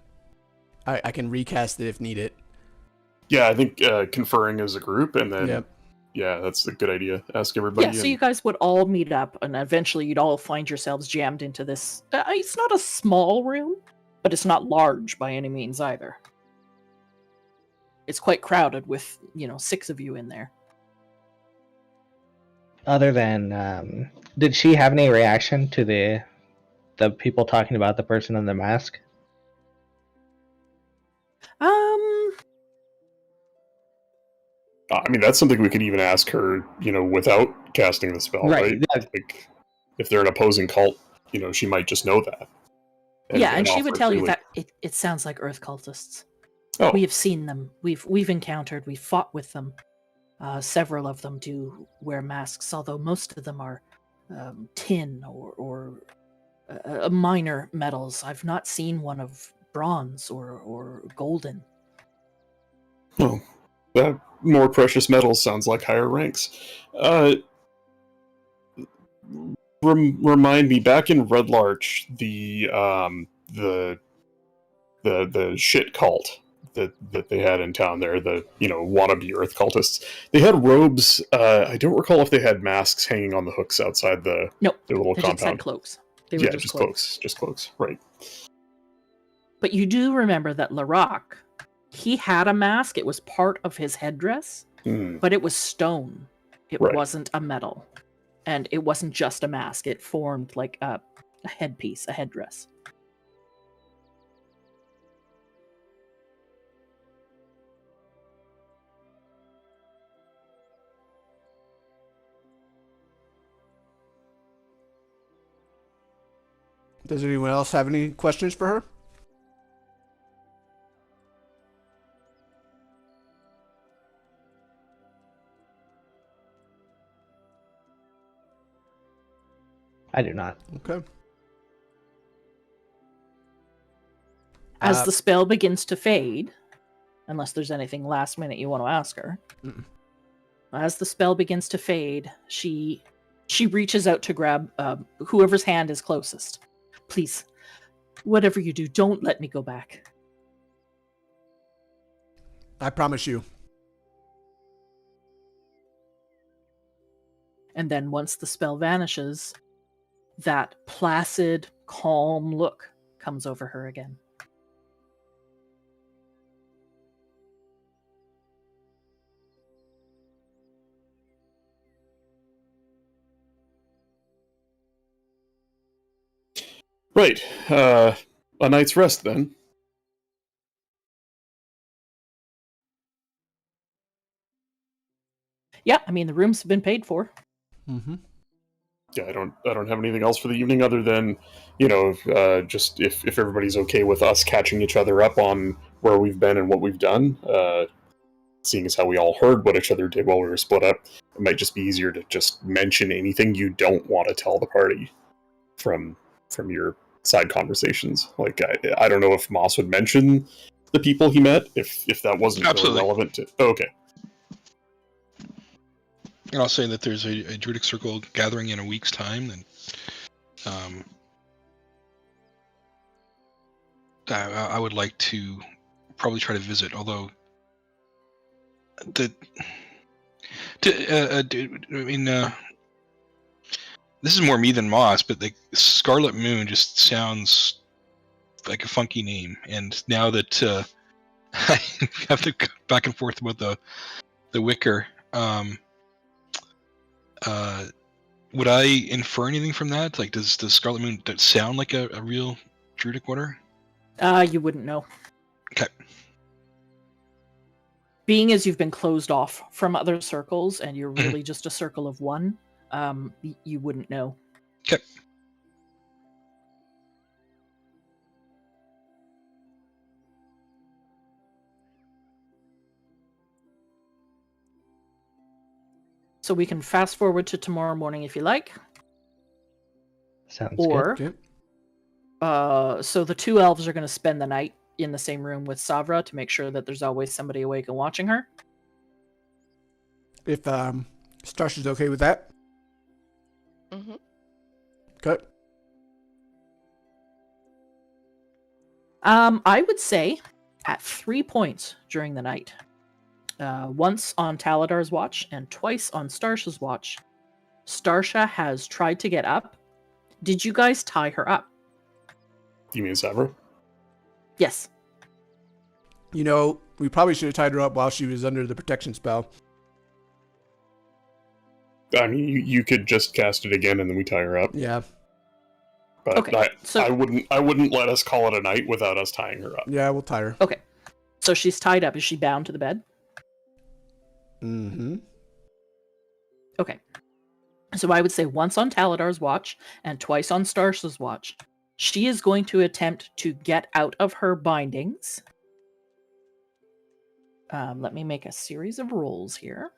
I can recast it if needed. Yeah, I think conferring as a group, and then Yep. Yeah, that's a good idea. Ask everybody. Yeah, so you guys would all meet up, and eventually you'd all find yourselves jammed into this. It's not a small room, but it's not large by any means either. It's quite crowded with, 6 of you in there. Other than, did she have any reaction to the people talking about the person in the mask? I mean, that's something we could even ask her, without casting the spell, right? Like, if they're an opposing cult, she might just know that. And she would tell you that it sounds like Earth cultists. Oh. We have seen them. We've encountered. We've fought with them. Several of them do wear masks, although most of them are tin or minor metals. I've not seen one of bronze or golden. Oh, that more precious metals sounds like higher ranks. Remind me, back in Red Larch, the shit cult that they had in town there, the wannabe Earth cultists, they had robes. I don't recall if they had masks hanging on the hooks outside their little they compound. Just had cloaks. They were just cloaks. Just cloaks, right. But you do remember that Larock, he had a mask. It was part of his headdress, but it was stone. It wasn't a metal. And it wasn't just a mask. It formed like a headpiece, a headdress. Does anyone else have any questions for her? I do not. Okay. As the spell begins to fade, unless there's anything last minute you want to ask her, as the spell begins to fade, she reaches out to grab whoever's hand is closest. Please, whatever you do, don't let me go back. I promise you. And then once the spell vanishes, that placid, calm look comes over her again. Right. A night's rest then. Yeah, I mean the rooms have been paid for. Mm-hmm. Yeah, I don't have anything else for the evening other than, just if everybody's okay with us catching each other up on where we've been and what we've done. Seeing as how we all heard what each other did while we were split up, it might just be easier to just mention anything you don't want to tell the party from your side conversations. Like I don't know if Moss would mention the people he met if that wasn't really Absolutely. relevant to. Oh, okay. And I'll say that there's a Druidic Circle gathering in a week's time, and I would like to probably try to visit. Although this is more me than Moss, but the Scarlet Moon just sounds like a funky name. And now that I have to go back and forth about the Wicker. Would I infer anything from that? Like, does the Scarlet Moon sound like a real Druidic order? You wouldn't know. Okay. Being as you've been closed off from other circles and you're really just a circle of one, you wouldn't know. Okay. So we can fast forward to tomorrow morning if you like. Sounds Or, good. Okay. so the two elves are going to spend the night in the same room with Savra to make sure that there's always somebody awake and watching her. If Starsha's okay with that. Mm-hmm. Okay. I would say at 3 points during the night. Once on Taladar's watch and twice on Starsha's watch. Starsha has tried to get up. Did you guys tie her up? You mean Savra? Yes. You know, we probably should have tied her up while she was under the protection spell. I mean, you could just cast it again and then we tie her up. Yeah. But Okay, I wouldn't let us call it a night without us tying her up. Yeah, we'll tie her. Okay. So she's tied up. Is she bound to the bed? Mm-hmm. Okay. So I would say once on Taladar's watch and twice on Starsha's watch. She is going to attempt to get out of her bindings. Let me make a series of rolls here.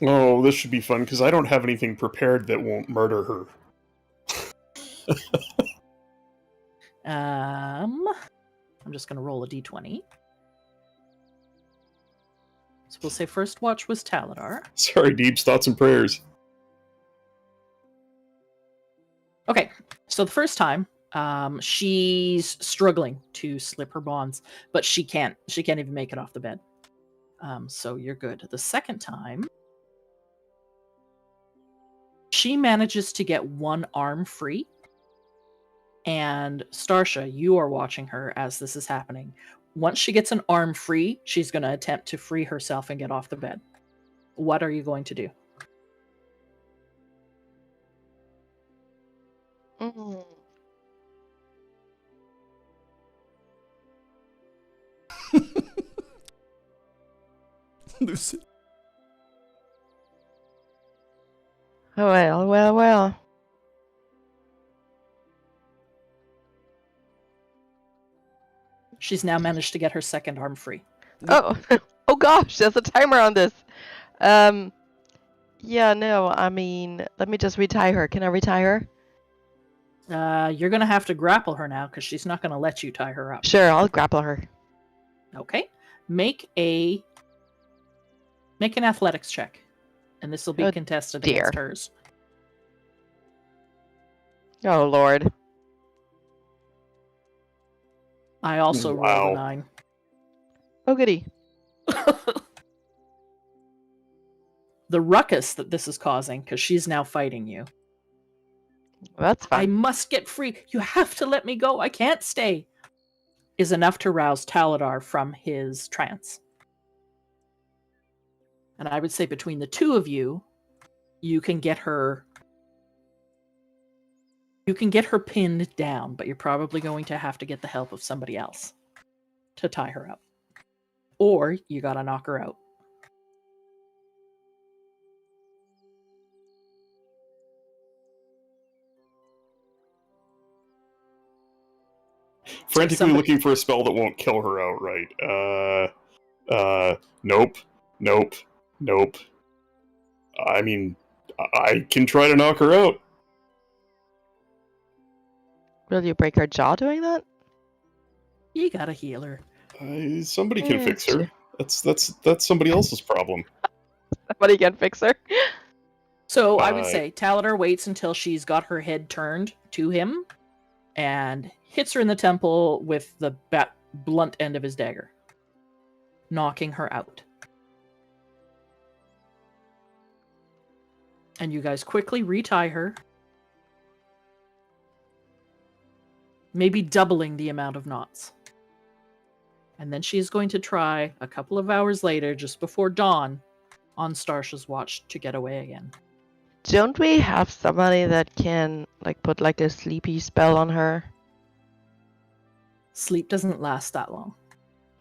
Oh, this should be fun because I don't have anything prepared that won't murder her. I'm just going to roll a d20. So we'll say first watch was Taladar. Sorry, Deeps, thoughts and prayers. Okay, so the first time, she's struggling to slip her bonds, but she can't even make it off the bed. So you're good. The second time, she manages to get one arm free. And Starsha, you are watching her as this is happening. Once she gets an arm free, she's going to attempt to free herself and get off the bed. What are you going to do? Mm. Lucy. Well. She's now managed to get her second arm free. Oh, oh gosh, there's a timer on this. Yeah, no, I mean, let me just retie her. Can I retie her? You're going to have to grapple her now because she's not going to let you tie her up. Sure, I'll grapple her. Okay. Make an athletics check. And this will be Oh, contested dear. against hers. Oh, Lord. I also rolled Wow. a 9. Oh, goody. The ruckus that this is causing, because she's now fighting you. Well, that's I fine. must get free. You have to let me go. I can't stay. Is enough to rouse Taladar from his trance. And I would say between the two of you, you can get her pinned down, but you're probably going to have to get the help of somebody else to tie her up. Or you gotta knock her out. Frantically Somebody- looking for a spell that won't kill her outright. Nope. I mean, I can try to knock her out. Will you break her jaw doing that? You got a healer. Somebody can Eh, fix her. sure. That's somebody else's problem. Somebody can fix her. So I would Uh, say Taladar waits until she's got her head turned to him and hits her in the temple with the blunt end of his dagger, knocking her out. And you guys quickly retie her, maybe doubling the amount of knots. And then she's going to try a couple of hours later, just before dawn, on Starsha's watch to get away again. Don't we have somebody that can like put like a sleepy spell on her? Sleep doesn't last that long.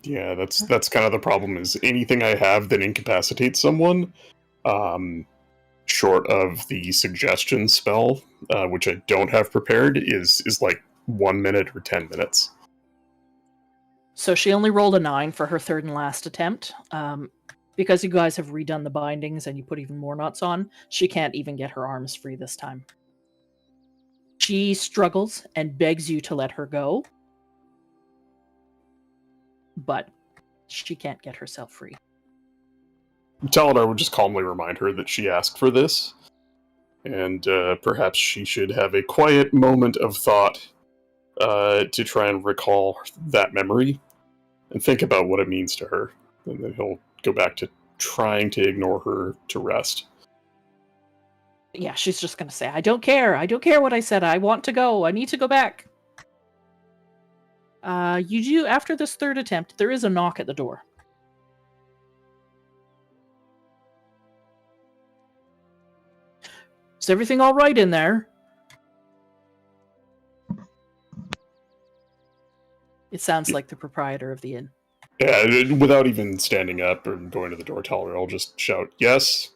Yeah, that's kind of the problem. Is anything I have that incapacitates someone, short of the suggestion spell, which I don't have prepared, is like 1 minute or 10 minutes. So she only rolled a 9 for her third and last attempt. Because you guys have redone the bindings and you put even more knots on, she can't even get her arms free this time. She struggles and begs you to let her go, but she can't get herself free. Taladar would just calmly remind her that she asked for this, and perhaps she should have a quiet moment of thought to try and recall that memory and think about what it means to her. And then he'll go back to trying to ignore her to rest. Yeah, she's just going to say, I don't care what I said. I want to go. I need to go back. You do, after this third attempt, there is a knock at the door. Is everything all right in there? It sounds like the proprietor of the inn. Yeah, without even standing up or going to the door, Taladar will just shout, yes.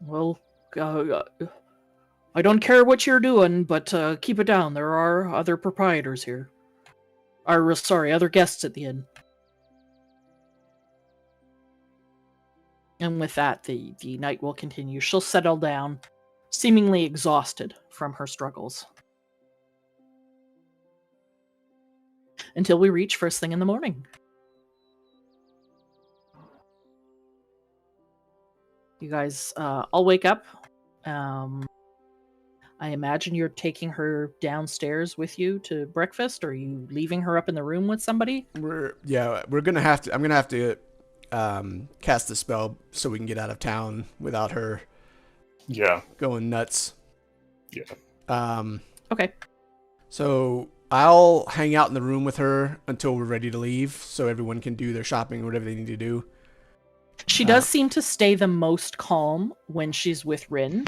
Well, I don't care what you're doing, but keep it down. There are other proprietors here. Other guests at the inn. And with that, the night will continue. She'll settle down, seemingly exhausted from her struggles. Until we reach first thing in the morning. You guys all wake up. I imagine you're taking her downstairs with you to breakfast, or are you leaving her up in the room with somebody? I'm gonna have to cast the spell so we can get out of town without her Yeah. going nuts. Yeah. Okay. So I'll hang out in the room with her until we're ready to leave, so everyone can do their shopping or whatever they need to do. She does seem to stay the most calm when she's with Rin.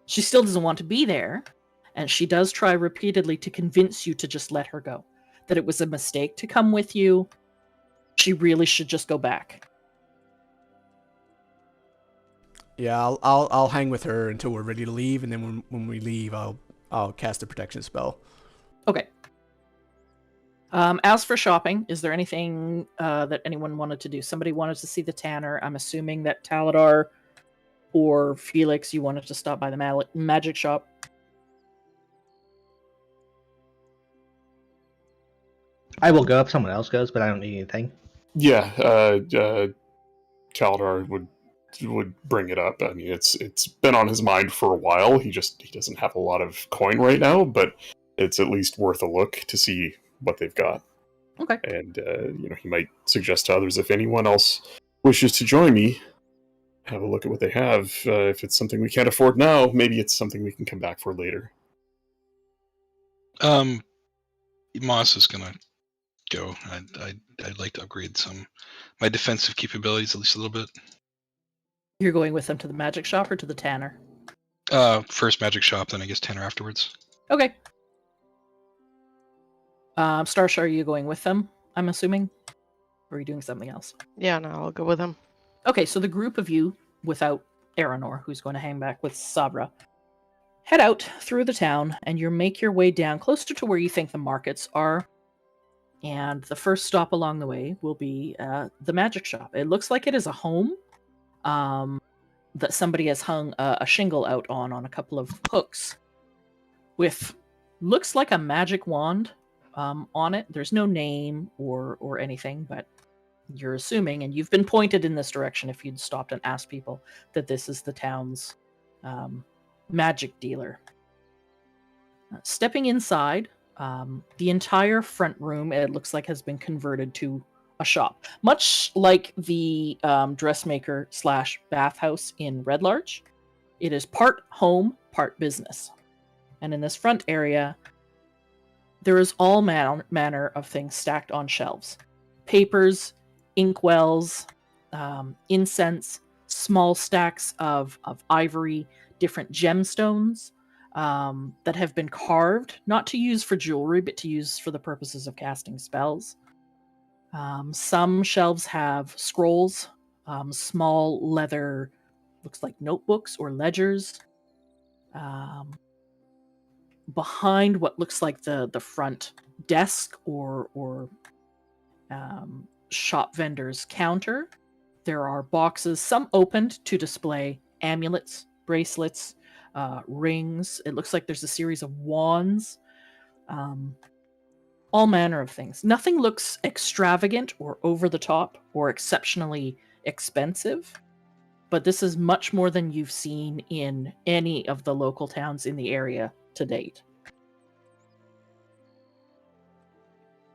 She still doesn't want to be there, and she does try repeatedly to convince you to just let her go. That it was a mistake to come with you. She really should just go back. Yeah, I'll hang with her until we're ready to leave, and then when we leave, I'll cast a protection spell. Okay. As for shopping, is there anything that anyone wanted to do? Somebody wanted to see the Tanner. I'm assuming that Taladar or Felix, you wanted to stop by the magic shop. I will go if someone else goes, but I don't need anything. Yeah, Taladar would bring it up. I mean, it's been on his mind for a while. He doesn't have a lot of coin right now, but it's at least worth a look to see what they've got. Okay. And he might suggest to others, if anyone else wishes to join me, have a look at what they have. If it's something we can't afford now, maybe it's something we can come back for later. Moss is gonna go. I'd like to upgrade my defensive capabilities at least a little bit. You're going with them to the magic shop or to the Tanner? First magic shop, then I guess Tanner afterwards. Okay. Starsha, are you going with them? I'm assuming, or are you doing something else? Yeah, no, I'll go with him. Okay, so the group of you, without Aranor, who's going to hang back with Sabra, head out through the town, and you make your way down closer to where you think the markets are. And the first stop along the way will be the magic shop. It looks like it is a home that somebody has hung a shingle out on a couple of hooks with looks like a magic wand on it. There's no name or anything, but you're assuming, and you've been pointed in this direction if you'd stopped and asked people, that this is the town's magic dealer. Stepping inside, the entire front room, it looks like, has been converted to a shop, much like the dressmaker / bathhouse in Red Larch. It is part home, part business. And in this front area, there is all manner of things stacked on shelves. Papers, inkwells, incense, small stacks of ivory, different gemstones that have been carved, not to use for jewelry, but to use for the purposes of casting spells. Some shelves have scrolls, small leather, looks like notebooks or ledgers. Behind what looks like the front desk or shop vendor's counter, there are boxes, some opened to display amulets, bracelets, rings. It looks like there's a series of wands. All manner of things. Nothing looks extravagant or over the top or exceptionally expensive, but this is much more than you've seen in any of the local towns in the area to date.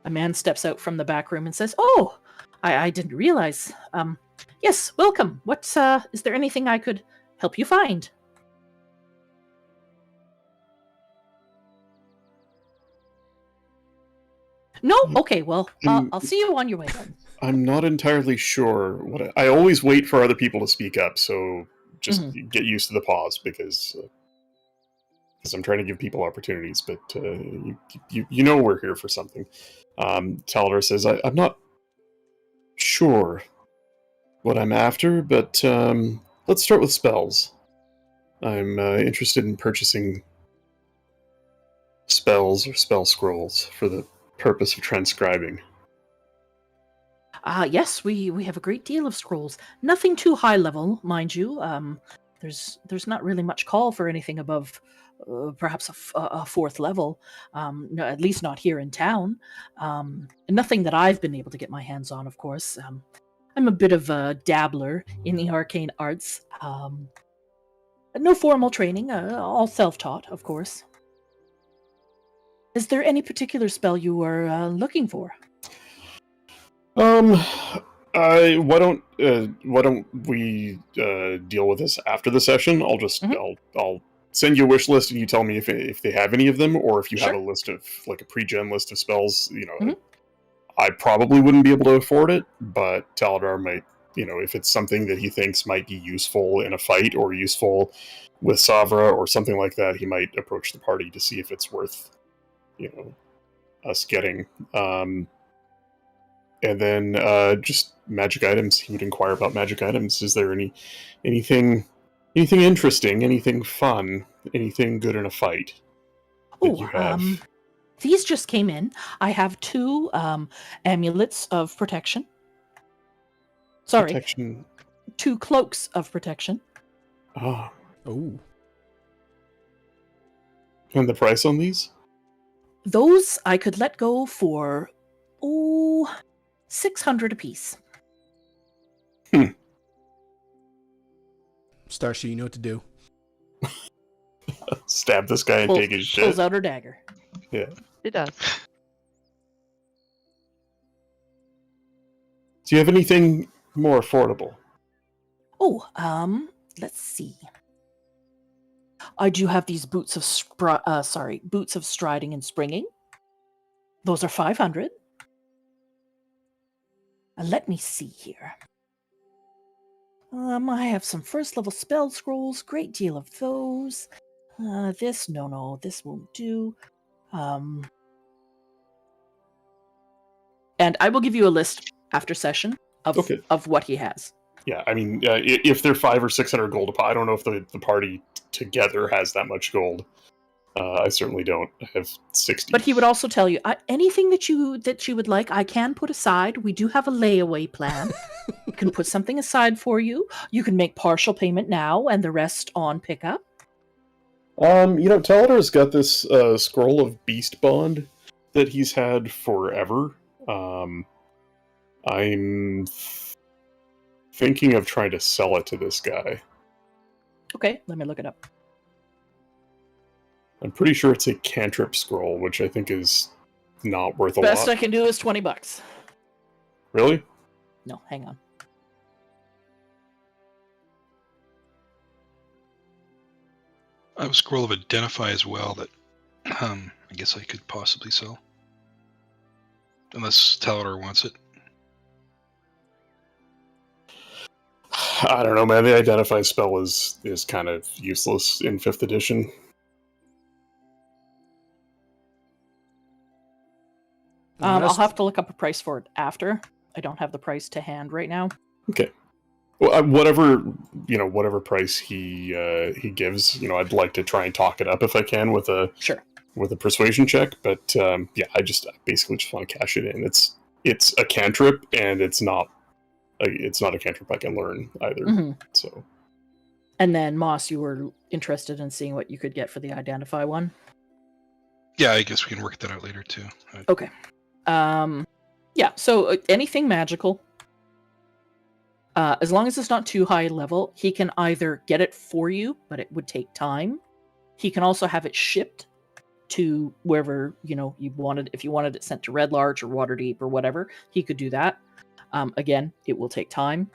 A man steps out from the back room and says, "Oh, I didn't realize. Yes, welcome. What, is there anything I could help you find?" No? Okay, well, I'll see you on your way then. I'm not entirely sure what I always wait for other people to speak up, so just get used to the pause because I'm trying to give people opportunities. But you know we're here for something. Taladar says, I'm not sure what I'm after, but let's start with spells. I'm interested in purchasing spells or spell scrolls for the purpose of transcribing. Yes, we have a great deal of scrolls. Nothing too high level, mind you. There's not really much call for anything above perhaps a fourth level. No, at least not here in town. Nothing that I've been able to get my hands on, of course. I'm a bit of a dabbler in the arcane arts. No formal training, all self-taught, of course. Is there any particular spell you are looking for? Why don't we deal with this after the session? I'll just I'll send you a wish list and you tell me if they have any of them, or if you have a list of like a pre-gen list of spells. I probably wouldn't be able to afford it, but Taladar might. If it's something that he thinks might be useful in a fight or useful with Savra or something like that, he might approach the party to see if it's worth us getting. And then just magic items. He would inquire about magic items. Is there anything interesting, anything fun, anything good in a fight that you have? These just came in. I have 2 amulets of protection. Sorry, Protection. 2 cloaks of protection. Ah. Oh. And the price on these? Those I could let go for 600 apiece. Starsha, you know what to do. Stab this guy and take his shit. Pulls out her dagger. Yeah. It does. Do you have anything more affordable? Let's see. I do have these boots of striding and springing. Those are 500. Let me see here. I have some first level spell scrolls, great deal of those. This won't do. And I will give you a list after session of Okay. of what he has. Yeah, I mean, if they're 500 or 600 gold a pop, I don't know if the party together has that much gold. I certainly don't. I have 60. But he would also tell you anything that you would like, I can put aside. We do have a layaway plan. We can put something aside for you. You can make partial payment now and the rest on pickup. Talador's got this scroll of Beast Bond that he's had forever. I'm thinking of trying to sell it to this guy. Okay, let me look it up. I'm pretty sure it's a cantrip scroll, which I think is not worth a Best lot. I can do is $20. Really? No, hang on. I have a scroll of Identify as well that I guess I could possibly sell. Unless Talador wants it. I don't know, man. The Identify spell is kind of useless in 5th edition. I'll have to look up a price for it after. I don't have the price to hand right now. Okay. Well, whatever price he gives, I'd like to try and talk it up if I can with a persuasion check. But I basically just want to cash it in. It's a cantrip, and it's not a cantrip I can learn either. Mm-hmm. So. And then Moss, you were interested in seeing what you could get for the Identify one. Yeah, I guess we can work that out later too. Okay. Yeah. So anything magical. As long as it's not too high level, he can either get it for you, but it would take time. He can also have it shipped to wherever, you wanted. If you wanted it sent to Red Larch or Waterdeep or whatever, he could do that. Again, it will take time.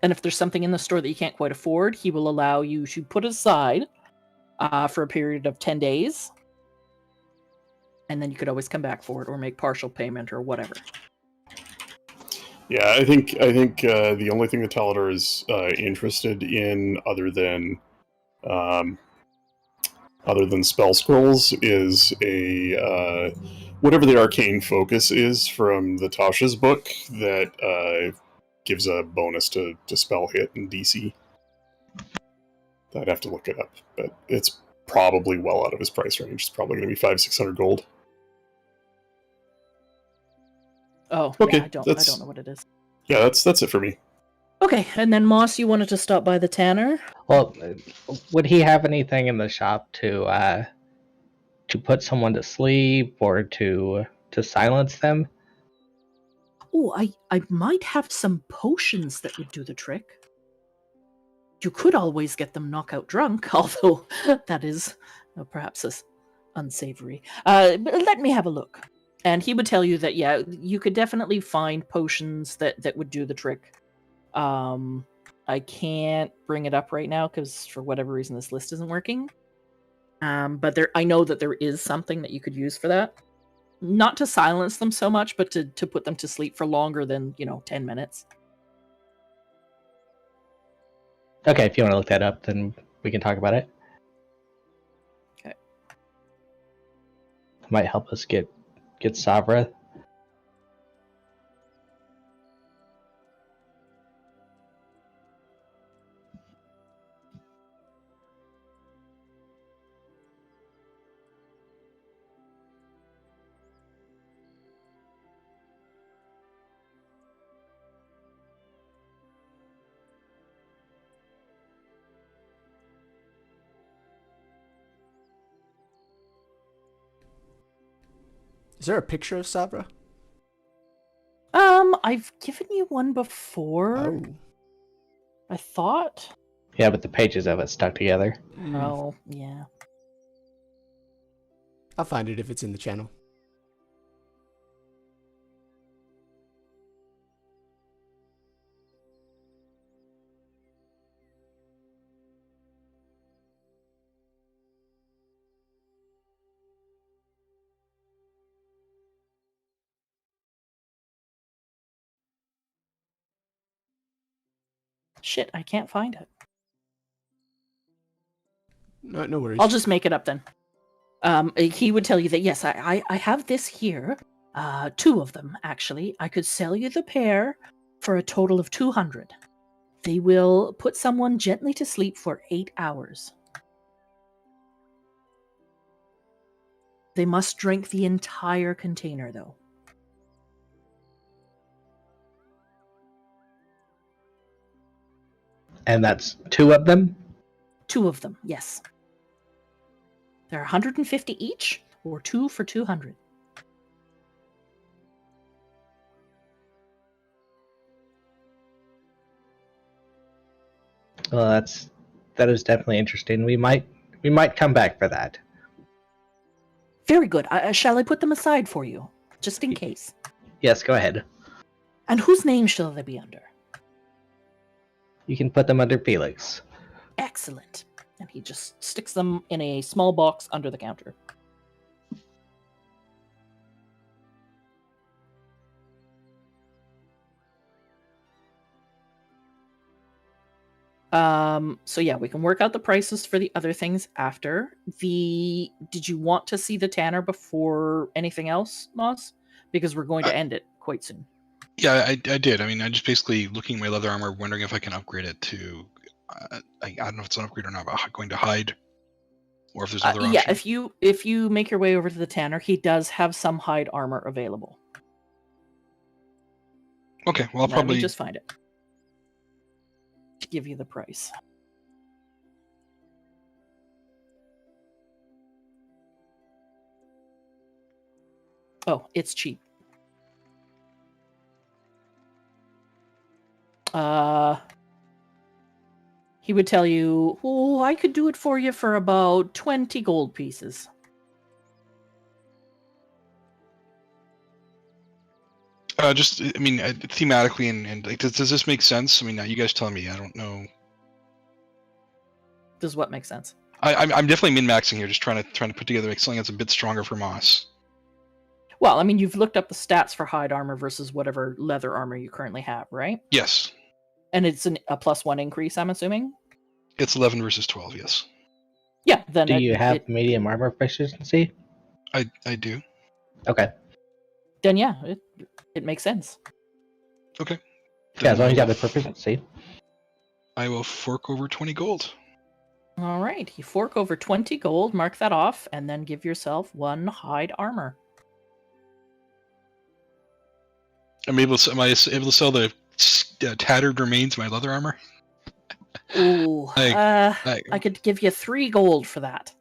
And if there's something in the store that you can't quite afford, he will allow you to put it aside for a period of 10 days. And then you could always come back for it or make partial payment or whatever. Yeah, I think the only thing that Talador is interested in, other than spell scrolls, is a whatever the arcane focus is from the Tasha's book that gives a bonus to spell hit and DC. I'd have to look it up, but it's probably well out of his price range. It's probably going to be 500-600 gold. Oh, okay, yeah, I don't know what it is. Yeah, that's it for me. Okay, and then Moss, you wanted to stop by the tanner? Well, would he have anything in the shop to put someone to sleep or to silence them? Oh, I might have some potions that would do the trick. You could always get them knockout drunk, although that is perhaps unsavory. But let me have a look. And he would tell you that, yeah, you could definitely find potions that would do the trick. I can't bring it up right now because for whatever reason this list isn't working. But I know that there is something that you could use for that. Not to silence them so much, but to put them to sleep for longer than, 10 minutes. Okay, if you want to look that up, then we can talk about it. Okay. It might help us get Savra. Is there a picture of Sabra? I've given you one before. Oh. I thought. Yeah, but the pages of it stuck together. Oh, yeah. I'll find it if it's in the channel. Shit, I can't find it. No worries. I'll just make it up then. He would tell you that, yes, I have this here. 2 of them, actually. I could sell you the pair for a total of 200. They will put someone gently to sleep for 8 hours. They must drink the entire container, though. And that's 2 of them? 2 of them, yes. They're 150 each, or 2 for 200. Well, that is definitely interesting. We might come back for that. Very good. Shall I put them aside for you, just in case? Yes, go ahead. And whose name shall they be under? You can put them under Felix. Excellent. And he just sticks them in a small box under the counter. So yeah, we can work out the prices for the other things after. Did you want to see the Tanner before anything else, Moss? Because we're going to end it quite soon. Yeah, I did. I mean, I'm just basically looking at my leather armor, wondering if I can upgrade it to. I don't know if it's an upgrade or not, but going to hide, or if there's other yeah, options. if you make your way over to the Tanner, he does have some hide armor available. Okay, well, I'll Let probably me just find it to give you the price. Oh, it's cheap. He would tell you, oh, I could do it for you for about 20 gold pieces. just, I mean, thematically and like, does this make sense? I mean, now you guys tell me. I don't know. Does what make sense? I'm definitely min-maxing here, just trying to put together, make something that's a bit stronger for Moss. Well, I mean, you've looked up the stats for hide armor versus whatever leather armor you currently have, right? Yes, And it's a +1 increase, I'm assuming? it's 11 versus 12. Yes, Yeah, then Do you have medium armor proficiency? I do. Okay. then yeah, it makes sense. Okay. Yeah, as long as you Then have the proficiency. I will fork over 20 gold. All right, you fork over 20 gold, mark that off, and then give yourself 1 hide armor. Am I able to sell the tattered remains of my leather armor? Ooh, I I could give you 3 gold for that.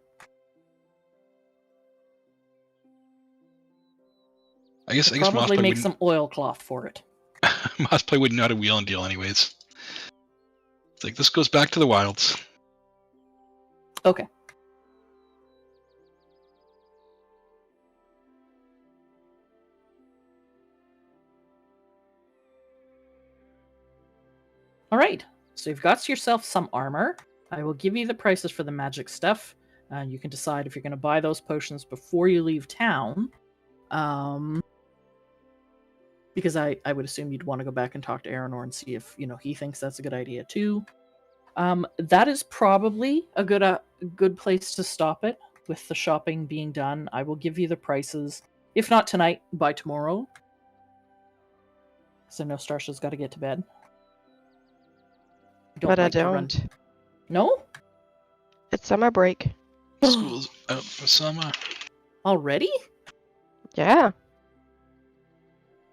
guess Moss Probably probably make wouldn't. some oilcloth for it. Moss probably wouldn't know how to wheel and deal, anyways. It's like this goes back to the wilds. Okay. All right, so you've got yourself some armor. I will give you the prices for the magic stuff. You can decide if you're going to buy those potions before you leave town. Because I would assume you'd want to go back and talk to Aranor and see if he thinks that's a good idea too. That is probably a good place to stop it. With the shopping being done, I will give you the prices. If not tonight, by tomorrow. So no, Starsha's got to get to bed. But I like to run- don't. No? It's summer break. School's out for summer. Already? Yeah.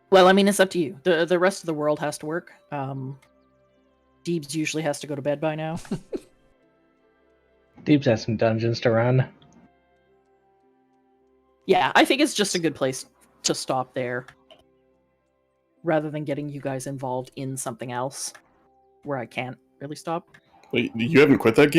Well, I mean, it's up to you. The rest of the world has to work. Deebs usually has to go to bed by now. Deebs has some dungeons to run. Yeah, I think it's just a good place to stop there. Rather than getting you guys involved in something else where I can't really stop. Wait, you haven't quit that game?